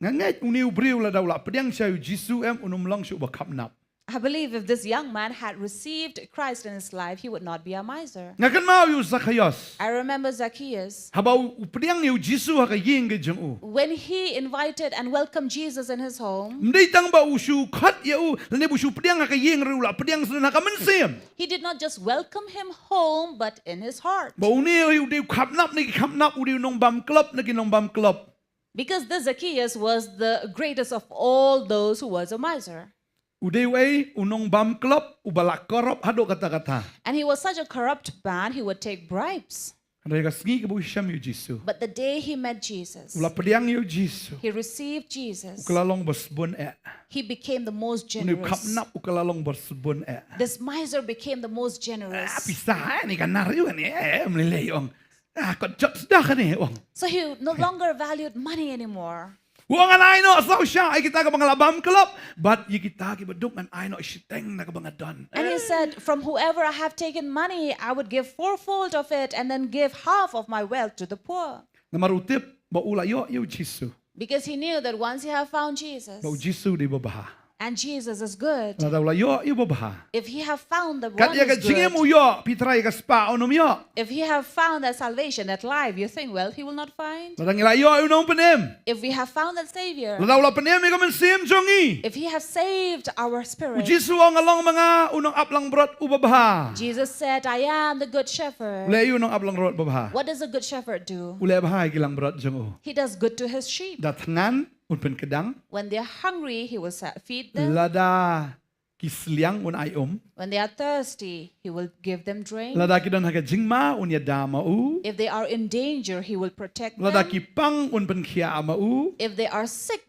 Ngangai uniu briu la daw la pediang siya Jisu unum lang siya ba kapnap. I believe if this young man had received Christ in his life, he would not be a miser. Ngakan mau yu Zacchaeus. I remember Zacchaeus, Habau pediang yo Jisu ha ka ying ka jong when he invited and welcomed Jesus in his home, Mdei tang ba usu khat yo lane busu pediang ha ka ying ru la pediang sa na ka mensim. he did not just welcome him home, but in his heart. Ba uni yu de kapnap ni kapnap udi nong bam club na nong bam club. Because this Zacchaeus was the greatest of all those who was a miser. Udeway unong bam club ubalak korop hado kata-kata. And he was such a corrupt man, he would take bribes. Ada ka sngi ke bu syam yu Jisu. But the day he met Jesus, Ula pediang yu Jisu. he received Jesus, Ukalalong bersbun he became the most Uni generous. kapnap ukalalong bersbun This miser became the most generous. Pisah ni kan nariu ni melilei ong. Kau jat sudah kan ni ong. So he no longer valued money anymore. Uang alai no asal syah ai kita ka bangalabam club but yi kita ki beduk ngan ai no shiteng na ka bangadon. And he said, from whoever I have taken money, I would give fourfold of it and then give half of my wealth to the poor. Namarutip ba ula yo yu Jisu. Because he knew that once he had found Jesus, Ba Jisu di babaha. And Jesus is good. La daw la yo baba. If he have found the Kat one ya ka who's jingem good, yo pitrai ka spa onom yo. if he have found that salvation, that life, you think, well, he will not find? La dang la yo unong penem. If we have found that Savior, La daw la penem ka men sim jongi. if he has saved our spirit, Jisu ang along mga unong aplang brot ubaba. Jesus said, I am the good shepherd. Ule unong aplang brot baba. What does a good shepherd do? Ule bahay kilang brot jong He does good to his sheep. Datangan unpen kedang. When they're hungry, he will feed them. Lada kisliang un ayom. When they are thirsty, he will give them drink. Lada kidan haga jingma un yadama u. If they are in danger, he will protect Lada them. kipang un pen kia ama u. If they are sick,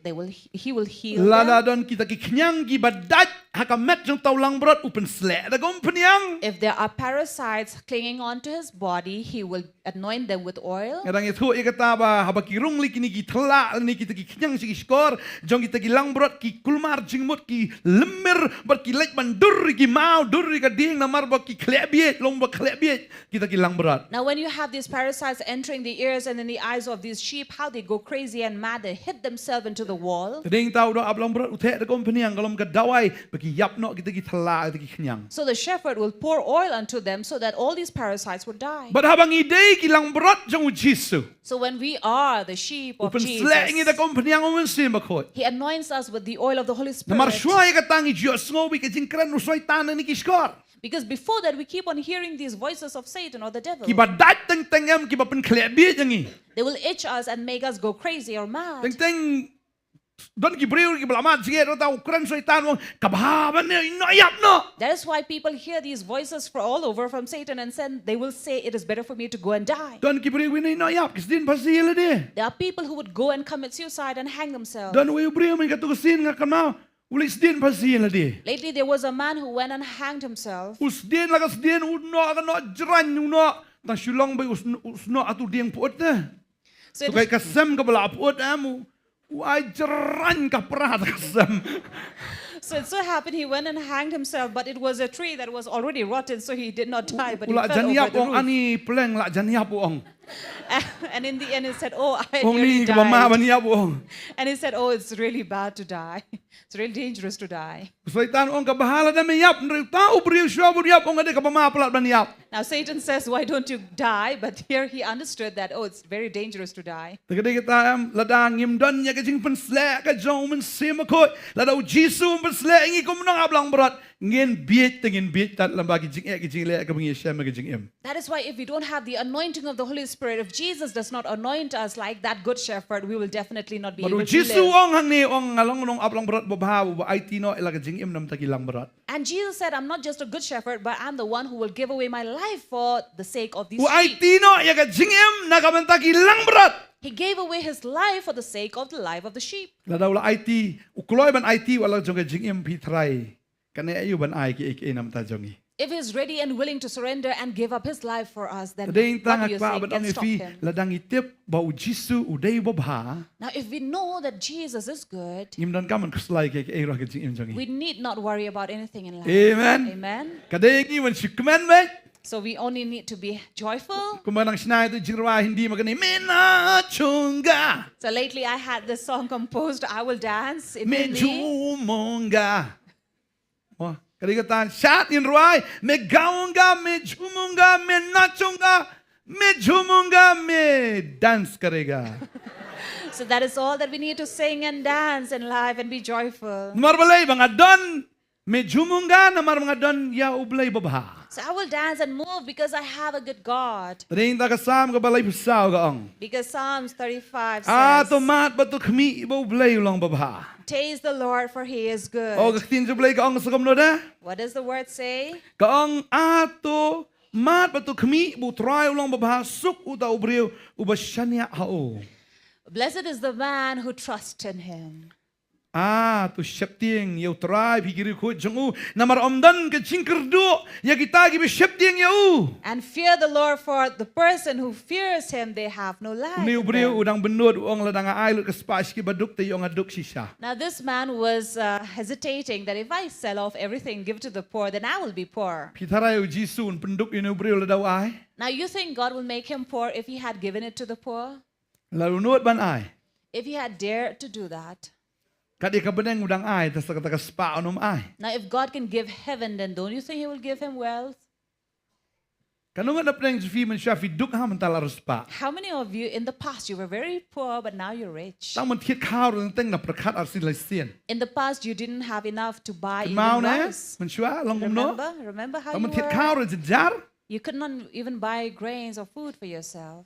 he will heal Lada them. don kita kiknyang ki badat hakamet jong taulang brot upen slek da gom penyang. If there are parasites clinging onto his body, he will anoint them with oil. Ngadang itu ikata ba habakirung li kini ki tela ni kita kiknyang si skor jong kita kilang brot ki kulmar jingmut ki lemir ber ki lek bandur ki mau dur ka ding namar ba ki klebiet long ba klebiet kita kilang brot. Now, when you have these parasites entering the ears and in the eyes of these sheep, how they go crazy and mad, they hit themselves into the wall. Ding tau do ablang brot utek da gom penyang kalom ka dawai bagi yap no kita ki tela kita kiknyang. So the shepherd will pour oil onto them so that all these parasites would die. But habang ide kilang brot jong Jisu. So when we are the sheep of Upen slek ngi da Jesus, gom penyang umen sim bakot. he anoints us with the oil of the Holy Namar Spirit. shwai ka tangi jios ngobi ka jingkran usoi tanan ni ki skor. Because before that, we keep on hearing these voices of Satan or the devil. Ki badat teng tengem ki bapen klebiet jangi. They will itch us and make us go crazy or mad. Teng don ki breu ki belamat sige do tau kran syaitan wong kababan ne no yap no. That is why people hear these voices for all over from Satan and they will say, it is better for me to go and die. Don ki breu ne no yap kis din pasil de. There are people who would go and commit suicide and hang themselves. Don we breu men katusin nga kanau ulis din pasil de. Lately, there was a man who went and hanged himself. Us din lagas din uno ka no jran uno ta Shillong bay usno atu ding puot de. So Tu kai kasem ka bala puot amu. Wai jran ka prat kasem. So it so happened he went and hanged himself, but it was a tree that was already rotten, so he did not die, but he Ula fell over janiap the wong roof. ani pleng la janiap wong. And in the end, he said, oh, I Wong nearly ni ka mama died. baniap wong. And he said, oh, it's really bad to die. It's really dangerous to die. Syaitan wong ka bahala da me yap ndre tau breu shwa bu yap wong ade ka mama plat baniap. Now Satan says, why don't you die? But here he understood that, oh, it's very dangerous to die. Tagade kita am ladang ngim don nya ka jing pen slek ka jong men sim ko ladau Jisu pen slek ngi ko menang ablang berat ngin biet tengin biet tat lambagi jing ek jing le ka bengi syam ka jing em. That is why if we don't have the anointing of the Holy Spirit, if Jesus does not anoint us like that good shepherd, we will definitely not be Baru able to Jisu live. ong hang ni ong ngalong nong ablang berat babaha ba IT no ela ka jing em nam takilang berat. And Jesus said, I'm not just a good shepherd, but I'm the one who will give away my life for the sake of these Wa sheep. IT no ya ka jing em na ka man takilang berat. He gave away his life for the sake of the life of the sheep. Ladau la IT ukloy ban IT wala jong ka jing em pitrai. Kane ayu ban ai ki ek nam ta jongi. If he's ready and willing to surrender and give up his life for us, then Ding what tang do you akwa think ban can ong stop ifi him? ladang itip bau Jisu udai babha. Now, if we know that Jesus is good, Ngim don kaman kuslai ke e ro ka jing em jongi. we need not worry about anything in life. Amen. Amen. Kadegi wan shikman me. So we only need to be joyful. Kumanang sinay tu jirwa hindi magani mena chunga. So lately I had this song composed, I Will Dance in Hindi. Mejumunga. Oh, kadikatan shat in ruai megaunga mejumunga menachunga mejumunga me dance karega. So that is all that we need to sing and dance in life and be joyful. Marbalay mga don mejumunga na mga don ya ublay babha. So I will dance and move because I have a good God. Tading takasam ka balay pusaw gaong. Because Psalms 35 Ah, says, tomat bato kami ibo ublay ulang babha. taste the Lord for he is good. O kaktin jublay gaong sa kamno da. What does the word say? Kaong ato mat bato kami bu try ulang babha suk uta ubriu ubashanya hao. Blessed is the man who trusts in him. Ah, tu syapting yau try pikir ko jengu namar omdan ke cingkerdu ya kita gibi syapting yau. And fear the Lord, for the person who fears him, they have no lack. Ni in ubriu them. udang benut uang ladang ai lut ke spas ki baduk te yong aduk sisa. Now this man was hesitating that if I sell off everything, give to the poor, then I will be poor. Pitarai Jisun penduk ini ubriu ladau ai. Now you think God will make him poor if he had given it to the poor? Lalu nuat ban ai. If he had dared to do that? Kadi ka beneng udang ai tas kata ka spa onom ai. Now, if God can give heaven, then don't you think He will give him wealth? Kanungan na peneng fi men sya fi duk ha mental arus spa. How many of you in the past you were very poor, but now you're rich? Tang men thiet khao reng teng na prakat arsin lai sien. In the past, you didn't have enough to buy even Mau na rice. men sya long kom no. Remember how Tang you men thiet were? khao reng jar. You could not even buy grains or food for yourself.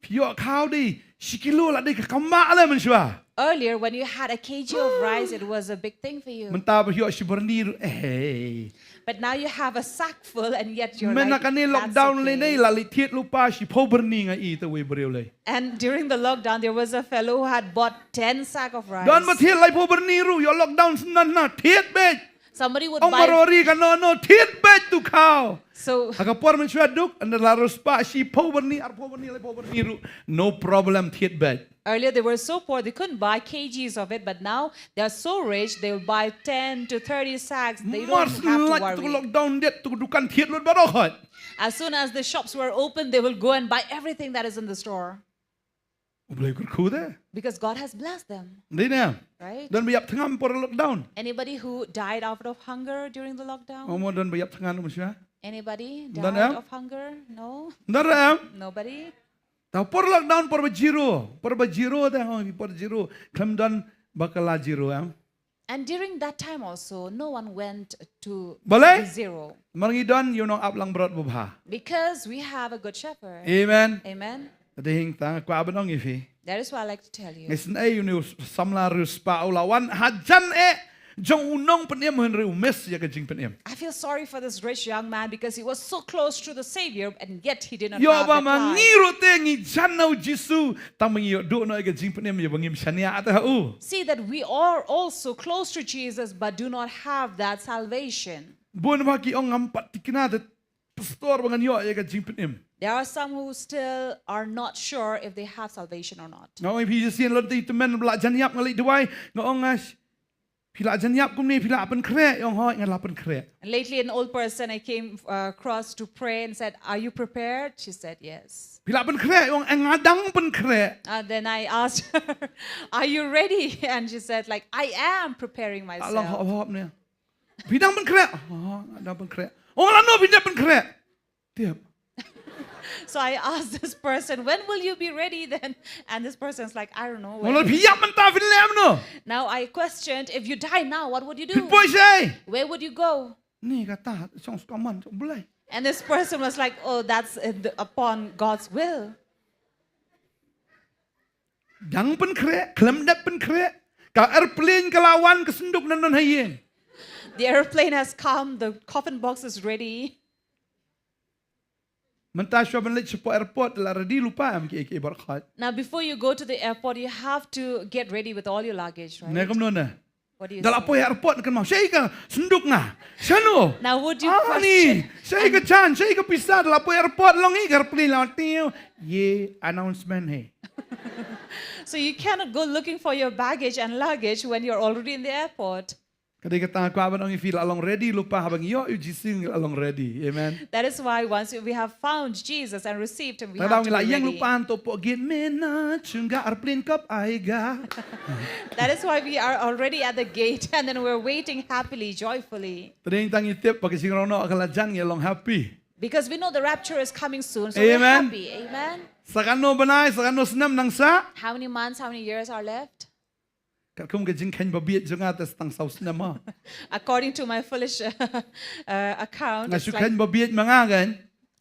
Pio khao di sikilo la di ka kama la men sya. Earlier, when you had a kg of rice, it was a big thing for you. Mentah pio si bernir But now you have a sack full, and yet you're Men like, nak ni "That's lockdown le okay." nei la li thiet lupa si po berni nga i te we breu le. And during the lockdown, there was a fellow who had bought 10 sack of rice. Don ma thiet lai po berni ru yo lockdown nan na thiet bet. Somebody would Ong buy. marori ka no thiet bet tu khao. So Agapor men sya duk and la ruspa si po berni ar po berni lai po berni ru. No problem thiet bet. earlier they were so poor they couldn't buy kgs of it, but now they are so rich they will buy 10 to 30 sacks. They don't Mas have to like tu worry. lockdown det tu dukan thiet lut barokhat. As soon as the shops were open, they will go and buy everything that is in the store Boleh kurku de. because God has blessed them, Ni ne. right? Dan bayap tengam por lockdown. Anybody who died out of hunger during the lockdown? Omo dan bayap tengan men sya. Anybody Dan died em? of hunger? No? Ndara. Nobody? Tahu por lockdown por bajiro dah por jiro kem dan bakala jiro And during that time also, no one went to Boleh? zero Mangi don you know up lang berat bubha. because we have a good shepherd. Amen. Amen. Tadi hing tang aku abang ifi. That is what I like to tell you. Ngesen you know samla rus pa ulawan hajan jong unong penem hynrei umes ya kajing penem. I feel sorry for this rich young man because he was so close to the Savior and yet he did not Yo have ba that life. mangiru te ngi janau Jisu tamangi yo do no kajing penem ya bangim shania ata u. See that we are also close to Jesus but do not have that salvation. Bun bagi ong ampat tikina de pastor bangan yo ya kajing penem. There are some who still are not sure if they have salvation or not. Ngau ipi jesian lonti temen belak janiap ngali duai ngau ngas. Pila janiap kum ni pila apen krek yong hoi ngal apen krek. And lately an old person I came across to pray and said, "Are you prepared?" She said, "Yes." Pila apen krek yong engadang pen krek. Then I asked her, "Are you ready?" And she said, "Like I am preparing Alang hop myself." hop ni. Bidang pen krek. Oh, ada pen krek. Oh lano bidang pen krek. Tiap. So I asked this person, "When will you be ready then?" And this person's like, "I don't know." Mula when." piyak mentah fin lem no. Now I questioned, "If you die now, what would you do? Pipoi say. Where would you go?" Ni kata song skaman boleh. And this person was like, "Oh, that's upon God's will." Dang pen krek, klem dep pen krek. Ka airplane kelawan kesenduk nan nan hayeng. The airplane has come, the coffin box is ready. Mentah syua ben lek sepo airport la ready lupa am ki berkhat. Now, before you go to the airport, you have to get ready with all your luggage, right? Ne kam no na. What do you Dalam say? apa airport kan mau. Saya ke senduk ngah. Sano. Now, would you Ah question? ni, saya ke Chan, saya ke pisah dalam apa airport long ni airplane lawan tiu. Ye announcement hey. So you cannot go looking for your baggage and luggage when you're already in the airport. Kadang kata aku abang orang feel along ready lupa abang yo jising along ready. Amen. That is why once we have found Jesus and received Him, we Kadang have to ngila be yang ready. lupa anto po git mena chunga airplane kap aiga. That is why we are already at the gate and then we're waiting happily, joyfully. Tading tangi tip pakai sing rono akalajan ngelong happy. Because we know the rapture is coming soon, so Amen. we're happy. Amen. Sakano banai, sakano senam nang sa. How many months, how many years are left? Kat kum ke jingkan babiet junga atas tang saus nama. According to my foolish account, it's Ngasukan like, babiet mangagan.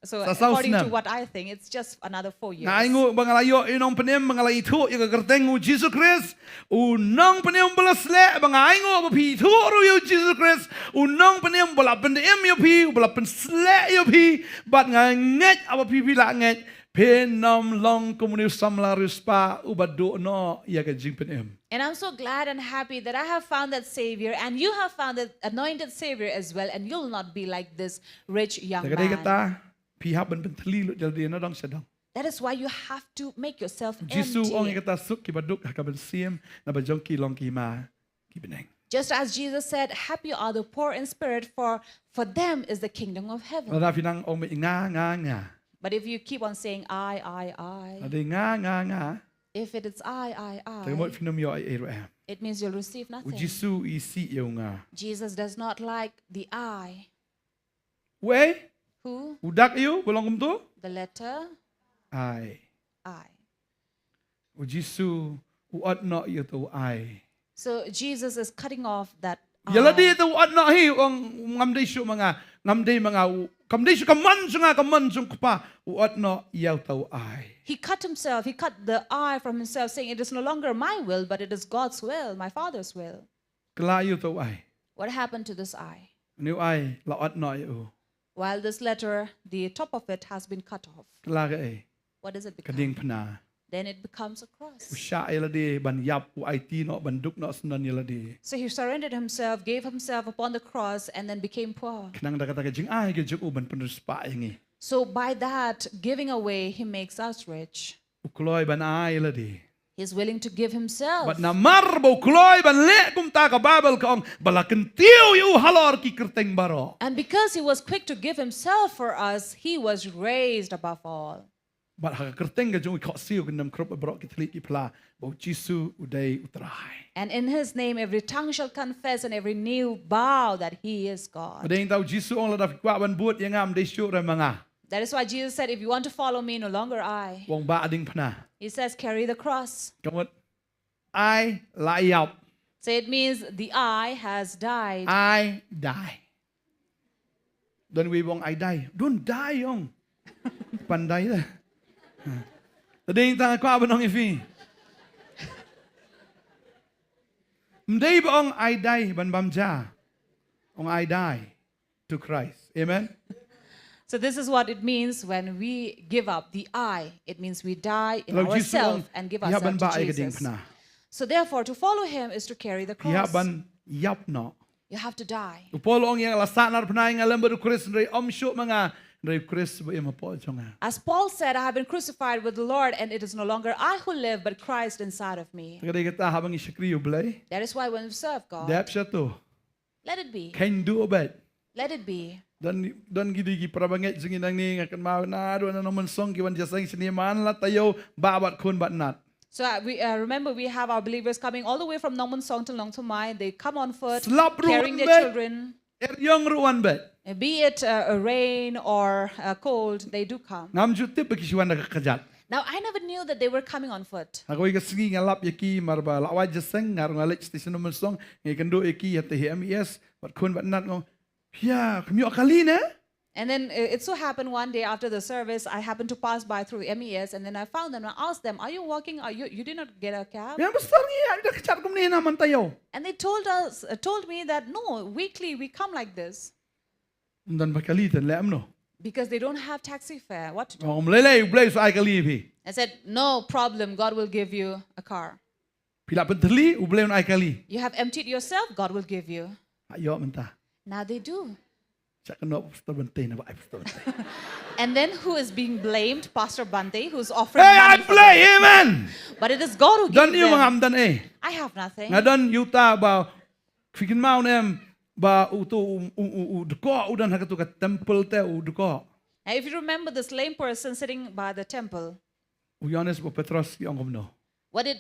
so sa saus according na. to what I think, it's just another 4 years. Na ingo bangalayo inong penem bangalay itu yung kagerteng u Jesus Christ. Unang penem balas le bangaingo bapi itu ru yu Jesus Christ. Unang penem bala penem yu pi bala pen sle yu pi. Bat nganget abapi bila nget. Penam long komunis samlarus pa ubado no ya kajing penem. And I'm so glad and happy that I have found that Savior and you have found that anointed Savior as well, and you'll not be like this rich young Kadai man. kata pihak ben penteli lu jadi na dong sedang. That is why you have to make yourself Jisu ong empty. kata suk kibaduk hakaben siem na bajongki long kima kibeneng. Just as Jesus said, "Happy are the poor in spirit, for them is the kingdom of heaven." Lada pinang ong nga. But if you keep on saying, I, Ada nga. If it is Tagamot finam yo ay ero am. it means you'll receive U nothing. Jisu isi yo nga. Jesus does not like the I. We, Who? udak yo, bolong kumto? The letter Ay. I. U Jisu, uat no yo to ay. So Jesus is cutting off that Yala di I. ito uat no hi, ang ngamday siyo mga, kamday siyo kamansyong pa, uat no yaw to ay. He cut the I from himself, saying, it is no longer my will, but it is God's will, my Father's will. Kalayo to ay. What happened to this I? Niyo ay, laot no yo. While this letter, the top of it has been cut off. Kalaga ay, What does it become? kading pana. Then it becomes a cross. Usya yala di, ban yap, u ay tino, ban duk no sunan yala di. So he surrendered himself, gave himself upon the cross, and then became poor. Kanang dakata kajing ay, kajing uban panus pa ingi. So by that giving away, he makes us rich. Ukloy ban ay yala di. He's willing to give himself. But na marbo ukloy ban le kum ta ka babel ka ong balakan tiyo yu halor ki kerteng baro. And because he was quick to give himself for us, he was raised above all. But ha kerteng ka jung ikot siyo kandam krop baro kitli ki pla. Bo Jisu uday utray. And in his name, every tongue shall confess and every knee bow that he is God. Madeng tau Jisu ong ladaf kwa ban buat yang am de syuk ra mga. That is why Jesus said, if you want to follow me, no longer I. Wong ba ading pana. He says, carry the cross. Kamot I layap. So it means the I has died. I die. Don't we wong I die. Don't die yong. Pandai lah. Tadi tang ko abanong ifi. Mdei bong I die ban bamja. Ong I die to Christ. Amen. So this is what it means when we give up the I. It means we die in Kalau Jisu ourselves ong and give yaban ourselves ba to ay kading Jesus. pana. So therefore, to follow him is to carry the cross. Yaban yap no. You have to die. Upolo ong yang lasanar pana yang alam baru Chris ndai om syuk mga ndai Chris ba ima po jonga. As Paul said, I have been crucified with the Lord, and it is no longer I who live, but Christ inside of me. Kadai kita habang isikri ublay. That is why when we serve God, Dap siya to. let it be. Kain do obet. Let it be. Dan gidi prabanget singin nang ni akan mau na do na naman song kiwan jasang siniman la tayo babat kun bat nat. So we remember we have our believers coming all the way from Nongthymmai to Nongthymmai. They come on foot, Slap carrying ruan their bet. children. Young ruan bet. Be it a rain or a cold, they do come. Ngam jutip pakisiwan nakakajat. Now, I never knew that they were coming on foot. Ako iga singi ngalap yaki marba lawaj jasang ngar ngalik station naman song ngai kando yaki at MES bat kun bat nat ngong. Ya, kami akali na. And then it so happened one day after the service, I happened to pass by through MES, and then I found them and I asked them, are you walking? You did not get a cab? Yang besar ni ada kecat kum ni naman tayo. And they told me that no, weekly we come like this Dan bakalitan le amno. because they don't have taxi fare. What to do? Oh melelay blay so ay kali pi. I said, no problem, God will give you a car. Pila penteli ublay on ay kali. You have emptied yourself, God will give you. Ayo mentah. Now they do. Cak kena pastor Bantei na ba ay pastor Bantei. And then who is being blamed? Pastor Bantei, who's offering Hey, I money for play, them. amen. But it is God who Dan gives iyo mga them. amdan eh. I have nothing. Nga dan yuta ba fikin mau nem ba uto duko udan hakatu ka temple te duko. Now, if you remember this lame person sitting by the temple, Yohanes bo Petros yung komno. what did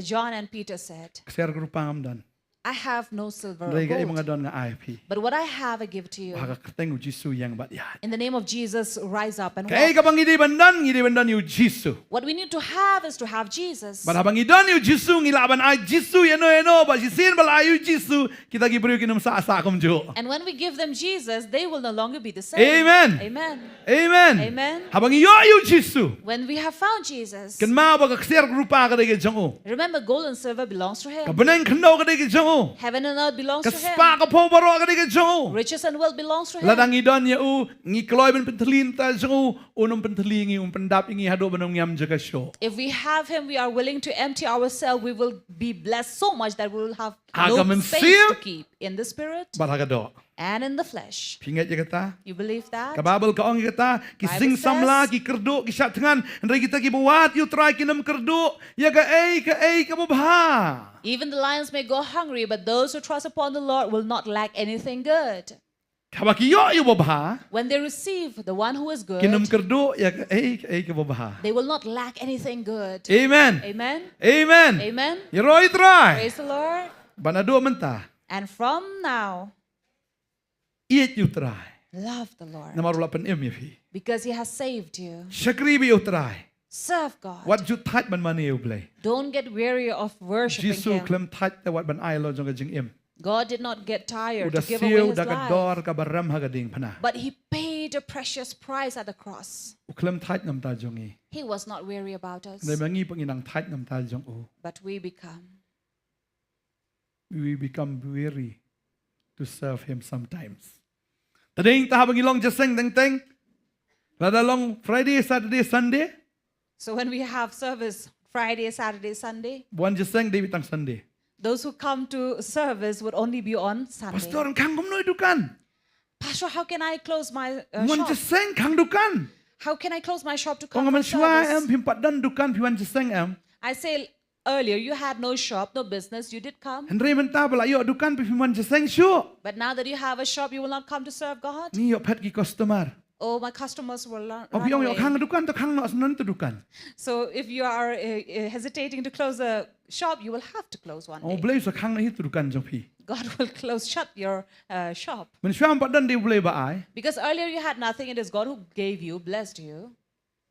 John and Peter said? Kser grupa amdan. I have no silver or Dai ga gold, mga don nga IP. but what I have I give to you. Haka kateng Jisu yang bat yan. In the name of Jesus, rise up and Kay walk. kapang ngidi bandan yu Jisu. What we need to have is to have Jesus. But habang idon yu Jisu ngilaban ay Jisu eno ba sisin bala yu Jisu kita gibru kinum sa asakom jo. And when we give them Jesus, they will no longer be the same. Amen. Amen. Amen. Amen. Habang iyo yu Jisu. When we have found Jesus, Kan mau ba ka kser grupa ka dai jong. remember gold and silver belongs to him. Kabanang kano ka dai jong. Heaven and earth belongs to him. Kaspa ka po baro ka dai jong. Riches and wealth belongs to him. Ladang idon ya ngi kloy ben pentelin ta jong unum pentelingi pendap ingi hado banong ngam jaga show. If we have him, we are willing to empty ourselves. We will be blessed so much that we will have Aga no men space siap. to keep in the spirit Baraga do. and in the flesh. Pingat ya kata. You believe that? Kababel ka ong kata kising Bible samla says- ki kerdo ki syatngan ndai kita ki buat yu try kinam kerdo ya ka mubha. Even the lions may go hungry, but those who trust upon the Lord will not lack anything good. Kabakiyo yung babaha. When they receive the one who is good, Kinum kerdo ya ke babaha. they will not lack anything good. Amen. Amen. Amen. Amen. Yeroi try. Praise the Lord. Banado menta. And from now, Iet you try. love the Lord Namarulapan im yafi. because He has saved you. Shakribi you try. Serve God. What you type man money you play. Don't get weary of worshiping Jisu Him. klem type the what ban ay lo jong jing im. God did not get tired Udah to give away siu His da life, kador kabaram hagading pana. but He paid a precious price at the cross. Uklem type nam ta jongi. He was not weary about us, Dai mangi panginang type nam ta jong o. but we become. We become weary to serve Him sometimes. Tading ta habang ilong jaseng teng teng. Lada long Friday, Saturday, Sunday. So when we have service Friday, Saturday, Sunday, Buan jaseng day bitang Sunday. those who come to service would only be on Sunday. Pastor kang kumnoy dukan. Pastor, how can I close my Buan shop? jaseng kang dukan. How can I close my shop to Kung come man for shwa em service? himpat dan dukan piwan jaseng em. I say earlier, you had no shop, no business, you did come. Henry menta bala yo dukan piwan jaseng syu. But now that you have a shop, you will not come to serve God? Ni yo pet ki customer. Oh, my customers will run Opiong yo away. kang dukan to kang no asnan to dukan. So if you are hesitating to close a shop, you will have to close one Oh day. blay so kang na hit to dukan jong pi. God will shut your shop. Man shwa empat dan di blay ba ay. Because earlier you had nothing, it is God who gave you, blessed you.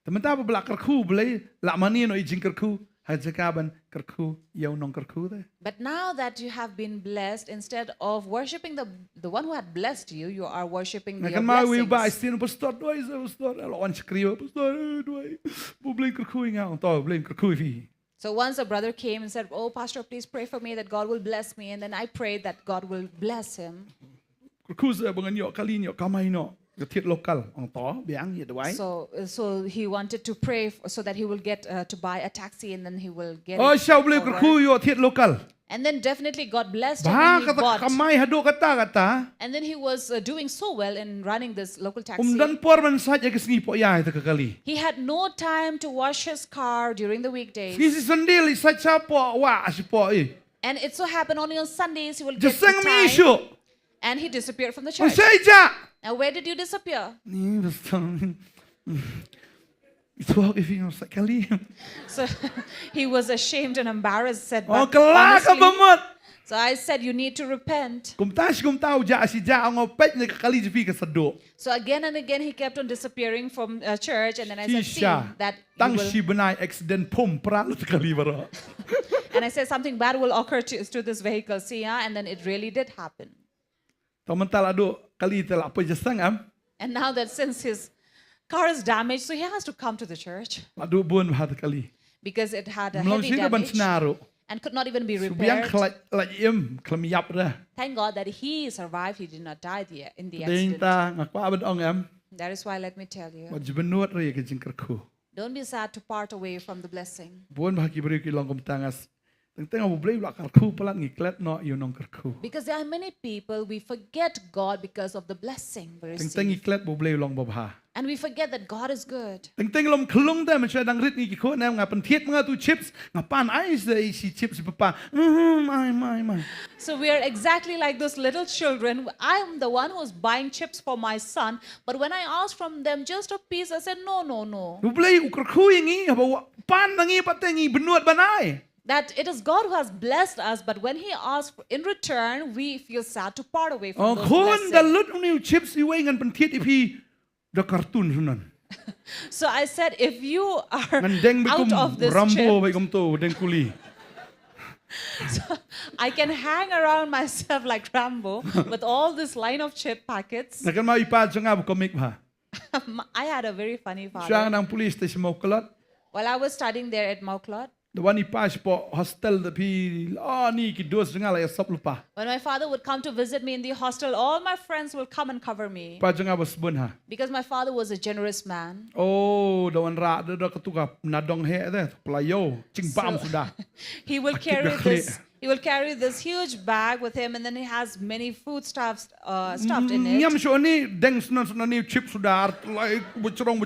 Tementa ba bala kerku blay la mani no ijing kerku. Hajakaban kerku yo nong kerku de. But now that you have been blessed, instead of worshiping the one who had blessed you, you are worshiping your Nakan mau wi ba blessings. istin pastor doi sa pastor lawan skrio pastor doi. Bu blay kerku inga to blay kerku fi. So once a brother came and said, "Oh, Pastor, please pray for me that God will bless me." And then I prayed that God will bless him. Kerku sa bangan yo kali yo kamay no. Yo tiet lokal ang to biang ye doi. So he wanted to pray so that he will get to buy a taxi and then he will get Oh it siya blay over. kerku yo tiet lokal. And then definitely God blessed him Bah and he kata bought. kamay hado kata. And then he was doing so well in running this local taxi. Dan por man saja kesni po ya itu kekali. He had no time to wash his car during the weekdays. Kisi sendiri saja po wa si po eh. And it so happened only on Sundays he will get the Jaseng mi time. isu. And he disappeared from the Oh church. saja. Now where did you disappear? Ni betul. Itu aku ingin sekali. So he was ashamed and embarrassed, said, Oh but kelak honestly, banget. so I said, you need to repent. Kum tahu ja si ja ang opet ni kekali jepi kesedok. So again and again he kept on disappearing from church, and then I said, see Kisha. that you Tang will, si benai accident pom peralu sekali bara. and I said something bad will occur to this vehicle. See, yeah? And then it really did happen. Tahu mental adu kali telak apa jaseng am. And now that since his car is damaged, so he has to come to the church Adu bun bahat kali. because it had a Melong heavy sini ban damage senaru. and could not even be Subiang repaired. kelak im kelemiap dah. Thank God that he survived. He did not die in the Ding accident. ta ngak pa abad ong am. That is why let me tell you, Wajib benuat raya ke jingkerku. don't be sad to part away from the blessing. Buan bahaki beri ki long kum tangas. Teng abu blay ulak kerku pelat ngiklet no you nong kerku. Because there are many people, we forget God because of the blessing we Teng receive. ngiklet bu blay long babha. And we forget that God is good. Teng lom kelung dah macam dang rit ni kiko nam ngapan tiet mengatu chips ngapan ais dah isi chips papa. My. So we are exactly like those little children. I am the one who's buying chips for my son. But when I asked from them just a piece, I said, no. Bu blay ukerku ini apa pan nangi patengi benuat banai. That it is God who has blessed us, but when He asks in return, we feel sad to part away Oh from those kon blessings. dalut ni chips iwe ngan pen tiet ipi dah kartun sunan. So I said, if you are Ngan deng out of bikum this rambo chip, bikum tu deng kuli. I can hang around myself like Rambo with all this line of chip packets. Nakan mau ipa janga bu komik bah. I had a very funny Siang father. nang polis te semau kelat. While I was studying there at Mauklot, Dewan ipa po hostel tapi ni ki dos janga la sop lupa. when my father would come to visit me in the hostel, all my friends will come and cover me. Pa janga bos bun ha. Because my father was a generous man. Oh, dawan ra da ketuka nadong he dah pelayo cing bam sudah. He will Akit carry dah this He will carry this huge bag with him, and then he has many foodstuffs stuffed in Nyam it. so ni deng sunan ni chip sudar like bucrong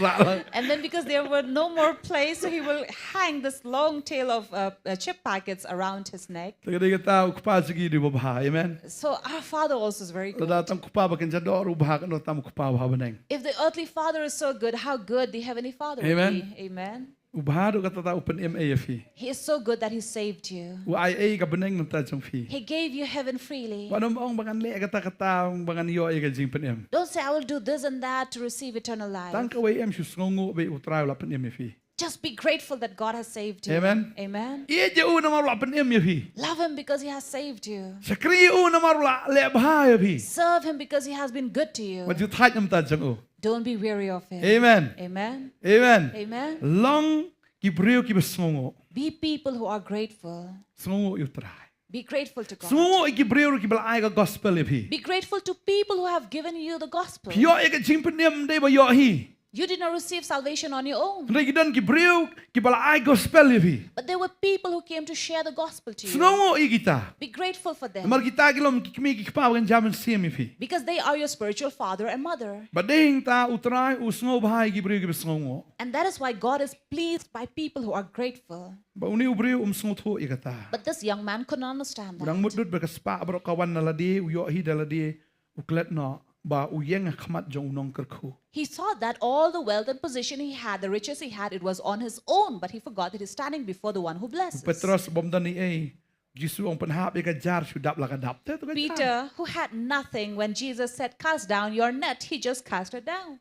rak. And then because there were no more place, so he will hang this long tail of chip packets around his neck. Tagay kita ukpa sigi di babha. Amen. So our father also is very good. Datang kupa bakin jador ubha kan tam kupa babha beneng. If the earthly father is so good, how good the heavenly father will Amen. be. Amen. Ubha do kata ta open MAFI. He is so good that he saved you. IA ka beneng nanta jong fi. He gave you heaven freely. Panom ong bangan le kata bangan yo ay ka jing penem. Don't say, I will do this and that to receive eternal life. Tang ka way em shus ngongo be utray la penem fi. Just be grateful that God has saved you. Amen. Amen. Ie je u na marla penem fi. Love him because he has saved you. Sakri u na marla le bha fi. Serve him because he has been good to you. Wat ju thaj nam ta jong u. Don't be weary of him. Amen. Amen. Amen. Amen. Long ki breu ki besngongo. Be people who are grateful. Sngongo utray. Be grateful to God. Sngongo ki breu ki bal ay ka gospel fi. Be grateful to people who have given you the gospel. Yo ay ka jing penem de ba yo hi. You did not receive salvation on your own. Ndai ki dan ki breu ki bal ay gospel fi. But there were people who came to share the gospel to you. Sngongo i kita. Be grateful for them. Mar kita kilom ki kmi ki pa ban jaman sim fi. Because they are your spiritual father and mother. Bading ta utray usngo bhai ki breu ki besngongo. And that is why God is pleased by people who are grateful. Ba uni ubreu sngo tho i kata. But this young man couldn't understand Udang that. mudut ba ka spa bro kawan na ladi u yo hi da ladi uklet no ba u yeng khmat jong nong kerkhu. He saw that all the wealth and position he had, the riches he had, it was on his own. But he forgot that he's standing before the one who blesses. Petros bomdani ay Jisu ang panhap ka jar sudap la ka dap. Peter, who had nothing, when Jesus said, cast down your net, he just cast it down.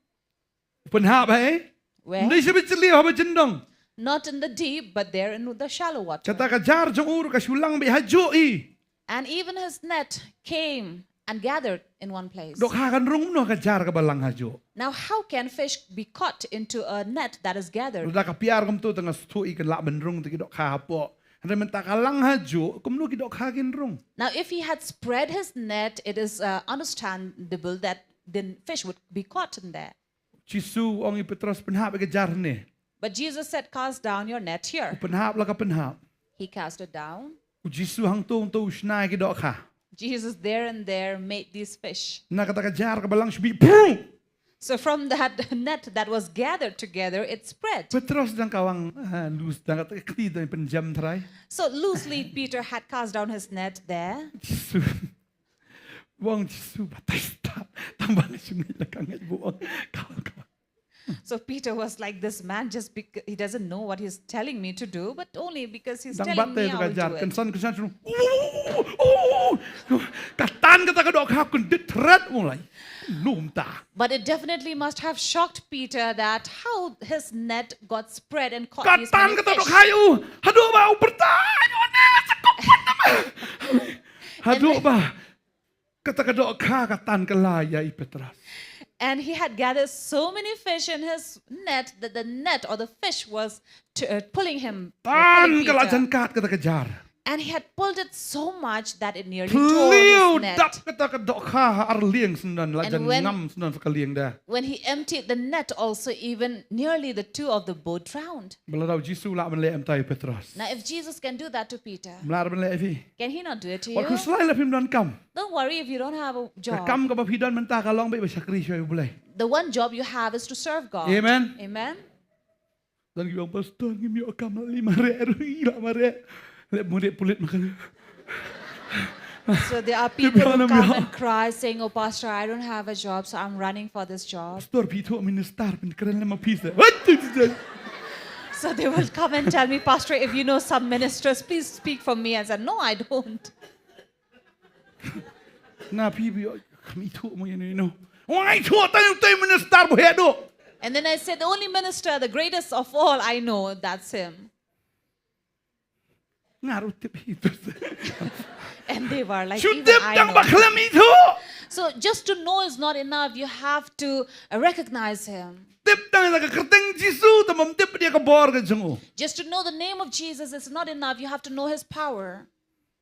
Panhap ay. Where? Hindi siya bitli ha ba jendong. Not in the deep, but there in the shallow water. Kata ka jar jong ur ka sulang bi hajo i. And even his net came and gathered in one place. Dok ha kan rung no ka jar ka balang hajo. Now, how can fish be caught into a net that is gathered? Da ka piar kam tu tengah stu i kan la ben rung ti dok ha po. Handa menta ka lang hajo kum no ki dok ha kin rung. Now, if he had spread his net, it is understandable that the fish would be caught in there. Jisu ang i Petros panhap ka jar ni. But Jesus said, cast down your net here. Panhap la ka panhap. He cast it down. Jisu hang tu usnai ki dok ha. Jesus there and there made these fish. Na kata ka jar ka balang subi. So from that net that was gathered together, it spread. Petros dan kawang lus dan kata kli dan penjam try. So loosely, Peter had cast down his net there. Jisu. Wang Jisu batai stop. Tambah sungai lakangat buang. Kawan. So Peter was like, this man just because he doesn't know what he's telling me to do, but only because he's Dang telling me batai tu I will kajar. do it. Kensan sunu. Katan kata ka dok ha kun ditrat mulai. Lumta. But it definitely must have shocked Peter that how his net got spread and caught these Katan many kata dok fish. hayu. Hadu ba bertanya ne sakupan nama. Hadu ba. Kata ka dok ha katan kelaya i Petras. And he had gathered so many fish in his net that the net or the fish was pulling him. Tan pulling kelajan Peter. kat kata kejar. And he had pulled it so much that it nearly tore Liu his dap net. kata ka dok ha ar liang sendan la jan when- ngam sendan sekaliang dah. When he emptied the net also, even nearly the two of the boat drowned. Beladau Jisu la menle am tai Petros. Now if Jesus can do that to Peter, Melar menle fi. can he not do it to Waktu you? selai la pim dan kam. Don't worry if you don't have a job. Kam ka papidan mentah kalong baik bersakri syai boleh. The one job you have is to serve God. Amen. Amen. Dan kita pastor ngimi akam lima rui la mare. Le murid pulit makan. So there are people who come and cry saying, oh pastor, I don't have a job, so I'm running for this job. Pastor pitu minister pin keren lama pisa. So they will come and tell me, pastor, if you know some ministers, please speak for me. I said, no, I don't. Na pibi kami tu mo yan no. Why tu tayo minister bohedo. And then I said, the only minister, the greatest of all I know, that's him. Ngaruh tip itu. And they were like, Should even tip I yang know. baklam itu. So just to know is not enough. You have to recognize him. Tip tang laga kerteng Jisu tamam tip dia ke bor ke jengu. Just to know the name of Jesus is not enough. You have to know his power.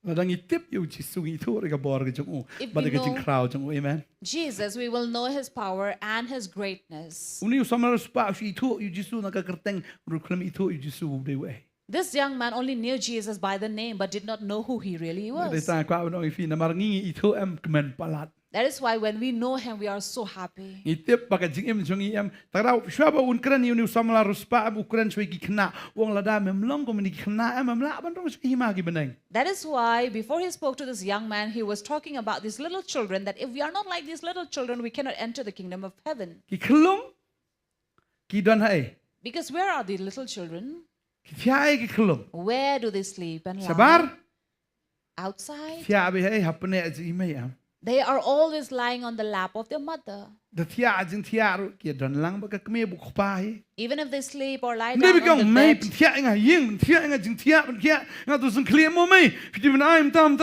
Ladang itip yu Jisu itu ke bor ke jengu. If Balik we ke jeng know- crowd jengu. Amen. Jesus, we will know his power and his greatness. Uni usama respa si itu yu Jisu naga kerteng ruklam itu yu Jisu dewe. This young man only knew Jesus by the name but did not know who he really Để was. ta qua bên ông phi nằm ngi itu em kemen palat. That is why when we know him, we are so happy. Itip pakai jing em jong em. Tarau siapa Ukraine ni samla ruspa Ukraine sui kena. Wong lada memlong ko meni kena memla ban rong sui hima ki beneng. That is why before he spoke to this young man, he was talking about these little children, that if we are not like these little children, we cannot enter the kingdom of heaven. Ki kelung ki don hai. Because where are the little children? Ki fiai ki kelung. Where do they sleep and lie? Sabar. Outside? Fiai be hai hapne aji mai am. They are always lying on the lap of their mother. Da tia jing tia ru ki don lang ba ka kme bu khpai. Even if they sleep or lie Ni bi down on kong the mai bed, tia nga ying tia nga jing tia ban kia nga tu sung clear mo mai. Fi di ban tam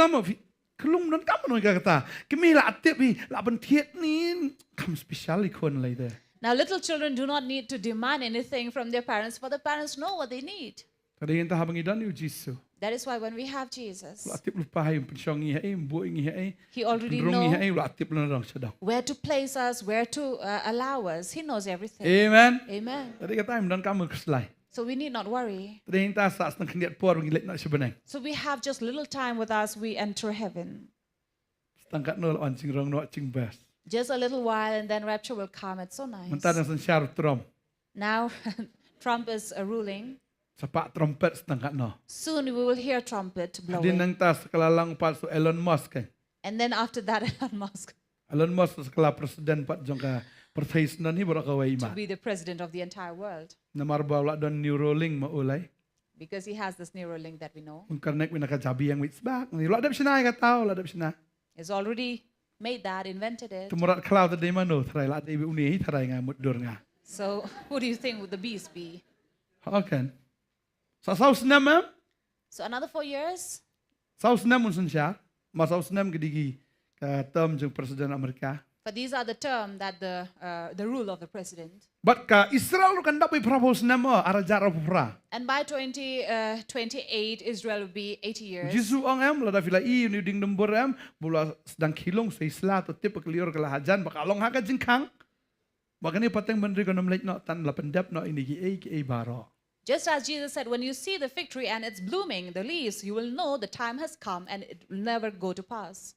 kelung don kam no ka kata. Kme la atip bi la ban thiet ni kam special ikon lai de. now little children do not need to demand anything from their parents, for the parents know what they need. Tadi yang tahap ngidan yu Jisu. That is why when we have Jesus, La atip lupa hai pensyong ngi hai bu ngi hai. he already Rong ngi knows hai la atip lan rong sedang. where to place us, where to allow us. He knows everything. Amen. Amen. Tadi kata im dan kamu keselai. So we need not worry. Tadi yang ta sa senang kendiat por ngi lek nak sebenang. So we have just little time with us, we enter heaven. Tangkat nol on cing rong no cing bas. Just a little while and then rapture will come. It's so nice. Mentar yang sensyar trom. Now Trump is ruling. Sepak trompet setengah no. Soon we will hear trumpet Di blowing. nang ta sekelalang palsu Elon Musk kan. And then after that, Elon Musk Elon Musk sekala presiden pat jongka pertais nan ni berak kawai to ma. be the president of the entire world. Namar bawa don Neuralink ma ulai. Because he has this Neuralink that we know. Ungkarnek winaka jabi yang witsbak. Ni ladap sina ka tahu ladap sina. He's already made that, invented it. Tumurat cloud tadi mano trai lat ibu uni trai nga mudur nga. So who do you think would the beast be? Hakan. Sa saus nama. So another 4 years? Saus nama sensyar. Mas saus nama kedigi ke term jeng presiden Amerika. But these are the term that the rule of the president. But ka Israel kan dapat propose nama arajar apura. And by 2028, Israel will be 80 years. Jisu ang em lada fila I ni ding nombor em bula sedang kilong sa isla tu tip kelior ke lahajan bakalong haga jengkang. Bakani pateng menteri konom lek no tan la pendap no ini ki ai baro. Just as Jesus said, when you see the fig tree and it's blooming, the leaves, you will know the time has come and it will never go to pass.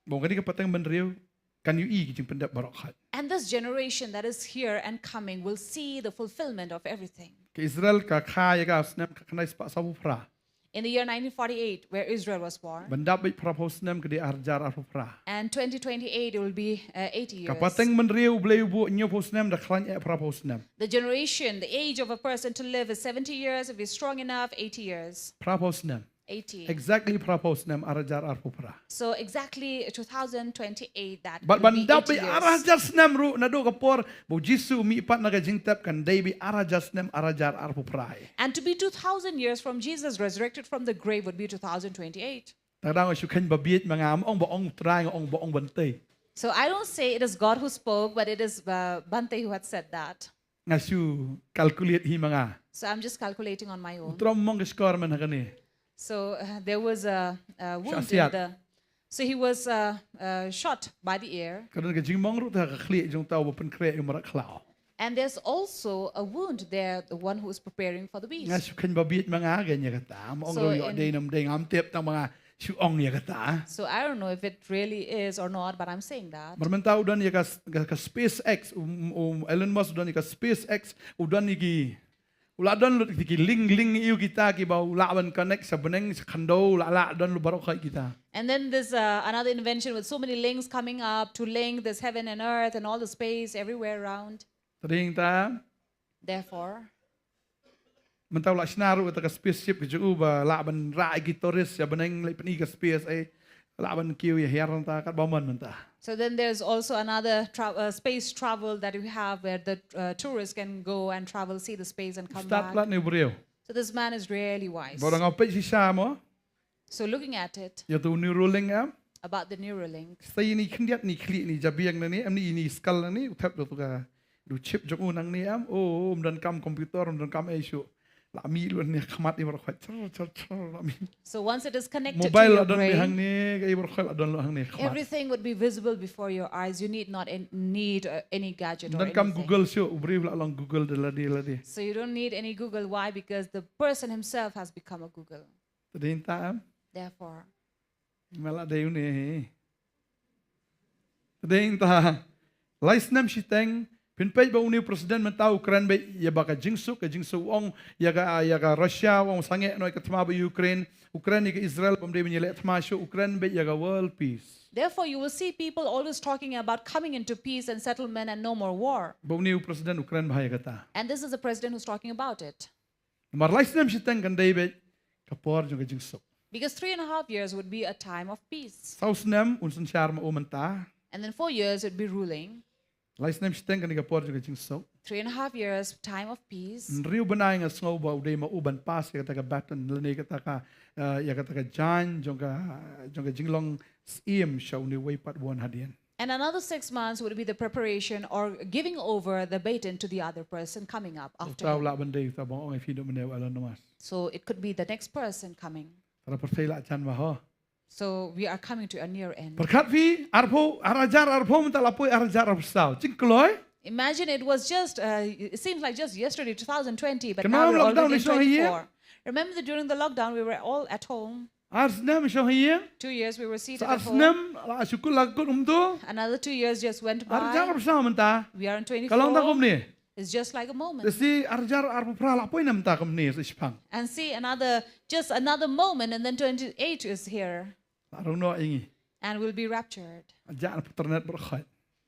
Bakani ka pateng menteri kan yu I ki jeng pendap barok hat. And this generation that is here and coming will see the fulfillment of everything. Ke Israel ka kaya ka snap ka kanai spa sabu pra. In the year 1948, where Israel was born, Bandap baik propose nam ke di arjar apura. and 2028, it will be 80 Ka years. pateng menteri boleh bu nyo post nam da klan e propose nam. The generation, the age of a person to live is 70 years. If he's strong enough, 80 years. Propose nam. 80. Exactly propose nam arajar apura. So exactly 2028, that But will be bandap 80 baik years. arajar snam ru nado kapor bu Jisu mi ipat naga jingtap kan dai bi arajar snam arajar apura. And to be 2,000 years from Jesus resurrected from the grave would be 2028. Kadang aku kan babiet mangam ong boong try ong boong bantei. So I don't say it is God who spoke, but it is Bantei who had said that. Ngasu calculate hi manga. So I'm just calculating on my own. Trom mong skor man hakani. So there was a wound in Shasiat. the... So he was shot by the air. Kadang ka jingmong ru ta ka khli jong tau bo pen kre yung marak klau. And there's also a wound there, the one who is preparing for the beast. Ngasu kan babiet manga ganya kata. Mong So ro yo in- dei nam dei ngam tep tang mga su ong ya kata. So I don't know if it really is or not, but I'm saying that. Marmenta udan ya ka SpaceX Elon Musk udan ya ka SpaceX udan iki uladan lu ki ling iu kita ki bau lawan connect sa beneng sa kando la dan lu barok kita. And then there's another invention with so many links coming up to link this heaven and earth and all the space everywhere around. Tading ta Therefore, mentau la snaru ta ka spaceship ki ju ba laban ra ki tourist ya beneng le peni ka space ai laban kiu ya heran ta kat baman menta. so then there's also another space travel that we have where the tourists can go and travel, see the space and come Start back. plat ni brio. So this man is really wise. Borang apa si sa mo? So looking at it, Ya tu Neuralink am. about the Neuralink. Saya ni kendiat ni klik ni jabiang ni am ni skal ni utap tu ka du chip jong unang ni am dan kam komputer dan kam isu Lami luan ni khamat ni berkhoi lami. So once it is connected to Mobile your adon ni hang brain, ni kai berkhoi adon lo hang ni khamat. everything would be visible before your eyes. You need not need any gadget or Dan kam anything. Google sio ubri la long Google de ladi. So you don't need any Google. Why? Because the person himself has become a Google. Tadin ta am. Therefore, Mala de ni. Tadin ta. Laisnam shiteng pinpay ba uni president mentau Ukraine ba ya baka jingsu ong ya Russia ong sange no ikatma ba Ukraine ke Israel pamde menyele atma sho Ukraine ba ya world peace. therefore, you will see people always talking about coming into peace and settlement and no more war. Ba uni president Ukraine bahaya kata. And this is the president who's talking about it. Mar laisnam shiteng kandai ba kapor jong jingsu. Because 3.5 years would be a time of peace. Sausnam unsan syar ma umenta. And then 4 years would be ruling. Laisnam shiteng kan kapor jong jingsu. 3.5 years, time of peace. Riu banay nga sngaw ba uday ma uban pas ya kata ka baton lani kata ka ya kata ka jan jong ka jinglong iem show ni way pat one hadian. And another 6 months would be the preparation or giving over the baton to the other person coming up after Tahu him. lah bandai ta bang ong fido menew ala namas. So it could be the next person coming. Tara pertai la jan ba ho. So we are coming to a near end. Perkat vi arpo arajar arpo mental apoi arajar arpsau. Cingkloy. Imagine it was just, it seems like just yesterday, 2020, but Kenapa now we're lockdown already in is so here? 24. Remember that during the lockdown, we were all at home. Arsnam so hiya. 2 years we were seated at home. Arsnam la syukul lagut umtu. Another 2 years just went Arajar by. arpsau menta. We are in Kalau tak 24. ni. It's just like a moment. Desi arajar arpo pra la apoi nam ta ni sipang. And see just another moment, and then 28 is here. Arung no ingi. And we'll be raptured. Ajak Potternet berkhoi.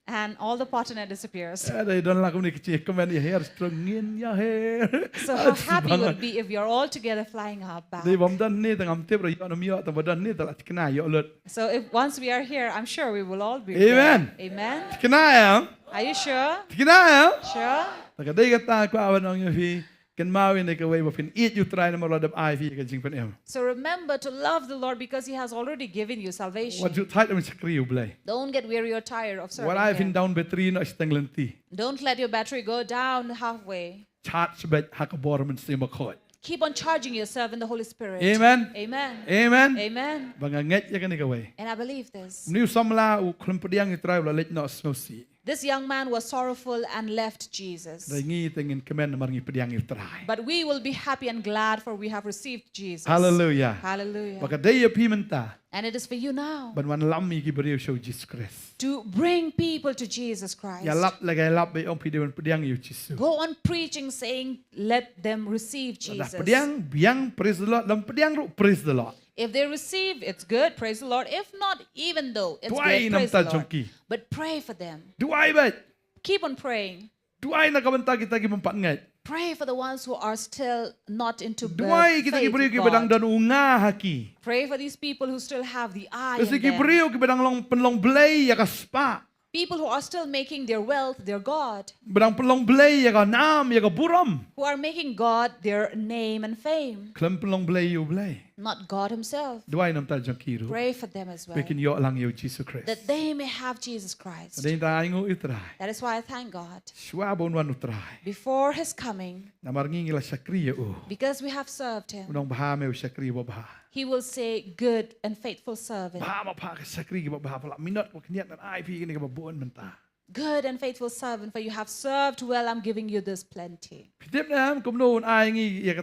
And all the Potternet disappears. Ada don lagu ni kecil komen ya hair strongin ya hair. So how happy it would be if you're all together flying up back. Di bom dan ni tengam tip rayu anu miyo ta badan ni telah kena yo lut. So if once we are here, I'm sure we will all be Amen. there. Amen. Kena ya. Are you sure? Kena ya. Sure? Takadai kata ko awan ong fi kan mau ni ka way bafin eat you try na marodab ai fi ka jing pen em. So remember to love the Lord because He has already given you salvation. What you tight am sakri you blay. Don't get weary or tired of serving What I fin Him. down battery no stang lenti. Don't let your battery go down halfway. Charge bet hakabor men sima khoi. Keep on charging yourself in the Holy Spirit. Amen. Amen. Amen. Amen. Banganget ya kan ni ka way. And I believe this. New samla u klum pediang ni try la let no snosi. This young man was sorrowful and left Jesus. Ringi tengin kemen maringi pediang ni try. But we will be happy and glad for we have received Jesus. Hallelujah. Hallelujah. Baka day pi menta. And it is for you now Ban wan lammi ki beriu show Jesus Christ. to bring people to Jesus Christ. Ya lap lagay lap be ong pediwan pediang yu Jesus. Go on preaching saying, let them receive Dah Jesus. pediang biang praise the Lord. Lam pediang ru praise the Lord. If they receive, it's good, praise the Lord. If not, even though it's Tuai good, nam praise ta the Lord. jongki. But pray for them. Duai bet. Keep on praying. Duai na kabanta kita ki mempat ngai. Pray for the ones who are still not into Duai kita ki faith beriu with ki bedang God. dan unga haki. Pray for these people who still have the eye Kasi in ki them. beriu ki bedang long penlong belai ya ka spa. People who are still making their wealth their God. Bedang penlong belai ya ka nam ya ka buram. Who are making God their name and fame. Klem penlong belai yu belai. Not God Himself. Duai nam ta jongki ru. Pray for them as well. Bikin yo lang yu Jesus Christ. That they may have Jesus Christ. Ada ta ingu itrai. That is why I thank God. Shwa bon wan utrai. Before His coming, Namar ngi la sakri ya u. because we have served Him, Unong baha me sakri ba baha. He will say, good and faithful servant. Baha ma pa ka sakri ba baha pala minat ko kniat nan ai pi ni ka babuan menta. Good and faithful servant, for you have served well, I'm giving you this plenty. Pitip na kum no ai ngi ya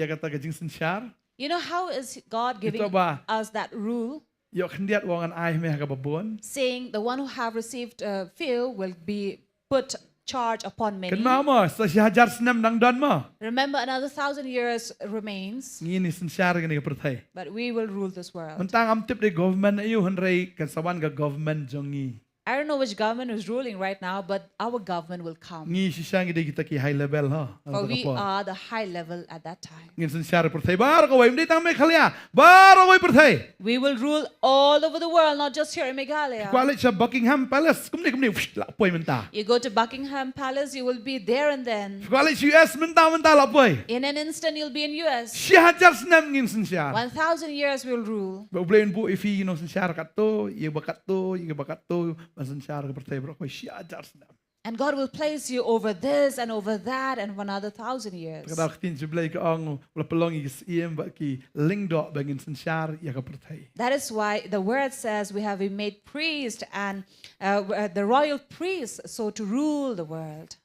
kata ka jingsen syar. You know how is God giving Ito ba? us that rule? Yo kniat wong an ai me ka babuan. Saying the one who have received few will be put charge upon many. Kan ma mo sa hajar senam nang don mo. Remember, another 1,000 years remains, Ngi ni sen syar ni ka pertai. but we will rule this world. Mentang am tip de government ayu hynrei kan sawan ga government jongi. I don't know which government is ruling right now, but our government will come. Ngi sisang ide kita ki high level ha. For we are the high level at that time. Ngin sen syar pertai bar ko way mdi tang me khalia. Bar ko way pertai. We will rule all over the world, not just here in Meghalaya. Kualit sa Buckingham Palace. Kumni la poy menta. You go to Buckingham Palace, you will be there and then. Kualit US menta la poy. In an instant, you'll be in US. Siya hajar senam ngin sen syar. 1,000 years will rule. Ba ublain bu ifi no sen syar kato, ye bakato, ye bakato, sen syar ka pertai bro ko siya hajar senam. And God will place you over this and over that and for another 1,000 years. Kadang tin sebelah ke ang wala pelongi ke iem baki lingdok bangin sensar ya ke pertai. That is why the word says we have been made priest and the royal priest, so to rule the world.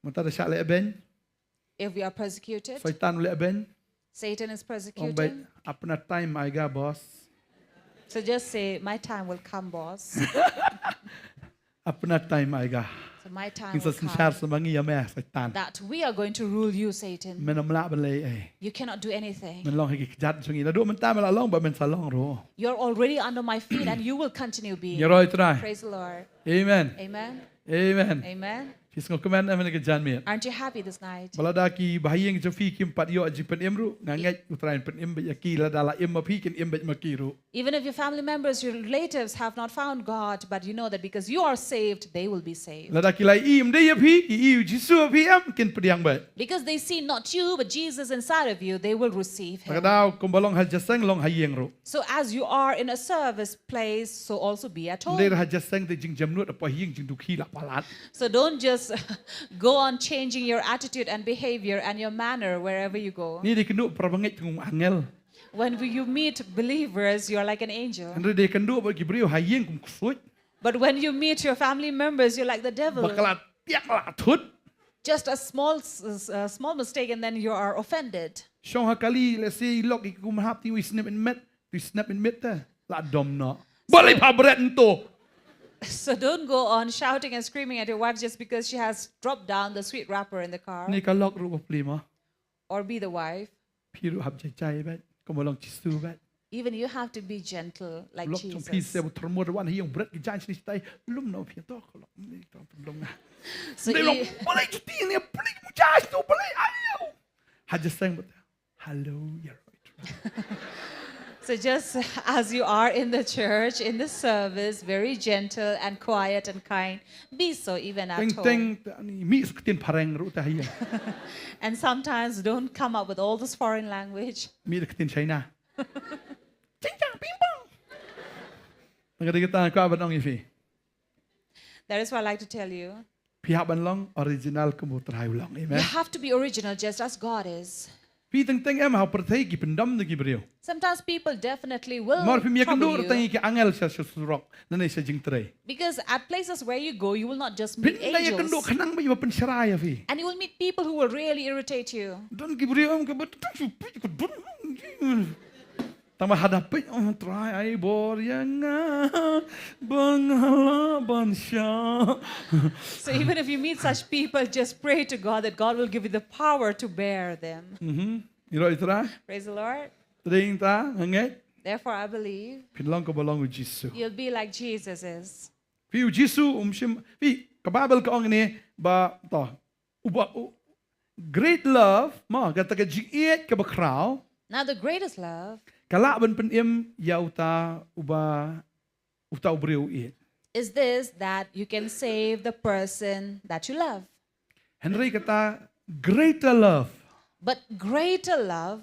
Mata ada syak lek ben, If we are persecuted, syaitan lek ben, Satan is ong baik persecuting. apna time ai ga boss. So just say, my time will come, boss. Apna time ai ga. So my time King will sensar come. semangi ya meh syaitan. That we are going to rule you, Satan. Men amla ben le ai. You cannot do anything. Men long hai kejat sungi. La do men tam la long ba men salong ro. You're already under my feet and you will continue being. Ya roi trai. Praise the Lord. Amen. Amen. Amen. Amen. Fis ngok kemen amen ke jan mi. Aren't you happy this night? Balada ki bahayeng jofi kim pat yo aji pen emru ngangai utrain pen em ya ki la dala em mapi ken em makiru. Even if your family members, your relatives have not found God, but you know that because you are saved, they will be saved. Lada ki lai im de ya pi i jisu pi em ken pediang ba. Because they see not you, but Jesus inside of you, they will receive Him. Kadau kom balong hal jasang long hayeng ro. So as you are in a service place, so also be at home. Ndai hal jasang te jing jamnut apa hing jing dukhi la palat. So don't just go on changing your attitude and behavior and your manner wherever you go. Ni de kenu prabangit ngum angel. When you meet believers, you're like an angel. Ndai de kendu ba ki brio hayeng kum kusut. But when you meet your family members, you're like the devil. Bakalat tiak la thut. Just a small mistake and then you are offended. Shong hakali le si lok ik kum hap ti wi snap in met ta. La dom no. Boleh pa bret ento. So don't go on shouting and screaming at your wife just because she has dropped down the sweet wrapper in the car. Ni ka lok ru ba pli ma. Or be the wife. Pi ru hap chai ba. Kom balong chisu ba. Even you have to be gentle like Lok trong pi Jesus. se bu termod wan hi yang bret ki jan sini stai lum no pi to ko ni to lum na. So Ni long you- boleh cuti ni pli mu jas tu boleh ayo. Haja sang but hello ya right. So just as you are in the church, in the service, very gentle and quiet and kind, be so even at Teng home. teng ni mi skutin pareng ru ta hi. And sometimes don't come up with all this foreign language. Mi skutin China. Ching chang ping pong. Ngada kita ko aban ong ifi. That is what I like to tell you. Pihak ban long original kemu terhai ulang. You Amen. have to be original just as God is. Pi teng teng em ha perthai ki pendam de ki brio. Sometimes people definitely will Mar pi mi trouble kendur teng you. ki angel sa surok. Nanai sa jing trai. Because at places where you go, you will not just meet Pinda ya kendur angels. kanang ba iba penserai ya fi. And you will meet people who will really irritate you. Don ki brio am ke bet tu pi ko don. Tambah hadapi try ai bor yang bangala bansha. So even if you meet such people, just pray to God that God will give you the power to bear them. Iro itra. Praise the Lord. Tring ta ngai. Therefore, I believe Pinlong ko balong u Jisu. you'll be like Jesus is. Fi u Jisu sim fi ka Bible ka ong ni ba to. Uba great love ma kata ka jiet ka bakraw. Now, the greatest love Kala ban pen im ya uta ubriu it. is this, that you can save the person that you love. Hynrei kata greater love. But greater love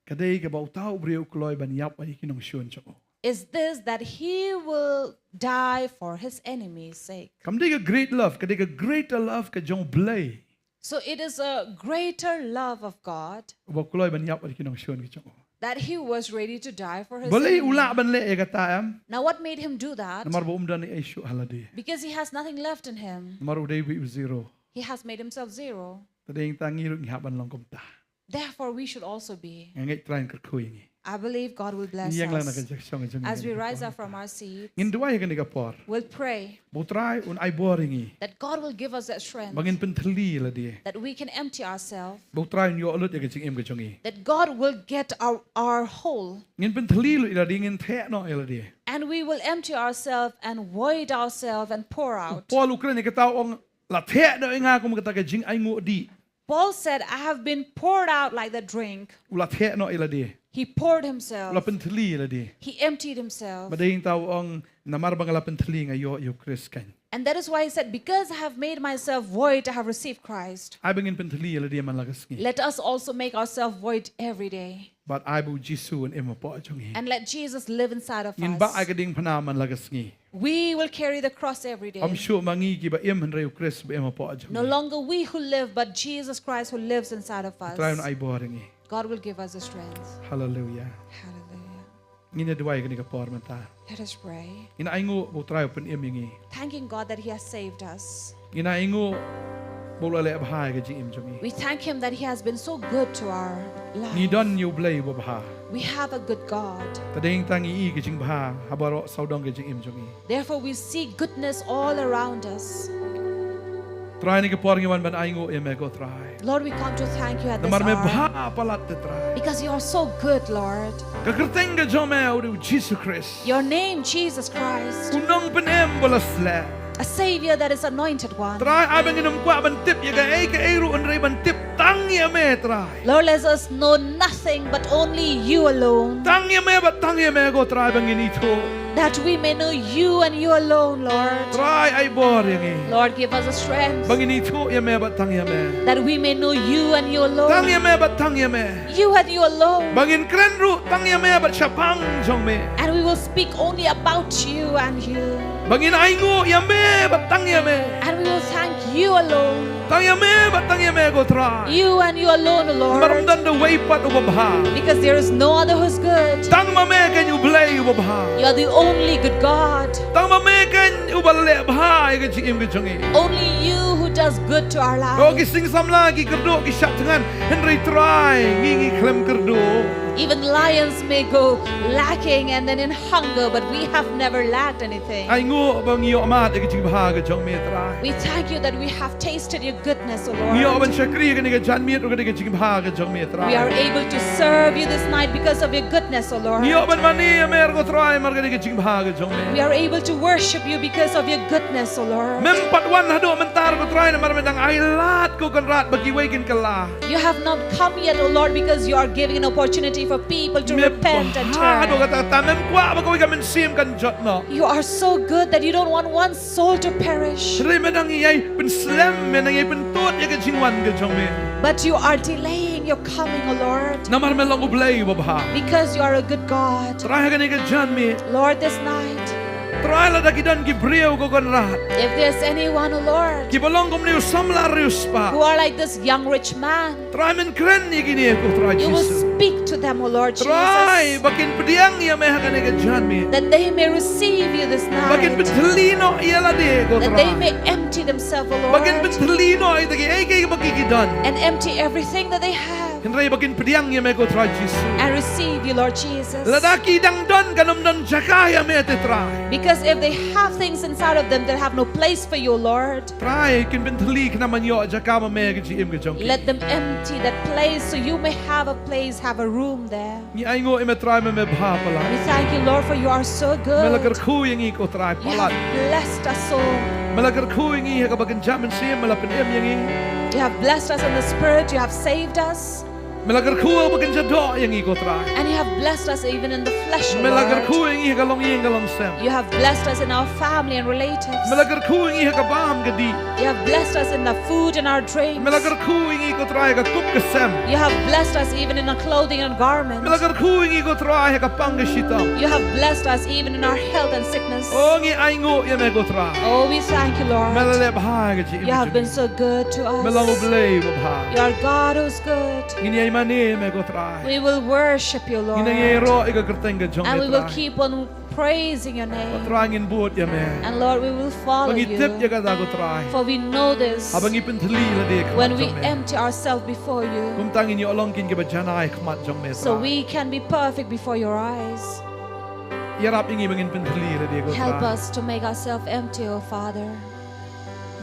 Kadai ka ba uta ubriu kloy ban yap ay kinong shun cho. is this, that he will die for his enemy's sake. Kamdai ka great love, kadai ka greater love ka jong blay. So it is a greater love of God Ba kloy ban yap ay kinong shun ki cho. that he was ready to die for his Boleh enemy. ula ban le e kata am. Now, what made him do that? Namar ba umdan ni ay shu haladi. Because he has nothing left in him. Namar udai bi zero. He has made himself zero. Tading tangi ru ngihaban lang kumta. Therefore, we should also be. Ngai train ka kuy ngi. I believe God will bless Niyang lang us. nakajaksong jong. As we rise up from our seat, Ngin duwa ya ka por. we'll pray Butray un ay boringi. that God will give us that strength, Bangin penteli la dia. that we can empty ourselves, Butray un yo ulut ya kaching im kachongi. that God will get our whole, Ngin penteli lu ila dingin the no ila dia. and we will empty ourselves and void ourselves and pour out. Paul ukran ni kata ong la the do inga kum kata kaching ay ngo di. Paul said, I have been poured out like the drink. Ula the no ila dia. He poured Ula himself. penteli ila dia. He emptied himself. Bading tao ong namar bang la penteli nga yo Chris kan. And that is why he said, because I have made myself void, I have received Christ. Ay bangin penteli ila dia man lagas ngi. Let us also make ourselves void every day. but I bu Jisu and emo po jongi. And let Jesus live inside of Ngin ba ay us. kading panaman lagas ngi. We will carry the cross every day. Am sure mangi ki ba hynrei Chris ba emo po jongi. No longer we who live, but Jesus Christ who lives inside of us. Try ay boring. God will give us the strength. Hallelujah. Hallelujah. Ngin duway kani ka por manta. Let us pray. Ina aingo bu try open emingi. Thanking God that He has saved us. Ina aingo bolale abhay ka jim jongi. We thank Him that He has been so good to our Ni lives. don you blay bo bha. We have a good God. Tading tangi I ka jing bha habaro saudong ka jim jongi. Therefore, we see goodness all around us. Try ni ka por ngi wan ban aingo eme ko try. Lord, we come to thank You at this Namar me hour bha palat te try. because You are so good, Lord. Ka kerteng ka jome uru Jesus Christ. Your name, Jesus Christ, Unong penem bolas le. a Savior that is anointed one. Try abang inum kwa ban tip ya ka eru unrei ban tip tang ya me try. Lord, let us know nothing but only You alone, Tang ya me bat tang ya me go try bang ini to. that we may know You and You alone, Lord. Try ay bor yang i. Lord, give us the strength Bang ini to ya me bat tang ya me. that we may know You and You Tang alone. ya me bat tang ya me. You and You alone. Bangin kren ru tang ya me bat syapang jong me. And we will speak only about You and You. Bangin aingo ya me bat tang ya me. And we will thank You alone. Tang ya me bat tang ya me go try. You and You alone, Lord. Maramdan the way pat ubabha. Because there is no other who's good. Tang ma me kan you blay ubabha. You are the only good God. Tang ma me kan ubale bha ya ka jim ka jongi. Only You who does good to our Oh, lives. gising sam lagi kerdo kisah dengan Hynrei try ngingi klem kerdo. Even lions may go lacking and then in hunger, but we have never lacked anything. Ai ngo bang yo amat ke jing bahaga jong me try. We thank You that we have tasted Your goodness, O Yo ban Lord. syakri ke ni jan miet ke jing bahaga jong me try. We are able to serve You this night because of Your goodness, O Lord. Yo ban mani mer go try mar ke jing bahaga jong We me. are able to worship You because of Your goodness, O Lord. Mem pat wan hado mentar go try na mar medang ai lat ko kan rat bagi wekin kala. You have not come yet, O Lord, because You are giving an opportunity for people to repent and Hado turn. kata ta mem kwa ba ko men sim kan jot no. You are so good that You don't want one soul to perish, Re medang iyai pen slem menang iyai pen tot ya ke jing wan ke jong me. but You are delaying Your coming, O Lord, Namar me long ublay babha. because You are a good God. Try ke ni ke jan me. Lord, this night, Try la dakidan ki breu ko kan rat. if there's anyone, O Lord, Ki balong kom ni samla rius pa. who are like this young rich man, Try men kren ni gini ko try You will Jesus. speak to them, O Lord Try Jesus, bakin pediang ya me hakan ke jan me. that they may receive You this Bakin night, betelino ya la de ko that they try. may empty themselves, O Bakin Lord, betelino ay tagi ay kay bakikidan. and empty everything that they have Hynrei bakin pediang ya me ko try Jesus. and receive You, Lord Jesus. Ladaki dang don kanom don jakaya me te try. Because if they have things inside of them that have no place for You, Lord, Try kin benteli knaman yo jakama me ke jim ke jong. let them empty that place so You may have a place, have a room there. Ni ay ngo ime try me bha pala. We thank You, Lord, for You are so Melakar good. khu yang i ko try You have palat. blessed us so. Melakar khu yang i ka bagan jaman sim malapin em yang i. You have blessed us in the Spirit. You have saved us. Melakar khu bagan jado yang i ko try. And You have blessed us even in the flesh, O Melakar Lord. khu yang i ka long yang ka long sem. You have blessed us in our family and relatives. Melakar khu yang i ka bam gadi. You have blessed us in the food and our drinks. Melakar khu yang i ko try ka kup ka sem. You have blessed us even in our clothing and garments. Melakar khu yang i ko try ka pang ka shitam. You have blessed us even in our health and sickness. Oh ngi ay ngo ya me ko try. Oh, we thank You, Lord. Melale bha ka jim. You have been so good to Melang us. ublay bha. You are God who's good. Ngini ay mani me ko try. We will worship You, Lord. Ngini ay ro ika kerteng ka jong And we me will try. keep on praising Your name. Patrangin buot ya me. And Lord, we will follow Pangitip ya You. ka ko try. For we know this. Habang ipenteli la de When we empty ourselves before You, Kung tangin yo along kin ke bajana ay kmat jong me. so we can be perfect before Your eyes. Yarap ingi bangin penteli la de ko Help try. us to make ourselves empty, O Father,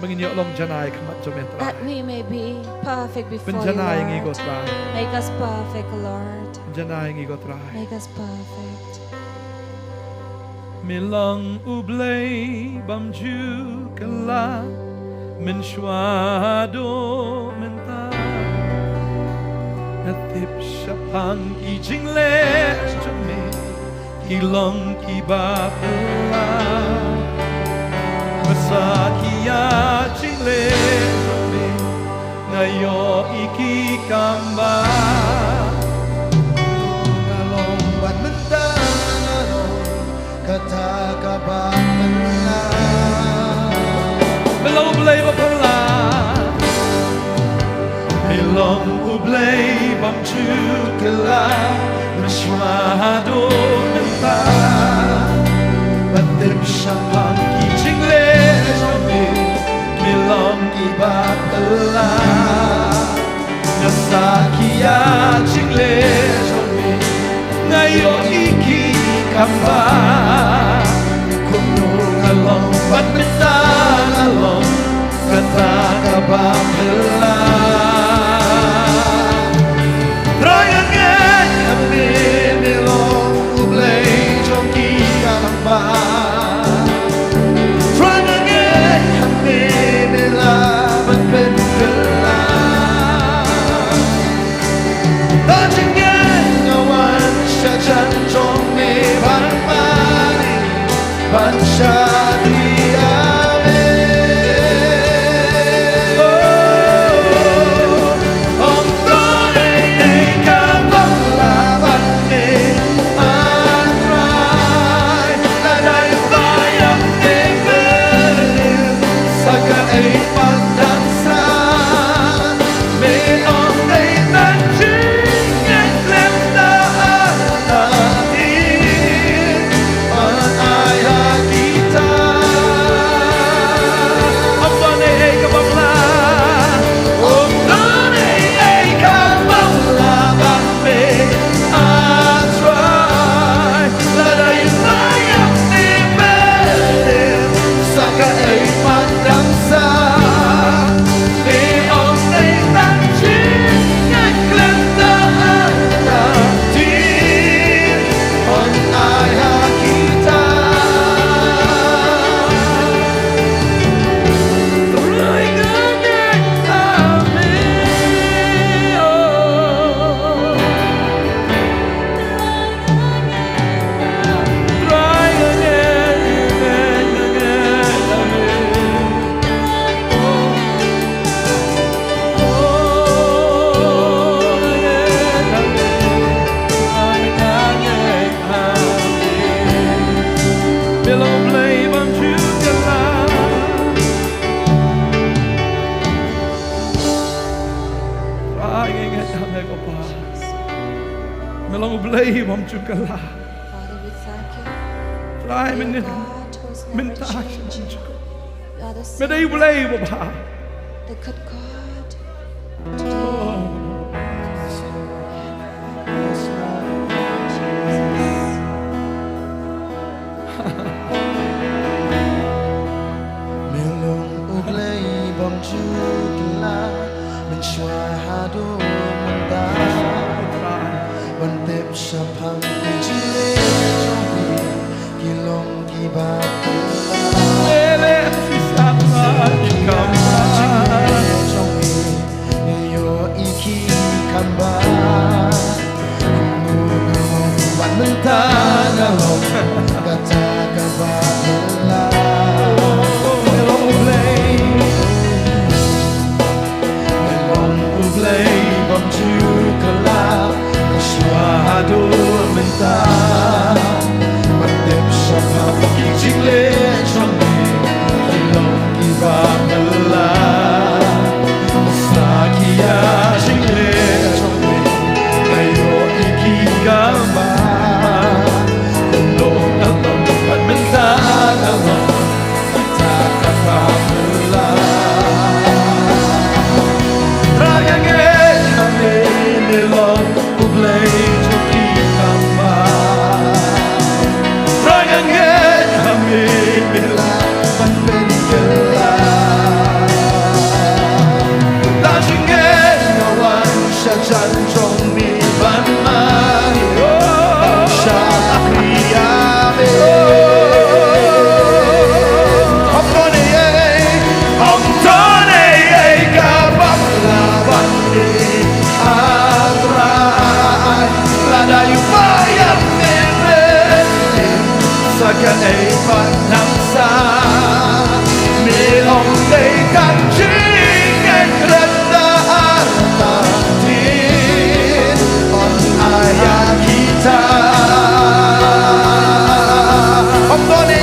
Bangin yo along jana ay kmat jong me try. that we may be perfect before You, Penjana ingi ko Lord. try. Make us perfect, Lord. Jana ingi ko try. Make us perfect. Milang ublay bamju kala menshwado menta. Atip syapang ijing le jome kilong kibapla. Masakia jingle jome ngayo iki kamba. Belong blij op een laag. Belong blij bam chukela. Meshwado nenta. Batim shapan ki chingle jomi. Belong ibatela. Nasakia chingle jomi. Ngayo iki kamba. Along, but betan along, kata kabapela. Try again, kami nilong ublay joki kalamba. Try again, kami nilaban penpela. Touching again, no one shall change on me but money, but blij om te kala. Father, we thank you. Try You're me, God who is men never taas. changing. You are the Men same, ay blij op haar. the good God. Melong ublay bam chukla. Menshwado manda. Bantei shapan ki jile jomi. Kilong kibatela. Lele sisama ikamba. Yo iki kamba. Wan mentana long kata kabala. Melong ublay bam chukla. Swado menta. Bantei shapan ki jile jomi. Kilong kibatela. Sakia jile jomi. Ayo iki kamba. Kulong along at mentan along. Kita kapabela. Try again, kami nilong ublay joki kamba. Try again, kami nilaban penkela. Touching again, no one shall judge on me but money. Shakriame. Omtone kababla atrai. Lada yupaya mene. Saka panamsa. Milong day kanching ekrenda artatin. On ayah kita. Omtone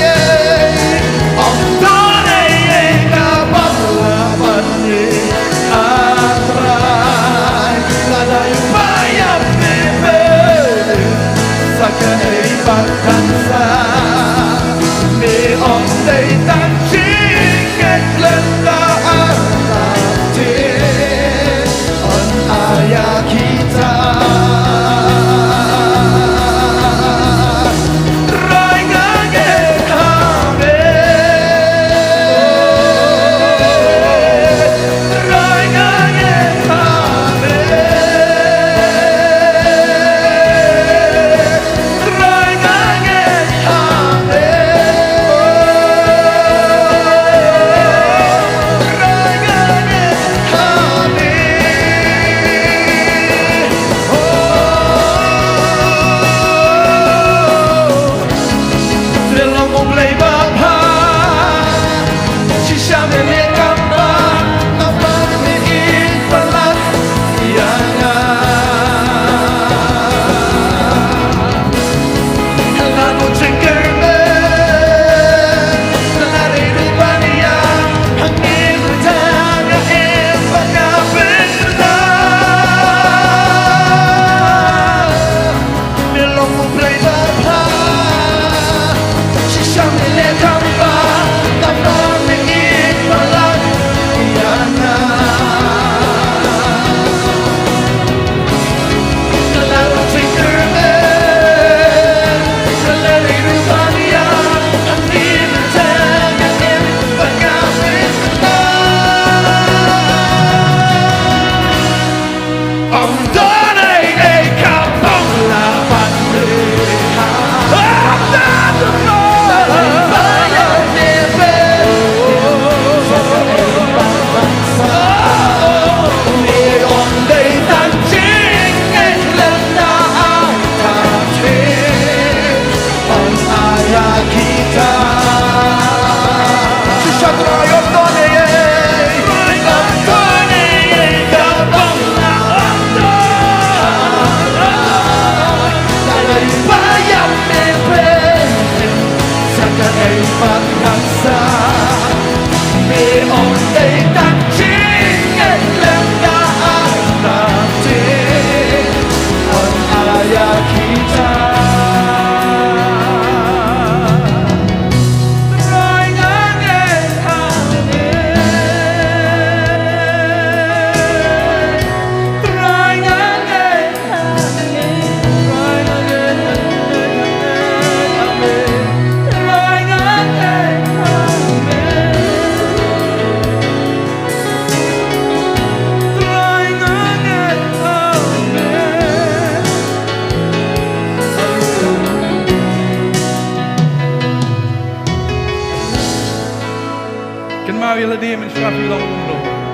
Om don ai kapong la ban me.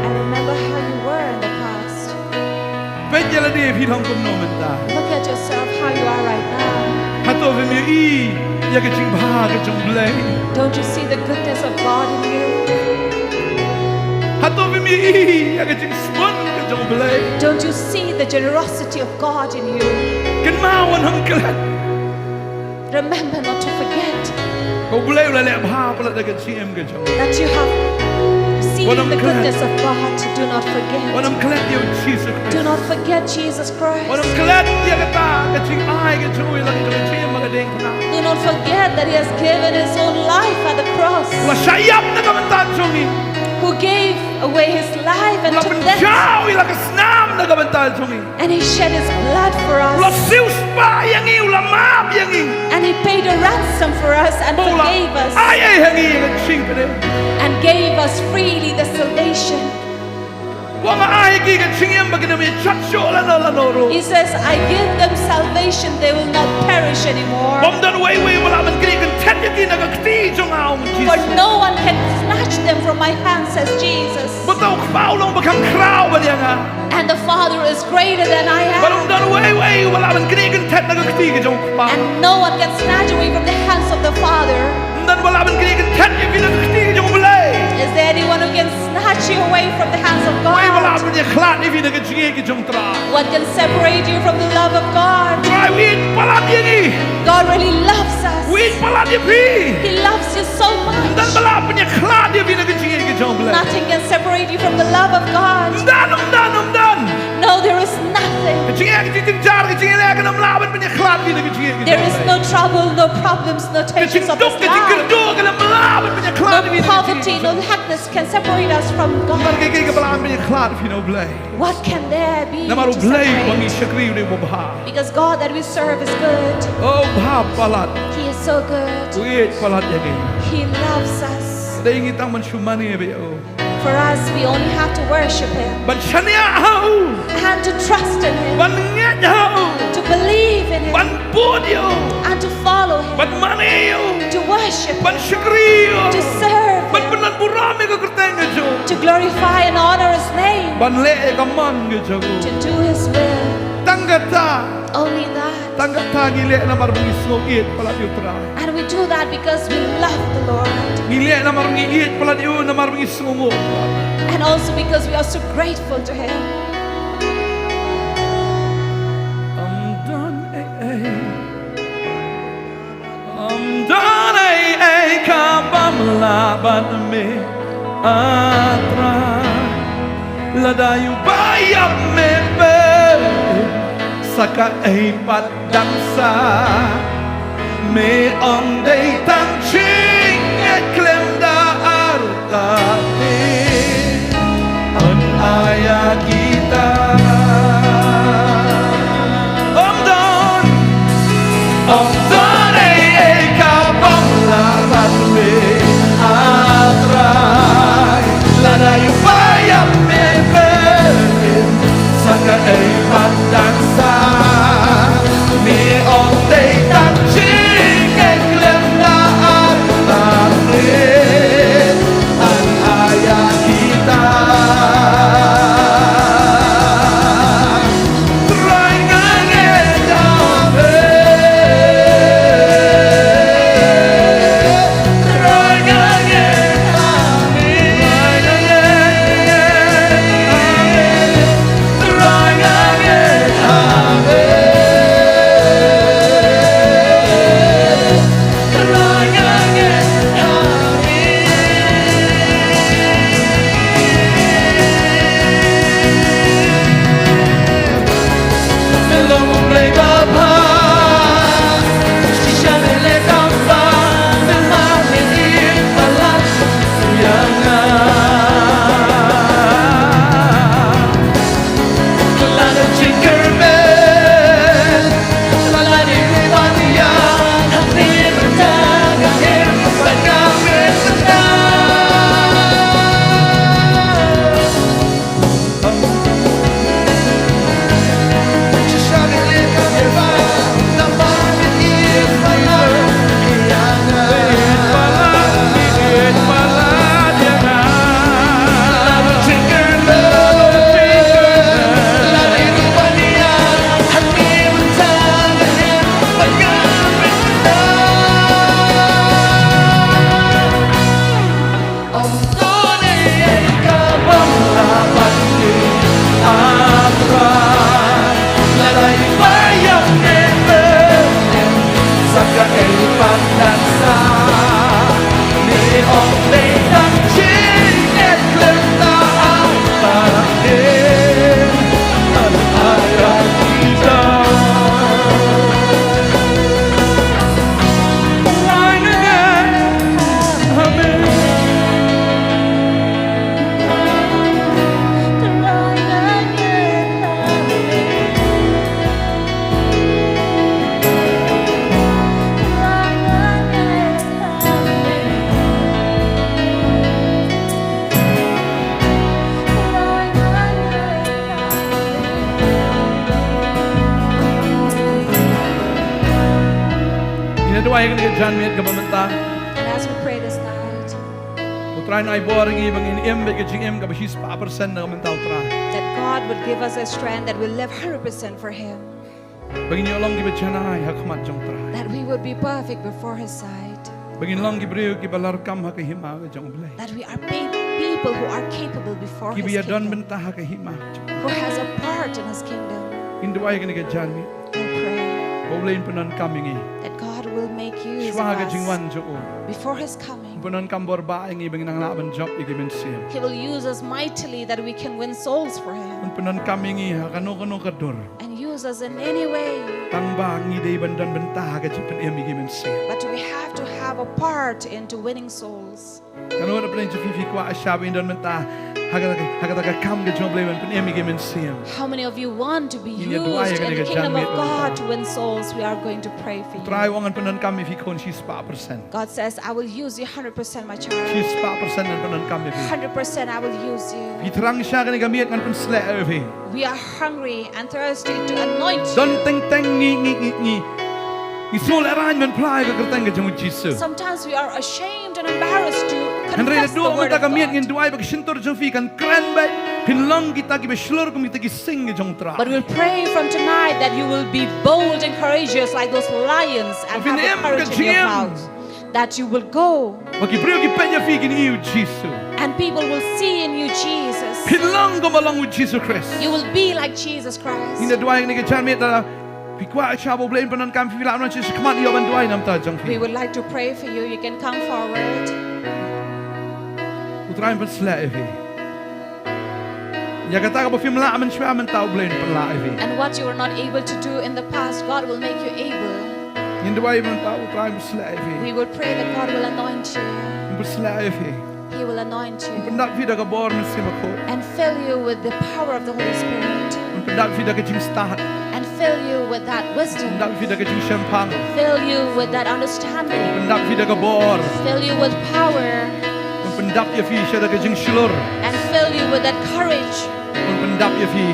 And remember how you were in the past. Look at yourself how you are right now. Don't you see the goodness of God in you? Don't you see the generosity of God in you? Remember not to forget that you have seen the goodness of God. Do not forget. Do not forget Jesus Christ. Do not forget that He has given His own life at the cross. Who gave away His life and took death. And He shed His blood for us. And He paid a ransom for us and forgave us. And gave us freely the salvation. He says, I give them salvation, they will not perish anymore. For no one can snatch them from my hand, says Jesus. And the Father is greater than I am. And no one can snatch away from the hands of the Father. Is there anyone who can snatch you away from the hands of God? What can separate you from the love of God? God really loves us. He loves you so much. Nothing can separate you from the love of God. No, there is nothing. There is no trouble, no problems, no tensions of this life. No poverty, no lackness can separate us from God. What can there be to separate? Because God that we serve is good. He is so good. He loves us. For us, we only have to worship Him and to trust in Him, to believe in Him, and to follow Him, to worship Him, to serve Him, to glorify and honor His name, to do His will. Only that. And we do that because we love the Lord. And also because we are so grateful to Him. Saka ay patdamsa me on day tang ching et klem da artate on aya kita om don ay kapong laban me atray ladayo bayam me saka ay doa yang ni jan miet ka bamenta. And as we pray this night, Utray na ay boring ibang in ka jing ka basis pa persen na bamenta utray. that God would give us a strength that will live 100% for Him. Bagin yo long giba janai hakmat jong tray. That we would be perfect before His sight. Bagin long gibriu ki balarkam ha kahima ka jong blay. That we are people who are capable before His Kibiya don kingdom. benta ha kahima. Who has a part in His kingdom. In doa yang ni jan miet. I pray Bawlain panon coming eh. that God will make use of Shwa ka jing us wan jo. before His coming. Panon kambor ba ang ibang nang laban job igimen sim. He will use us mightily that we can win souls for Him. Panon coming eh ha kano kador. And use us in any way. Tang ba ngi day bandan benta ka jipen igimen sim. But we have to have a part into winning souls. Kano na pala yung fifi kwa asyabi indon menta hagataga kam ka jong blay pen igimen sim. How many of you want to be Inya dua used yang in the kena kingdom of jangan God itu. to win souls? We are going to pray for you. Try wangan panon kami fi kon si spa persen. God says, I will use you 100%, my Si child. spa persen nan panon kami fi. 100% I will use you. Pitrang siya kani gamiet ngan pen sle fi. We are hungry and thirsty to anoint you. Don teng ni. Isul aran man play ka kerteng ka jong Jesus. Sometimes we are ashamed and embarrassed to Henry confess the do word mata of gamiet ngin God. duai bag sintor jong fi kan kren bay. Pinlong kita ki beslur kum kita ki sing jong tra. But we'll pray from tonight that you will be bold and courageous like those lions and have the courage in your mouth. That you will go Bagi brio ki penya fi kin iu Jesus. and people will see in you Jesus. Pinlong ko malong with Jesus Christ. You will be like Jesus Christ. Ina duai ni ka chan met da. Pikwa chabo blain panon kam fi la non Jesus kmat yo ban duai nam ta jong We fi. would like to pray for you. You can come forward. Utrain pen sle fi. Ya kata ka bo fi mla man shwa man tau blain pen la fi. And what you were not able to do in the past, God will make you able. In duai man tau utrain pen sle fi. We will pray that God will anoint you. Pen sle fi. He will anoint you Pendak fi da ka bor man sima ko. and fill you with the power of the Holy Spirit Pendak fi da ka jing start. and fill you with that wisdom. Pendak fi da ka jing champagne. Fill you with that understanding. Pendak fi da ka bor. Fill you with power Pendak ya fi sya da ka jing shlur. and fill you with that courage. Pendak ya fi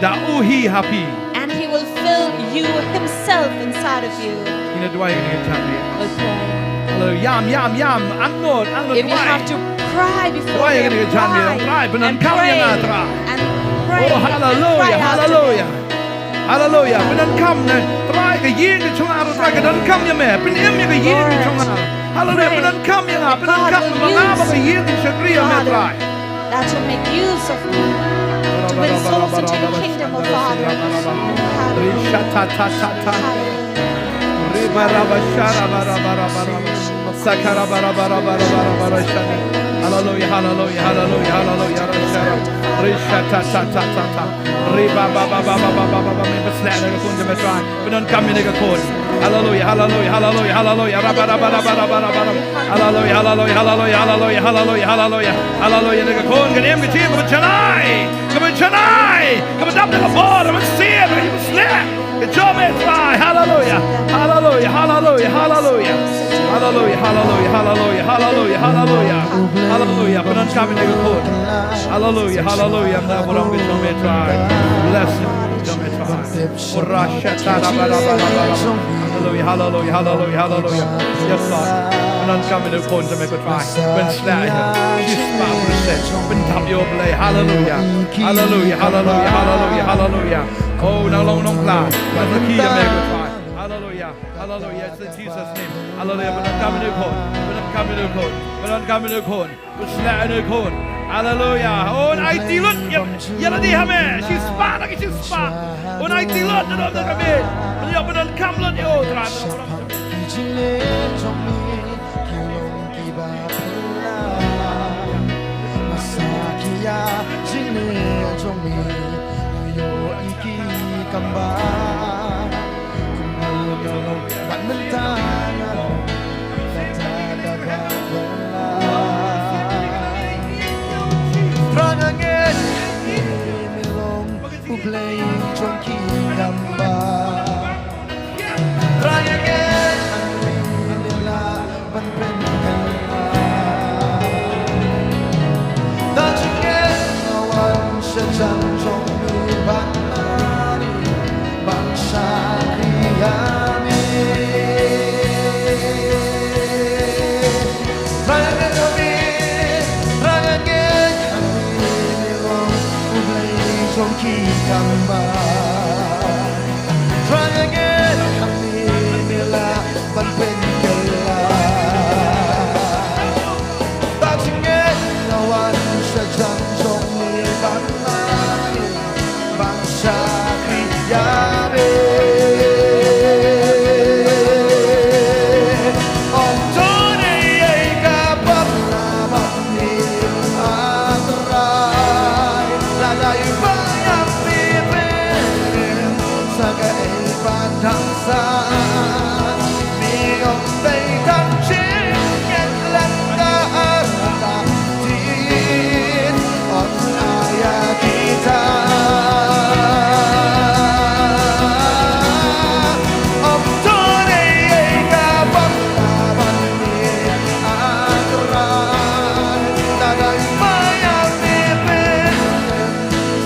da uhi happy. And He will fill you Himself inside of you. Ina duai ni ka chan met. We'll pray. Hello yam angot If you have to cry before Why Him, you gonna jam me? Cry, but and then come pray here, try. and pray. Oh hallelujah, and cry out to hallelujah. Him. Hallelujah. But then come try ka yin ka chung aro try ka dan come ya me. Pin em ya ka yin ka chung aro. Hallelujah. But then come ya nga. But then God come will mga ba ka use yin ka shakri ya me Father, try. that will make use of me to win souls into the kingdom of Father. Risha ta ta ta ta. Ribara bashara bara bara bara. Sakara bara bara bara bara bara shani. Hallelujah, hallelujah, hallelujah, hallelujah. Risha ta ta ta ta ta. Riba ba ba ba ba ba ba ba ba. Me beslä na kun de metrai. Men den kam ni kun. Hallelujah, hallelujah, hallelujah, hallelujah. Raba raba raba raba raba. Hallelujah, hallelujah, hallelujah, hallelujah, hallelujah, hallelujah. Hallelujah ni kun. Ganem ke team ke chanai. Ke chanai. Ke dab de bor. Men ser ni beslä. Ke job metrai. Hallelujah. Hallelujah, hallelujah, hallelujah. Hallelujah, hallelujah, hallelujah, hallelujah, hallelujah. Hallelujah. But don't come in the court. Hallelujah, hallelujah. I'm not going to come and try. Bless you. Come and try. Hallelujah, hallelujah, hallelujah, hallelujah. Yes, Lord. But don't come in the court to make a try. Ben slag. She's 5%. Ben tap your play. Hallelujah. Hallelujah, hallelujah, hallelujah, hallelujah. Oh, now long, long plan. But the key to make a try. Hallelujah, hallelujah. It's in Jesus' name. Hallelujah. Men come in the court. Men come in the court. Men come in the court. Ben slag in the court. Hallelujah. Oh, en IT-lut. Jalla di hame. Shispa lagi shispa. Oh, en IT-lut. Nanok na kami. Beliau benar kamlut. Oh, terang. Bangsa Kriami Try again, kami nila panpengkala. Bagsingin nawan sa janjong ni Bantei, bangsa kriyabe. Om tunay ay kapaglaban ni hynrei, lalay bayang bibig sa kaiban hangsan. Miyong daitang chingit landaan natin on aya kita. Om tunay ay kapaglaban ni hynrei, lalay bayang bibig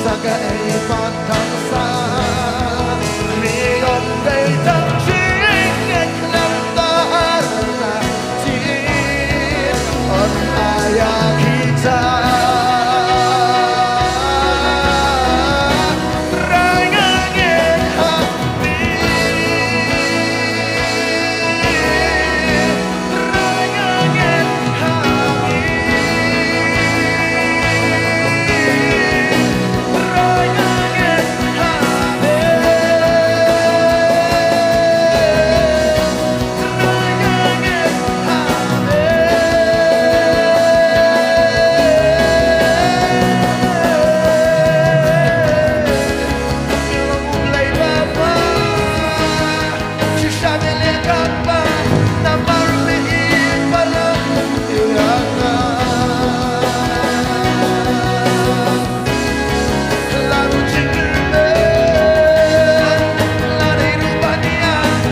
sa kaiban hangsan. Miyong daitang chingit landaan natin on aya kita. Rangangin hati, rangangin hati, rangangin hati,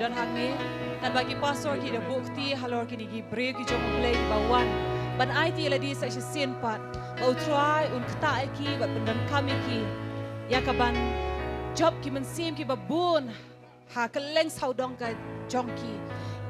rangangin dan bagi pastor kita bukti halor kini gi breu ki jong play di bawan ban IT ladi sa sin pat bau try un kta ki ba pendan kami ki ya ka ban job ki men sim ki babun ha keleng saudong ka jong ki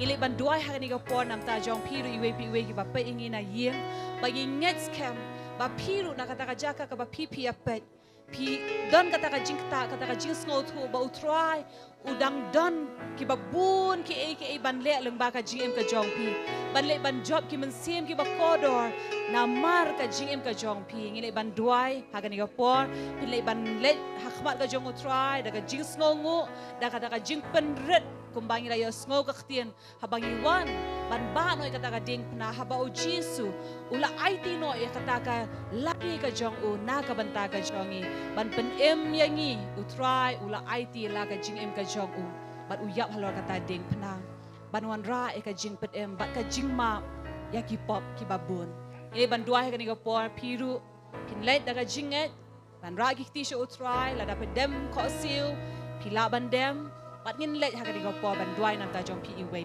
ile ban duai ha ni ga por nam ta jong piru iwe ki ba pe ingi na yeng bagi nget scam ba piru na kata ka jaka ka ba pipi apet pi don kata ka jingta kata ka jing sngo thu ba utrai udang don ki babun ki ban le leng ba ka GM ka jong pi ban le ban job ki men sim ki ba kodor na mar ka GM ka jong pi ngile ban duai ha ka ni ga por pi le ban le ha khmat ka jong utrai da ka jing sngo ngu da kata ka jing penret kumbangi rayo sngo ka ktien habangi wan ban ba no kata ka ding na haba o Jesu ula IT no ya kata ka laki ka jong u na ka banta ka jongi ban pen em yangi utrai ula IT la ka jing em ka jong u ban uyap halor kata ding pna ban wan ra e ka jing pet em bat ka jing ma ya ki pop ki babun ile ban dua ka ni ka por piru kin let da ka jing et ban ra ki ti sho utrai la da pedem ko sil pila ban dem bat ngin let ha ka ni ka por ban duai nam ta jong pi iwe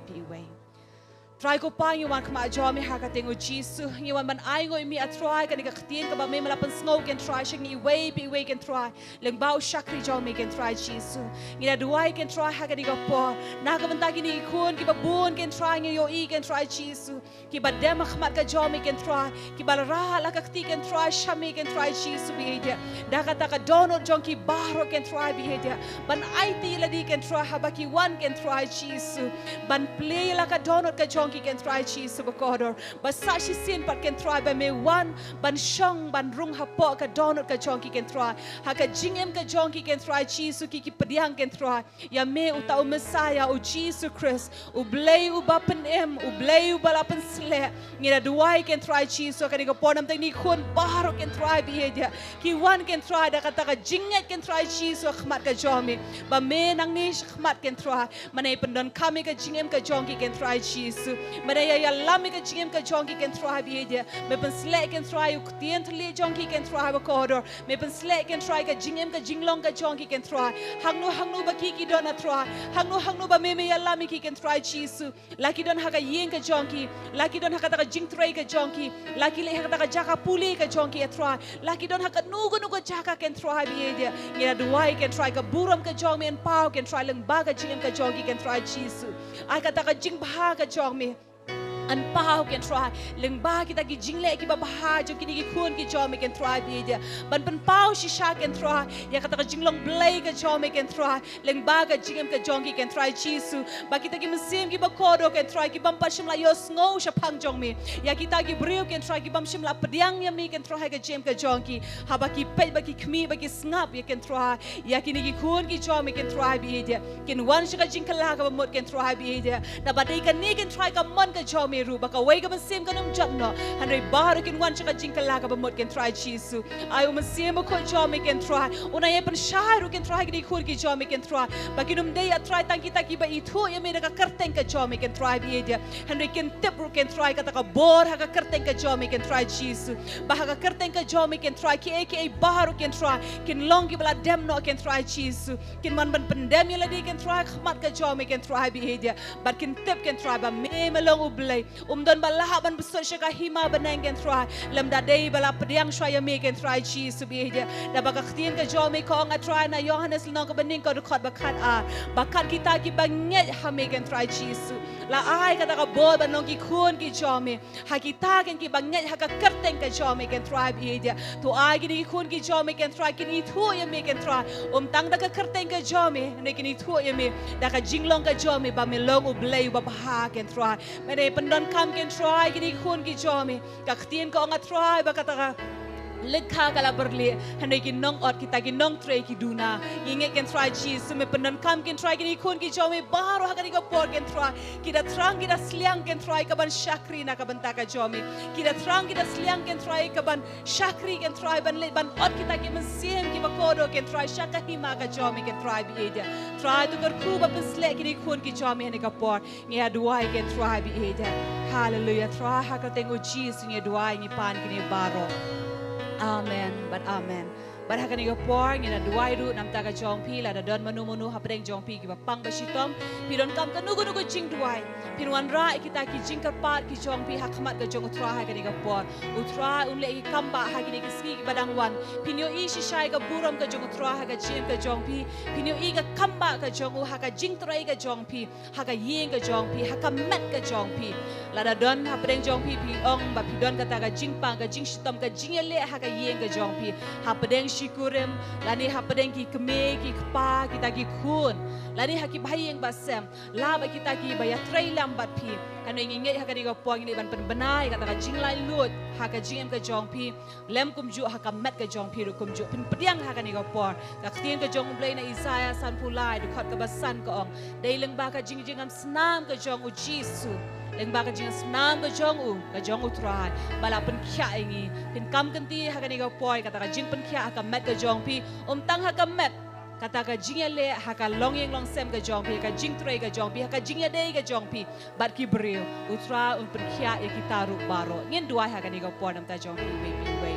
Try ko pa yung wan kama jom hakating o Jesus. Yung wan man ay ngo imi atry kanika ktien ka ba may malapan snow can try siya ni way can try. Lang bao shakri jom can try Jesus. Ngina duway can try hakanika po. Nakabantagi ni ikon kiba buon can try nyo yo can try Jesus. Kiba dem khmat ka jom can try. Kiba ra la ka kti can try shami can try Jesus behavior. Dakata ka donut jong ki baro can try behavior. Ban IT la di can try habaki one can try Jesus. Ban play la ka donut ka jong ki can try Jesus bakodor. Basa shi sin pat can try ba me one ban shong ban rung hapo ka donut ka jong ki can try. Haka jingem ka jong ki can try Jesus ki pediang can try. Ya me uta o Messiah o Jesus Christ. U blay u bapen u blay u balapen sle. Ngira duway can try Jesus kani ko ponam tang ni khun baro can try behavior. Ki one can try da kata ka jinget can try Jesus khmat ka jomi. Ba me nang ni khmat can try. Manay pendon kami ka jingem ka jong ki can try Jesus. Manay ya lami ka jingem ka jong ki can try behavior. Me pen sle can try u tien tli jong ki can try ba kodor. Me pen sle can try ka jingem ka jinglong ka jong ki can try. Hangnu ba ki don try. Hangnu ba me ya lami ki can try Jesus. Laki don haka yeng ka jong ki. Laki don haka ta jing tray ka jong ki. Laki le haka ta jaka puli ka jong ki try. Laki don haka nugo jaka can try behavior. Ngira duway can try ka buram ka jong me en pau can try leng ba ka jingem ka jong ki can try Jesus. Ay kata ka jing bah ka jong me. An pau can try leng ba kita ki jingle ki babaha jo kini ki kun ki jom can try behavior. Ban pau shisha can try ya kata ka jinglong blay ka jom can try leng ba ka jingem ka jong ki can try Jesus. Ba kita ki mesim ki bakodo can try ki bam pashim la yo snow sha pang jong me. Ya kita ki brio can try ki bam shim la pediang ya me can try ka jem ka jong ki. Ha ba ki pe ba ki kmi ba ki snap ya can try ya kini ki kun ki jom can try behavior. Kin wan sha ka jingkala ka bamot can try behavior. Na ba dai ka ni can try ka mon ka jom meru baka way ka masim ka nung jatno hynrei baru kin wan chaka jingkala ka bamot can try Jesus ayo masim ko jomi can try una ye pan sharu can try ki khur ki jomi can try bakinum day at try tang kita ki ba itho ye me ka karteng ka jomi can try bi dia hynrei kin tepru can try ka ta ka bor ha ka karteng ka jomi can try Jesus ba ha ka karteng ka jomi can try ki aka baru can try kin long ki bala dem no can try Jesus kin man ban pandem ye ladi can try khmat ka jomi can try bi dia but kin tep can try ba me malong ublay don balaha ban besot syaka hima banang can try lam da day bala pediang shaya me can try Jesus bi dia da baka ktien ka jomi ko nga try na Yohanes no ka baning ko record bakat bakat kita ki banget ha me can try Jesus la ai kata ka bol banong ki kun ki jomi ha kita kan ki banget ha ka kerteng ka jomi can try bi dia to ai ki kun ki jomi can try ki itu ya me can try tang da ka kerteng ka jomi ne ki itu ya me da ka jinglong ka jomi ba me long ublay ba ha can try me ne pendon kam can try kini kun ki jomi ka ktien ko nga try ba kata ka lekha kala berli hynrei ki nong ot kita ki nong tray ki duna yinge can try Jesus me penon kam can try kini kun ki jomi baru hakani ka por can try kita trang kita sliang can try ka ban shakri na ka banta ka jomi kita trang kita sliang can try ka ban shakri can try ban le ban ot kita ki mesim ki bakodo can try shaka hima ka jomi can try bi dia try to kerku ba pesle kini kun ki jomi ni ka por nge duai can try bi dia hallelujah try hakatengo Jesus nge duai ni pan kini baro Amen, but amen. But hakani ka por ngina duai ru nam ta ka jong pi la da don manu hapdeng jong pi ki ba pang ba shitom pi don kam ka nugu jing duai pi wan ra kita ki jing ka pat ki jong pi hakmat ka jong utra hakani ka por utra unle ki kam ba hakani ki ski ki badang wan pi nyo i shi shai ka buram ka jong utra ha ka jim ka jong pi nyo i ka kam ba ka jong u ha ka jing trai ka jong pi ha ka yeng ka jong pi ha ka mat ka jong pi la da don hapdeng jong pi ong ba pi don ka ta ka jing pang ka jing shitom ka jing le ha ka yeng ka jong pi hapdeng shikurim lani hapadeng ki keme ki kpa kita ki khun lani haki bhayeng basem la ba kita ki ba ya trailam bat phi anu nge hakani ko pong ni ban benai kata ka jinglai lut haka jingem ka jong pi lem kumju haka met ka jong pi ru kumju pin pediang hakani ko por ka ktien ka jong blai na Isaiah san pulai du khat ka basan ka ong daileng ba ka jingjingam snam ka jong u Jesus leng ba ka jing snam ka jong u trai bala pen kya ingi pin kam kanti hakani ko por kata ka jing pen kya haka met ka jong pi tang haka met kata ka jingya le haka long sem ka jong pi ka jing trai ka jong pi haka jingya dei ka jong pi bat ki bril utra un pen kya e kita ru baro ngin dua haka ni ko por nam ta jong pi we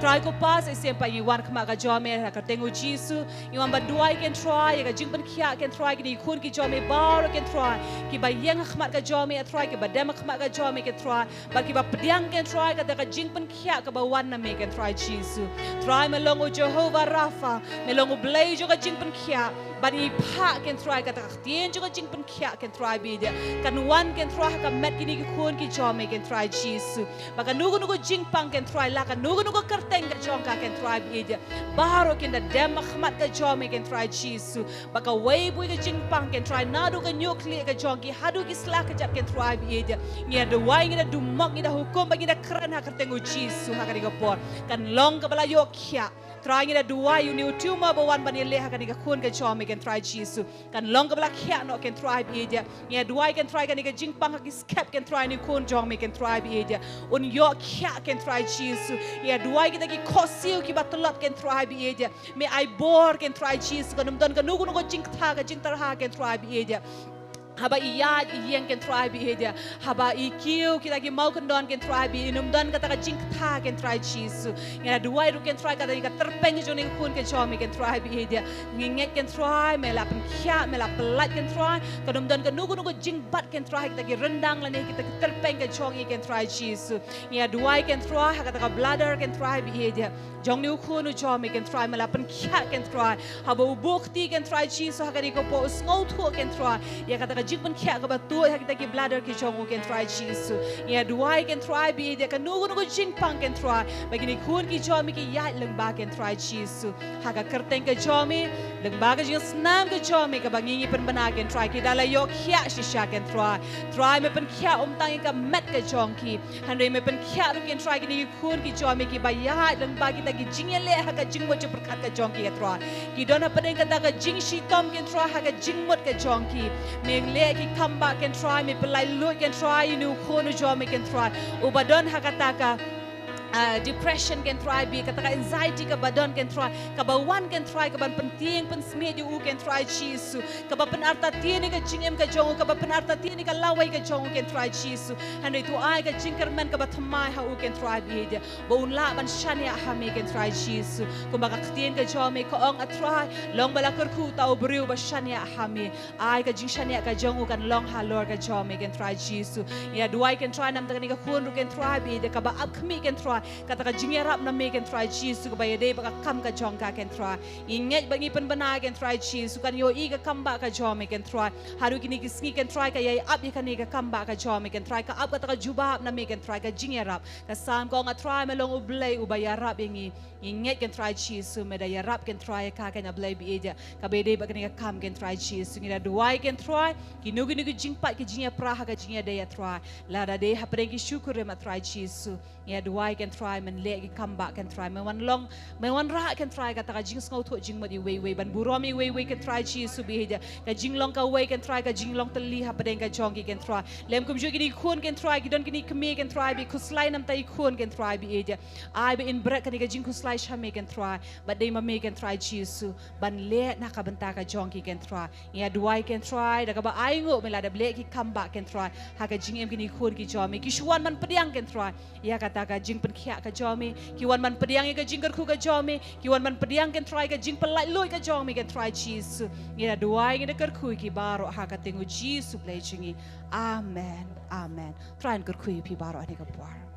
try ko pas siapa iwan kema ka jome ka tengu jisu iwan baduai can try ka jing ban kia can try ki kun ki jome bar can try ki ba yang khmat ka jome try ki ba dem khmat ka jome can try ba ki ba pediang can try ka ka jing ban kia ka ba wan na me can try jisu try melongo Jehovah Rafa melongo blay jo ka jing ban kia bani pa can try ka tien jo ka jing ban kia can try bi dia kan wan can try ka met ki ni ki kun ki jome can try jisu ba ka nugo jing pang can try la ka nugo kerteng ka jong ka can try bi dia baro kin da dem khmat ka jome can try jisu ba ka wei bui ka jing pang can try nadu ka nuclear ka jong ki hadu ki slak ka jat can try bi dia ngia da wai ngia da dumok ngia da hukum ba ngia da kran ha kerteng jisu ha ka ni ka por kan long ka bala yo kya try ngia da duai you new tumor ba wan ba ni le ha ka ni ka kun ka jome can try jisu kan long ka bala kya no can try bi dia ngia duai can try ka ni ka jing pang ka ki skep can try ni kun jong me can try bi dia un yo kya can try jisu ya duai kita ki kosil ki batulap can try bi dia me I bor can try jisu kan don ka nugo jing tha ka jing tar ha can try bi dia haba iyad iyeng can try bi dia haba ikiu kita ki mau kendon can try bi inum don kata ka jing tha can try jisu ngara duai ru can try kata ka terpeng joning kun ke jomi can try bi dia nginget can try mela pen kya mela pelat can try kadum don ka nugo jing bat can try kita ki rendang lane kita ki terpeng ke jongi can try jisu ngara duai can try kata ka bladder can try bi dia jong niu kun u jomi can try mela pen kya can try haba ubukti can try jisu ha ka ko po ngau thu can try ya kata ka jing pen kya ka batu ha kita ki bladder ki jongu can try jisu ya duai can try bi dia ka nugo jing pang can try bagi ni kun ki jomi ki ya leng ba can try jisu ha ka kerteng ka jomi leng ba ka jing snam ka jomi ka bangi pen bana can try ki dala yo kya shisha can try me pen kya tang ka met ka jong ki hynrei me pen kya ru can try ki ni kun ki jomi ki ba ya leng ba kita ki jing le ha ka jing mo chu perkat ka jong ki try ki don ha pen ka ta ka jing shi tom can try ha ka jing mot ka jong ki me le ki come back can try me pelai look can try you know kono jomi can try ubadon ha ka ta ka depression can try bi kata anxiety ka badon can try ka bawan can try ka ban penting pen smedi u can try jisu ka ba pen arta tieni ka jingem ka jong ka ba pen arta tieni ka lawai ka jong can try jisu hynrei tu ai ka jingkerman ka ba thamai ha u can try bi dia ba un la ban shania ha me can try jisu ko ba ka tien ka jong me ko ong a try long bala kerku tau briu ba shania ha me ai ka jing shania ka jong kan long ha lor ka jong me can try jisu ya duai can try nam tani ka kun ru can try bi dia ka ba up khmi can try kata ka jingerap na me can try jisu ka bayade ba kam ka jong ka can try inget bangi pen bana can try jisu kan yo i ka kam ba ka jong me can try haru kini ki sngi can try ka yai up kan ni ka kam ba ka jong me can try ka up kata ka jubab na me can try ka jingerap ka sam ko nga try me long ublay u bayarap ingi inget can try jisu me da yarap can try ka kan ablay bi eja ka bayade ba kan ka kam can try jisu ngira duai can try kinu kini ki jingpat ki jinga praha ka jinga de ya try la da de ha pregi syukur ma try jisu ya duai can try men le ki come back can try men wan ra can try kata ka jing ngau thu jing modi we ban buromi we can try jisu bi eja ka jing long ka we can try ka jing long tali ha padeng ka jong ki can try lem kum ju ki khun can try ki don ki kme can try bi khuslai nam tai khun can try bi eja ai be in break ka jing khuslai shame can try but they ma me can try jisu ban le na ka banta ka jong ki can try ya duai can try da ka ba ai ngo me la da ble ki come back can try ha ka jing em ki khun ki jomi ki shuan man pediang can try ya kata ka jing pen khia ka jomi ki wan man pediang ka jing kerku ka jomi ki wan man pediang can try ka jing pelai loi ka jomi can try jisu ngira duai ngira kerku ki baro ha ka tengu jisu ble jingi amen try kerku pi baro ani ka par